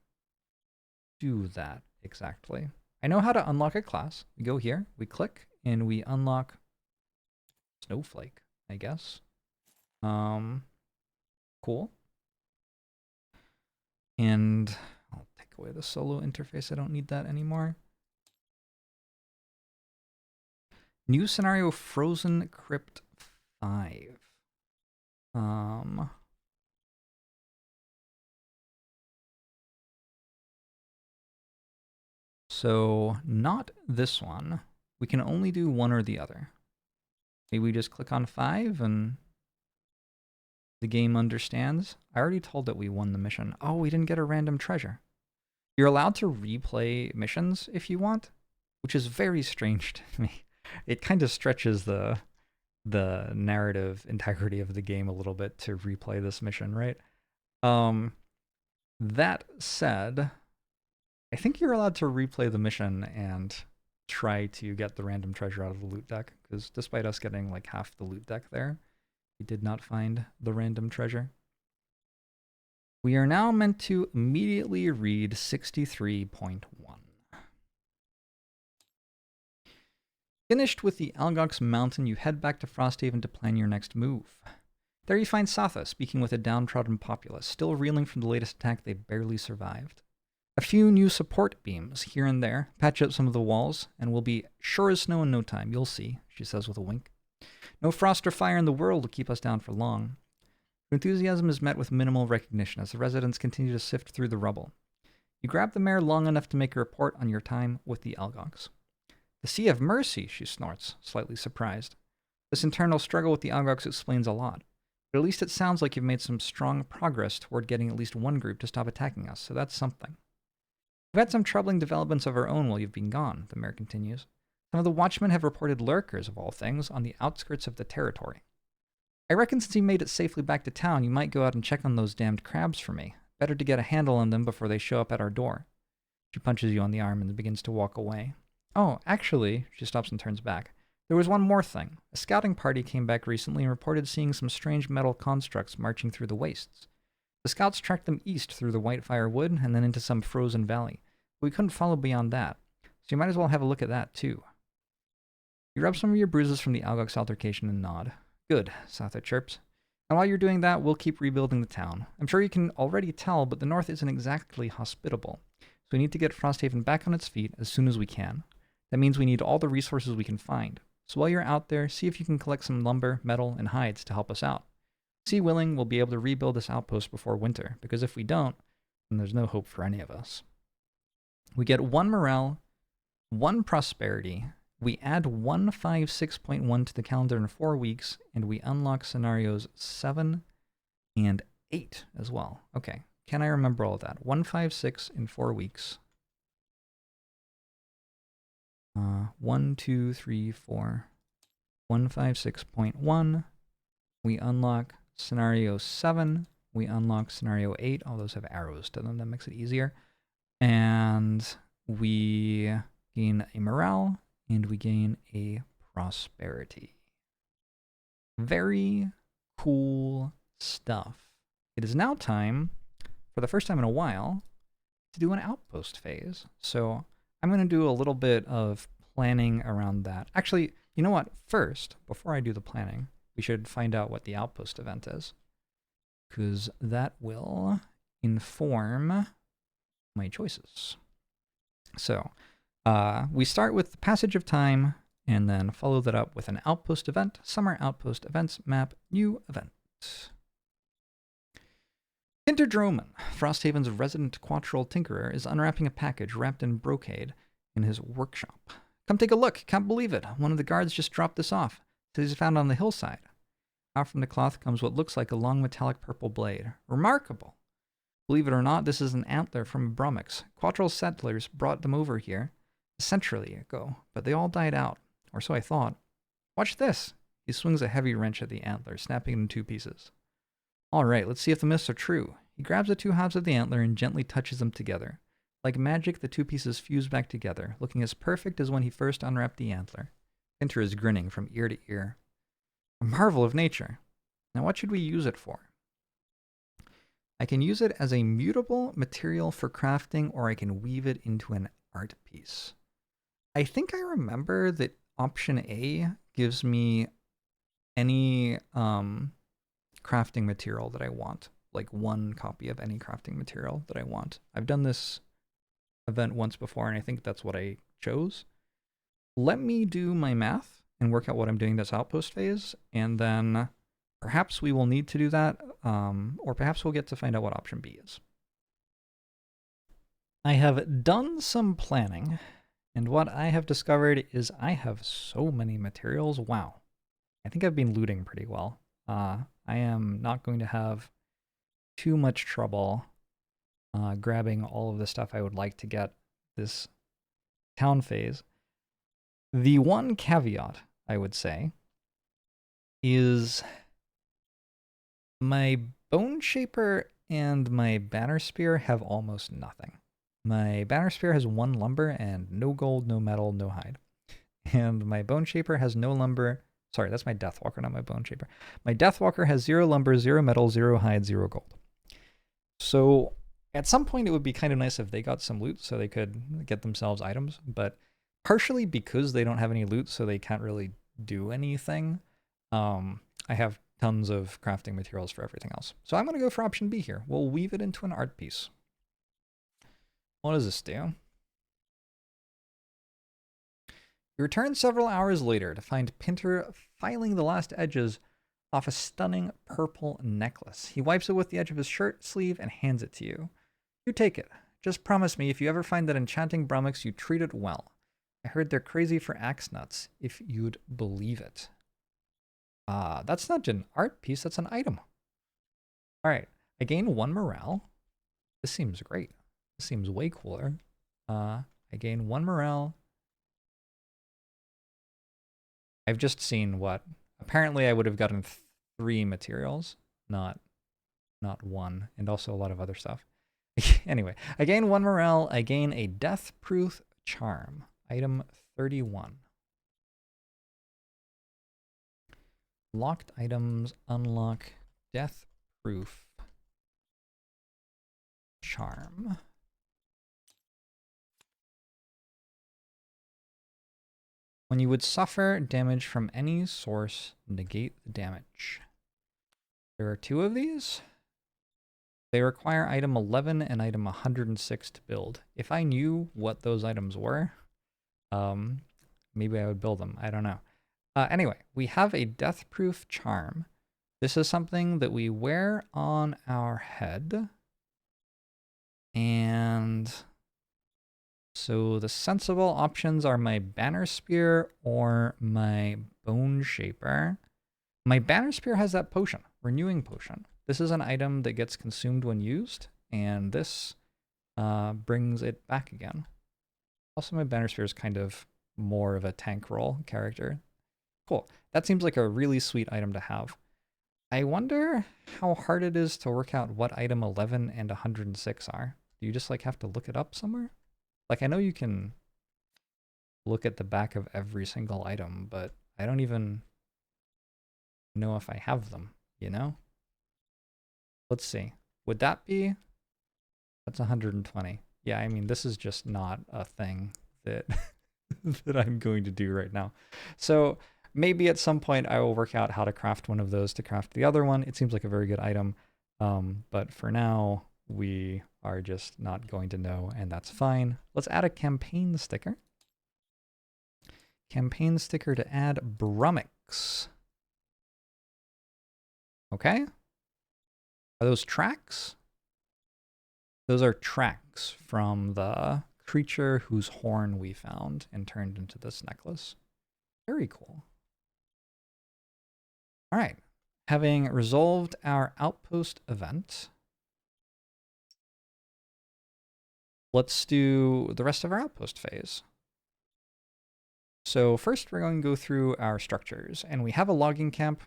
do that exactly. I know how to unlock a class. We go here, we click, and we unlock Snowflake, I guess. Cool. And I'll take away the solo interface. I don't need that anymore. New scenario, Frozen Crypt 5. So not this one. We can only do one or the other. Maybe we just click on 5 and the game understands. I already told that we won the mission. Oh, we didn't get a random treasure. You're allowed to replay missions if you want, which is very strange to me. It kind of stretches the narrative integrity of the game a little bit to replay this mission, right? That said, I think you're allowed to replay the mission and try to get the random treasure out of the loot deck, because despite us getting like half the loot deck there, we did not find the random treasure. We are now meant to immediately read 63.1. Finished with the Algox Mountain, you head back to Frosthaven to plan your next move. There you find Satha speaking with a downtrodden populace, still reeling from the latest attack they barely survived. A few new support beams here and there patch up some of the walls, and will be sure as snow in no time, you'll see, she says with a wink. No frost or fire in the world will keep us down for long. Your enthusiasm is met with minimal recognition as the residents continue to sift through the rubble. You grab the mare long enough to make a report on your time with the Algox. The Sea of Mercy, she snorts, slightly surprised. This internal struggle with the Algox explains a lot, but at least it sounds like you've made some strong progress toward getting at least one group to stop attacking us, so that's something. We've had some troubling developments of our own while you've been gone, the mayor continues. Some of the watchmen have reported lurkers, of all things, on the outskirts of the territory. I reckon since you made it safely back to town, you might go out and check on those damned crabs for me. Better to get a handle on them before they show up at our door. She punches you on the arm and begins to walk away. Oh, actually, she stops and turns back. There was one more thing. A scouting party came back recently and reported seeing some strange metal constructs marching through the wastes. The scouts tracked them east through the Whitefire Wood and then into some frozen valley. But we couldn't follow beyond that, so you might as well have a look at that too. You rub some of your bruises from the Algox altercation and nod. Good, Satha chirps. And while you're doing that, we'll keep rebuilding the town. I'm sure you can already tell, but the north isn't exactly hospitable, so we need to get Frosthaven back on its feet as soon as we can. That means we need all the resources we can find. So while you're out there, see if you can collect some lumber, metal, and hides to help us out. See willing, we'll be able to rebuild this outpost before winter, because if we don't, then there's no hope for any of us. We get 1 morale, 1 prosperity, we add 156.1 to the calendar in 4 weeks, and we unlock scenarios 7 and 8 as well. Okay, can I remember all of that? 156 in 4 weeks. 1, 2, 3, 4. 156.1. We unlock scenario 7. We unlock scenario 8. All those have arrows to them. That makes it easier. And we gain a morale, and we gain a prosperity. Very cool stuff. It is now time, for the first time in a while, to do an outpost phase. So I'm going to do a little bit of planning around that. Actually, you know what? First, before I do the planning, we should find out what the outpost event is, because that will inform my choices. So we start with the passage of time, and then follow that up with an outpost event, summer outpost events map, new event. Tinter Droman, Frosthaven's resident quattril tinkerer, is unwrapping a package wrapped in brocade in his workshop. Come take a look. Can't believe it. One of the guards just dropped this off. Says he's found on the hillside. Out from the cloth comes what looks like a long metallic purple blade. Remarkable. Believe it or not, this is an antler from Brummix. Quattril settlers brought them over here a century ago, but they all died out. Or so I thought. Watch this. He swings a heavy wrench at the antler, snapping it in 2 pieces. All right, let's see if the myths are true. He grabs the 2 halves of the antler and gently touches them together. Like magic, the 2 pieces fuse back together, looking as perfect as when he first unwrapped the antler. Tinter is grinning from ear to ear. A marvel of nature. Now what should we use it for? I can use it as a mutable material for crafting, or I can weave it into an art piece. I think I remember that option A gives me any crafting material that I want, like 1 copy of any crafting material that I want. I've done this event once before, and I think that's what I chose. Let me do my math and work out what I'm doing this outpost phase, and then perhaps we will need to do that, or perhaps we'll get to find out what option B is. I have done some planning, and what I have discovered is I have so many materials. Wow. I think I've been looting pretty well. I am not going to have too much trouble grabbing all of the stuff I would like to get this town phase. The one caveat, I would say, is my Bone Shaper and my Banner Spear have almost nothing. My Banner Spear has 1 lumber and no gold, no metal, no hide. And my Bone Shaper has no lumber. Sorry, that's my Deathwalker, not my Bone Shaper. My Deathwalker has 0 lumber, 0 metal, 0 hide, 0 gold. So at some point it would be kind of nice if they got some loot so they could get themselves items, but partially because they don't have any loot so they can't really do anything, I have tons of crafting materials for everything else. So I'm going to go for option B here. We'll weave it into an art piece. What does this do? You return several hours later to find Pinter filing the last edges off a stunning purple necklace. He wipes it with the edge of his shirt sleeve and hands it to you. You take it. Just promise me if you ever find that enchanting Brummix, you treat it well. I heard they're crazy for axe nuts, if you'd believe it. That's not an art piece, that's an item. Alright, I gain 1 morale. This seems great. This seems way cooler. I gain 1 morale. I've just seen what? Apparently I would have gotten 3 materials, not 1, and also a lot of other stuff. Anyway, I gain 1 morale. I gain a death-proof charm. Item 31. Locked items unlock death-proof charm. When you would suffer damage from any source, negate the damage. There are 2 of these. They require item 11 and item 106 to build. If I knew what those items were, maybe I would build them. I don't know. Anyway, we have a death-proof charm. This is something that we wear on our head. And So the sensible options are my Banner Spear or my Bone Shaper. My Banner Spear has that potion, Renewing Potion. This is an item that gets consumed when used, and this brings it back again. Also, my Banner Spear is kind of more of a tank role character. Cool. That seems like a really sweet item to have. I wonder how hard it is to work out what item 11 and 106 are. Do you just like have to look it up somewhere? Like, I know you can look at the back of every single item, but I don't even know if I have them, you know? Let's see. Would that be? That's 120. Yeah, I mean, this is just not a thing that that I'm going to do right now. So maybe at some point I will work out how to craft one of those to craft the other one. It seems like a very good item. But for now, we are just not going to know, and that's fine. Let's add a campaign sticker. Campaign sticker to add Brummix. Okay. Are those tracks? Those are tracks from the creature whose horn we found and turned into this necklace. Very cool. All right. Having resolved our outpost event, let's do the rest of our outpost phase. So first we're going to go through our structures, and we have a logging camp,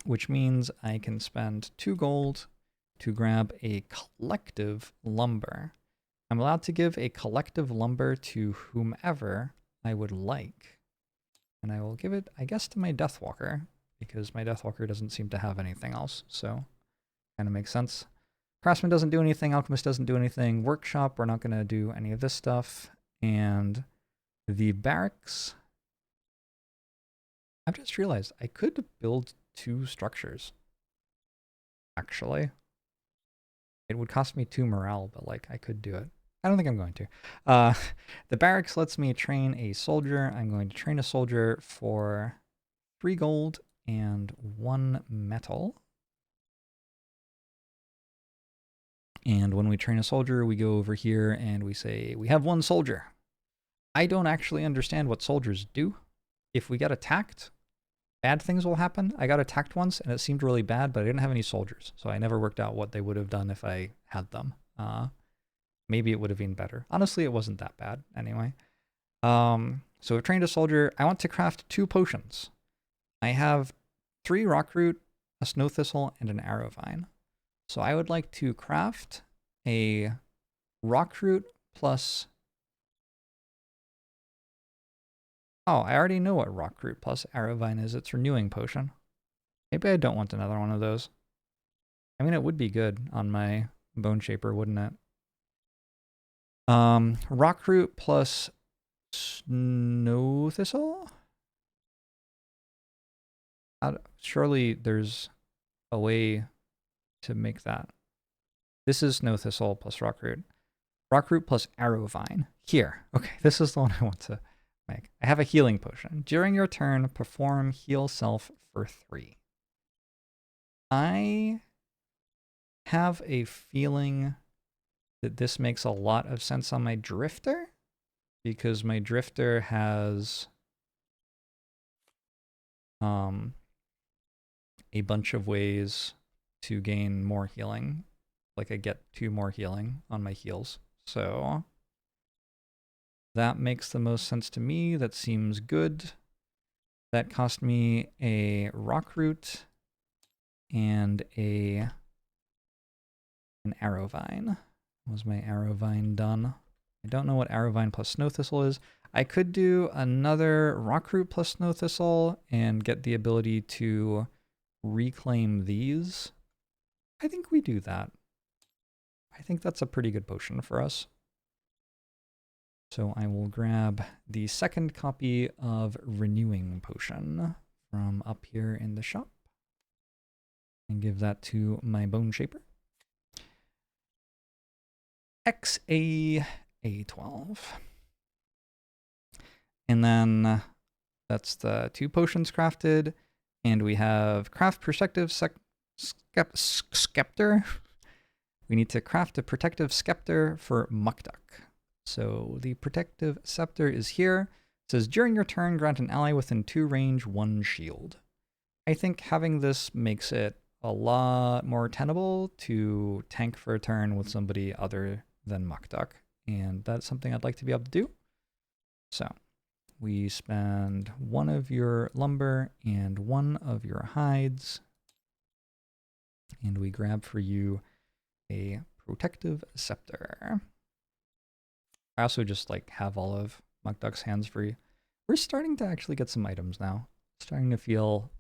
which means I can spend 2 gold to grab a collective lumber. I'm allowed to give a collective lumber to whomever I would like. And I will give it, I guess, to my Deathwalker, because my Deathwalker doesn't seem to have anything else, so kind of makes sense. Craftsman doesn't do anything, Alchemist doesn't do anything, Workshop, we're not going to do any of this stuff, and the barracks, I've just realized I could build 2 structures, actually. It would cost me 2 morale, but like I could do it. I don't think I'm going to. The barracks lets me train a soldier. I'm going to train a soldier for 3 gold and 1 metal. And when we train a soldier, we go over here and we say, we have 1 soldier. I don't actually understand what soldiers do. If we get attacked, bad things will happen. I got attacked once and it seemed really bad, but I didn't have any soldiers. So I never worked out what they would have done if I had them. Maybe it would have been better. Honestly, it wasn't that bad anyway. So I've trained a soldier. I want to craft 2 potions. I have 3 rockroot, a snow thistle, and an arrow vine. So I would like to craft a rockroot plus... Oh, I already know what rockroot plus arrow vine is. It's renewing potion. Maybe I don't want another one of those. I mean, it would be good on my bone shaper, wouldn't it? Rockroot plus snow thistle? Surely there's a way to make that. This is snow thistle plus rockroot. Rockroot plus arrow vine. Here. Okay, this is the one I want to make. I have a healing potion. During your turn, perform heal self for 3. I have a feeling that this makes a lot of sense on my drifter, because my drifter has a bunch of ways to gain more healing. Like I get 2 more healing on my heals. So that makes the most sense to me. That seems good. That cost me a rockroot and an arrow vine. Was my arrow vine done? I don't know what arrow vine plus snow thistle is. I could do another rockroot plus snow thistle and get the ability to reclaim these. I think we do that. I think that's a pretty good potion for us. So I will grab the 2nd copy of Renewing Potion from up here in the shop and give that to my Bone Shaper. Ch1Ep5. And then that's the 2 potions crafted. And we have Craft Protective Scepter. We need to craft a Protective Scepter for Muckduck. So the Protective Scepter is here. It says, during your turn, grant an ally within 2 range 1 shield. I think having this makes it a lot more tenable to tank for a turn with somebody other than Mukduk, and that's something I'd like to be able to do. So we spend 1 of your lumber and 1 of your hides, and we grab for you a Protective Scepter. I also just like have all of Mukduk's hands free. We're starting to actually get some items now. Starting to feel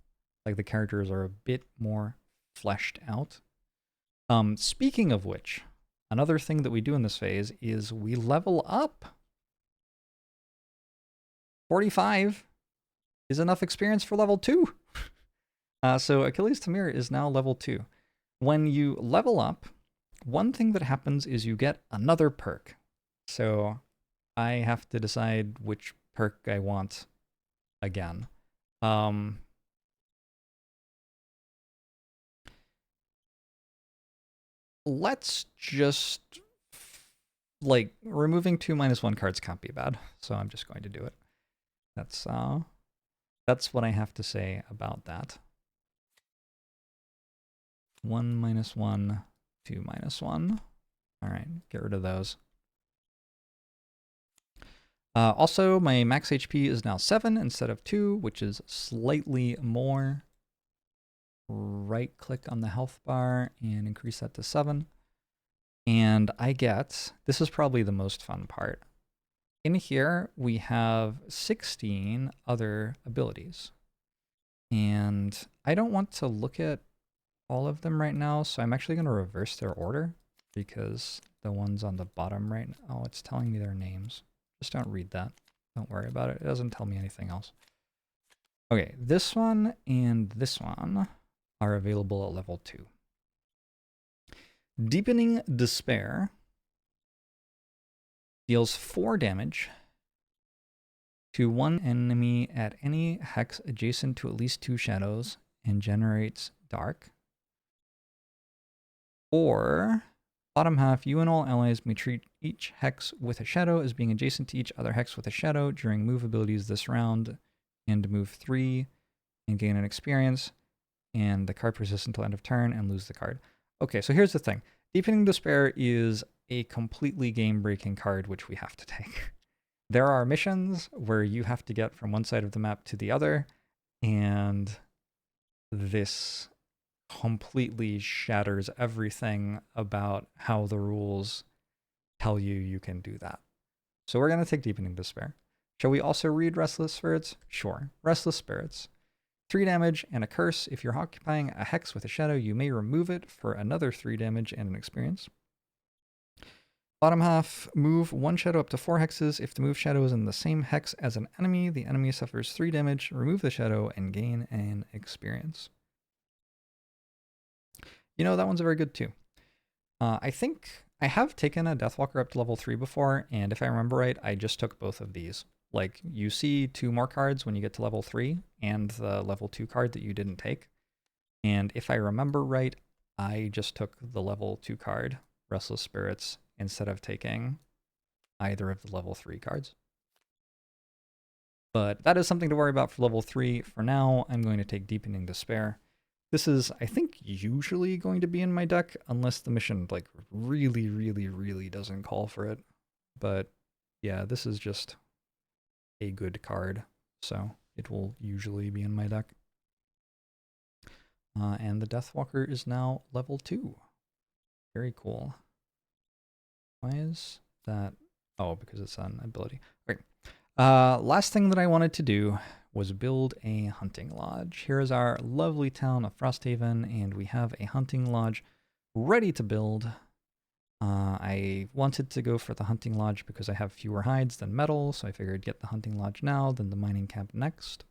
like the characters are a bit more fleshed out. Speaking of which, another thing that we do in this phase is we level up. 45 is enough experience for level 2. So Achilles Tamir is now level 2. When you level up, one thing that happens is you get another perk. So I have to decide which perk I want again. Let's just, like, removing 2/-1 cards can't be bad, so I'm just going to do it. That's what I have to say about that. 1/-1, 2/-1. All right, get rid of those. Also, my max HP is now 7 instead of 2, which is slightly more. Right click on the health bar and increase that to 7. And I get, this is probably the most fun part. In here, we have 16 other abilities. And I don't want to look at all of them right now, so I'm actually going to reverse their order, because the ones on the bottom right now, it's telling me their names. Just don't read that. Don't worry about it. It doesn't tell me anything else. Okay, this one and this one are available at level 2. Deepening Despair deals 4 damage to 1 enemy at any hex adjacent to at least 2 shadows and generates dark. Or, bottom half, you and all allies may treat each hex with a shadow as being adjacent to each other hex with a shadow during move abilities this round, and move 3 and gain an experience, and the card persists until end of turn and lose the card. Okay, so here's the thing. Deepening Despair is a completely game-breaking card which we have to take. There are missions where you have to get from one side of the map to the other, and this completely shatters everything about how the rules tell you you can do that. So we're going to take Deepening Despair. Shall we also read Restless Spirits? Sure. Restless Spirits. 3 damage and a curse. If you're occupying a hex with a shadow, you may remove it for another 3 damage and an experience. Bottom half, move 1 shadow up to 4 hexes. If the move shadow is in the same hex as an enemy, the enemy suffers 3 damage, remove the shadow, and gain an experience. You know, that one's very good too. I think I have taken a Deathwalker up to level 3 before, and if I remember right, I just took both of these. Like, you see 2 more cards when you get to level 3, and the level 2 card that you didn't take. And if I remember right, I just took the level 2 card, Restless Spirits, instead of taking either of the level 3 cards. But that is something to worry about for level 3. For now, I'm going to take Deepening Despair. This is, I think, usually going to be in my deck, unless the mission, like, really doesn't call for it. But yeah, this is just a good card, so it will usually be in my deck. And the Deathwalker is now level 2. Very cool. Why is that? Oh, because it's an ability. Okay. Last thing that I wanted to do was build a hunting lodge. Here is our lovely town of Frosthaven, and we have a hunting lodge ready to build. I wanted to go for the hunting lodge because I have fewer hides than metal, so I figured get the hunting lodge now, then the mining camp next.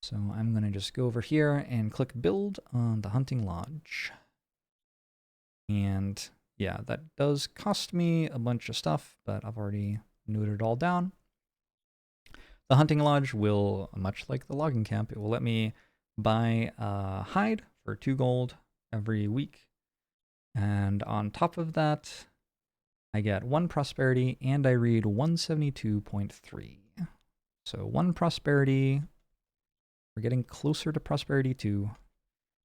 So I'm going to just go over here and click build on the hunting lodge. And yeah, that does cost me a bunch of stuff, but I've already noted it all down. The hunting lodge will, much like the logging camp, it will let me buy a hide for 2 gold every week. And on top of that, I get 1 prosperity, and I read 172.3. So 1 prosperity, we're getting closer to prosperity 2,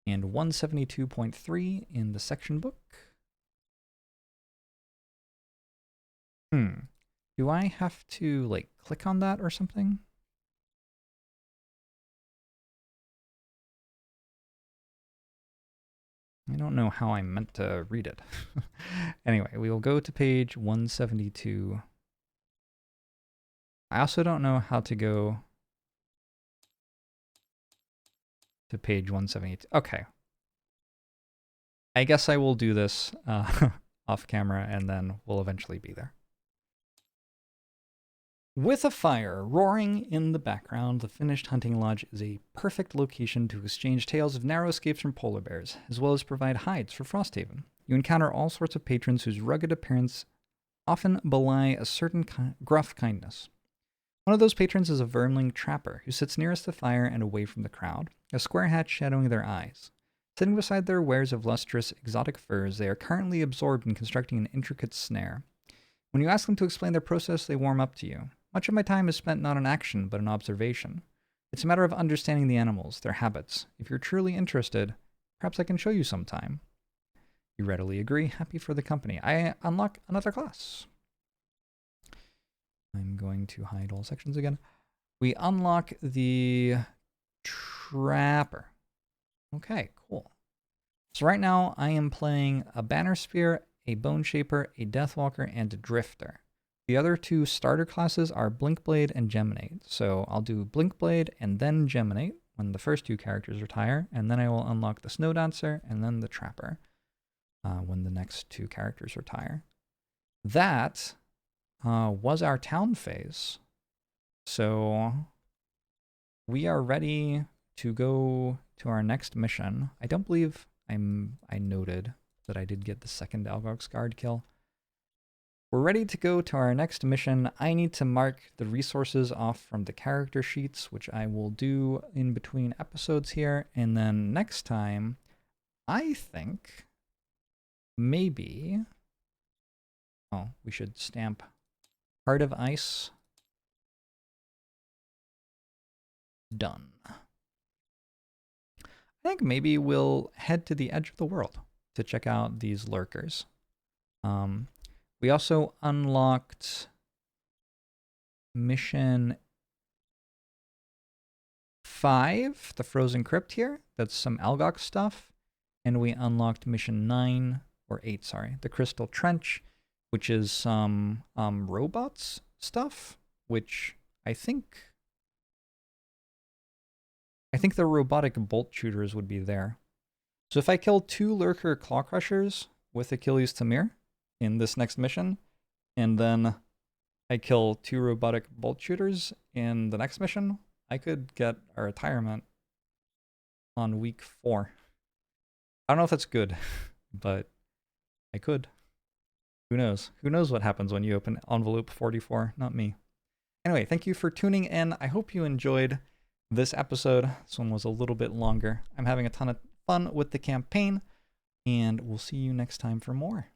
and 172.3 in the section book. Do I have to, like, click on that or something? I don't know how I meant to read it. Anyway, we will go to page 172. I also don't know how to go to page 172. Okay. I guess I will do this off camera, and then we'll eventually be there. With a fire roaring in the background, the finished hunting lodge is a perfect location to exchange tales of narrow escapes from polar bears, as well as provide hides for Frosthaven. You encounter all sorts of patrons whose rugged appearance often belie a certain gruff kindness. One of those patrons is a vermling trapper, who sits nearest the fire and away from the crowd, a square hat shadowing their eyes. Sitting beside their wares of lustrous, exotic furs, they are currently absorbed in constructing an intricate snare. When you ask them to explain their process, they warm up to you. Much of my time is spent not in action, but in observation. It's a matter of understanding the animals, their habits. If you're truly interested, perhaps I can show you sometime. You readily agree, happy for the company. I unlock another class. I'm going to hide all sections again. We unlock the Trapper. Okay, cool. So right now I am playing a Banner Spear, a Bone Shaper, a Deathwalker, and a Drifter. The other 2 starter classes are Blinkblade and Geminate. So I'll do Blinkblade and then Geminate when the first 2 characters retire, and then I will unlock the Snow Dancer and then the Trapper when the next 2 characters retire. That was our town phase. So we are ready to go to our next mission. I don't believe I noted that I did get the second Algox Guard kill. We're ready to go to our next mission. I need to mark the resources off from the character sheets, which I will do in between episodes here. And then next time, I think maybe... Oh, we should stamp Heart of Ice. Done. I think maybe we'll head to the edge of the world to check out these lurkers. We also unlocked mission 5, the Frozen Crypt here. That's some Algox stuff. And we unlocked mission 9, or 8, sorry, the Crystal Trench, which is some robots stuff, which I think the robotic bolt shooters would be there. So if I kill 2 Lurker Claw Crushers with Achilles Tamir in this next mission, and then I kill 2 robotic bolt shooters in the next mission, I could get a retirement on week 4. I don't know if that's good, but I could. Who knows? Who knows what happens when you open envelope 44? Not me. Anyway, thank you for tuning in. I hope you enjoyed this episode. This one was a little bit longer. I'm having a ton of fun with the campaign, and we'll see you next time for more.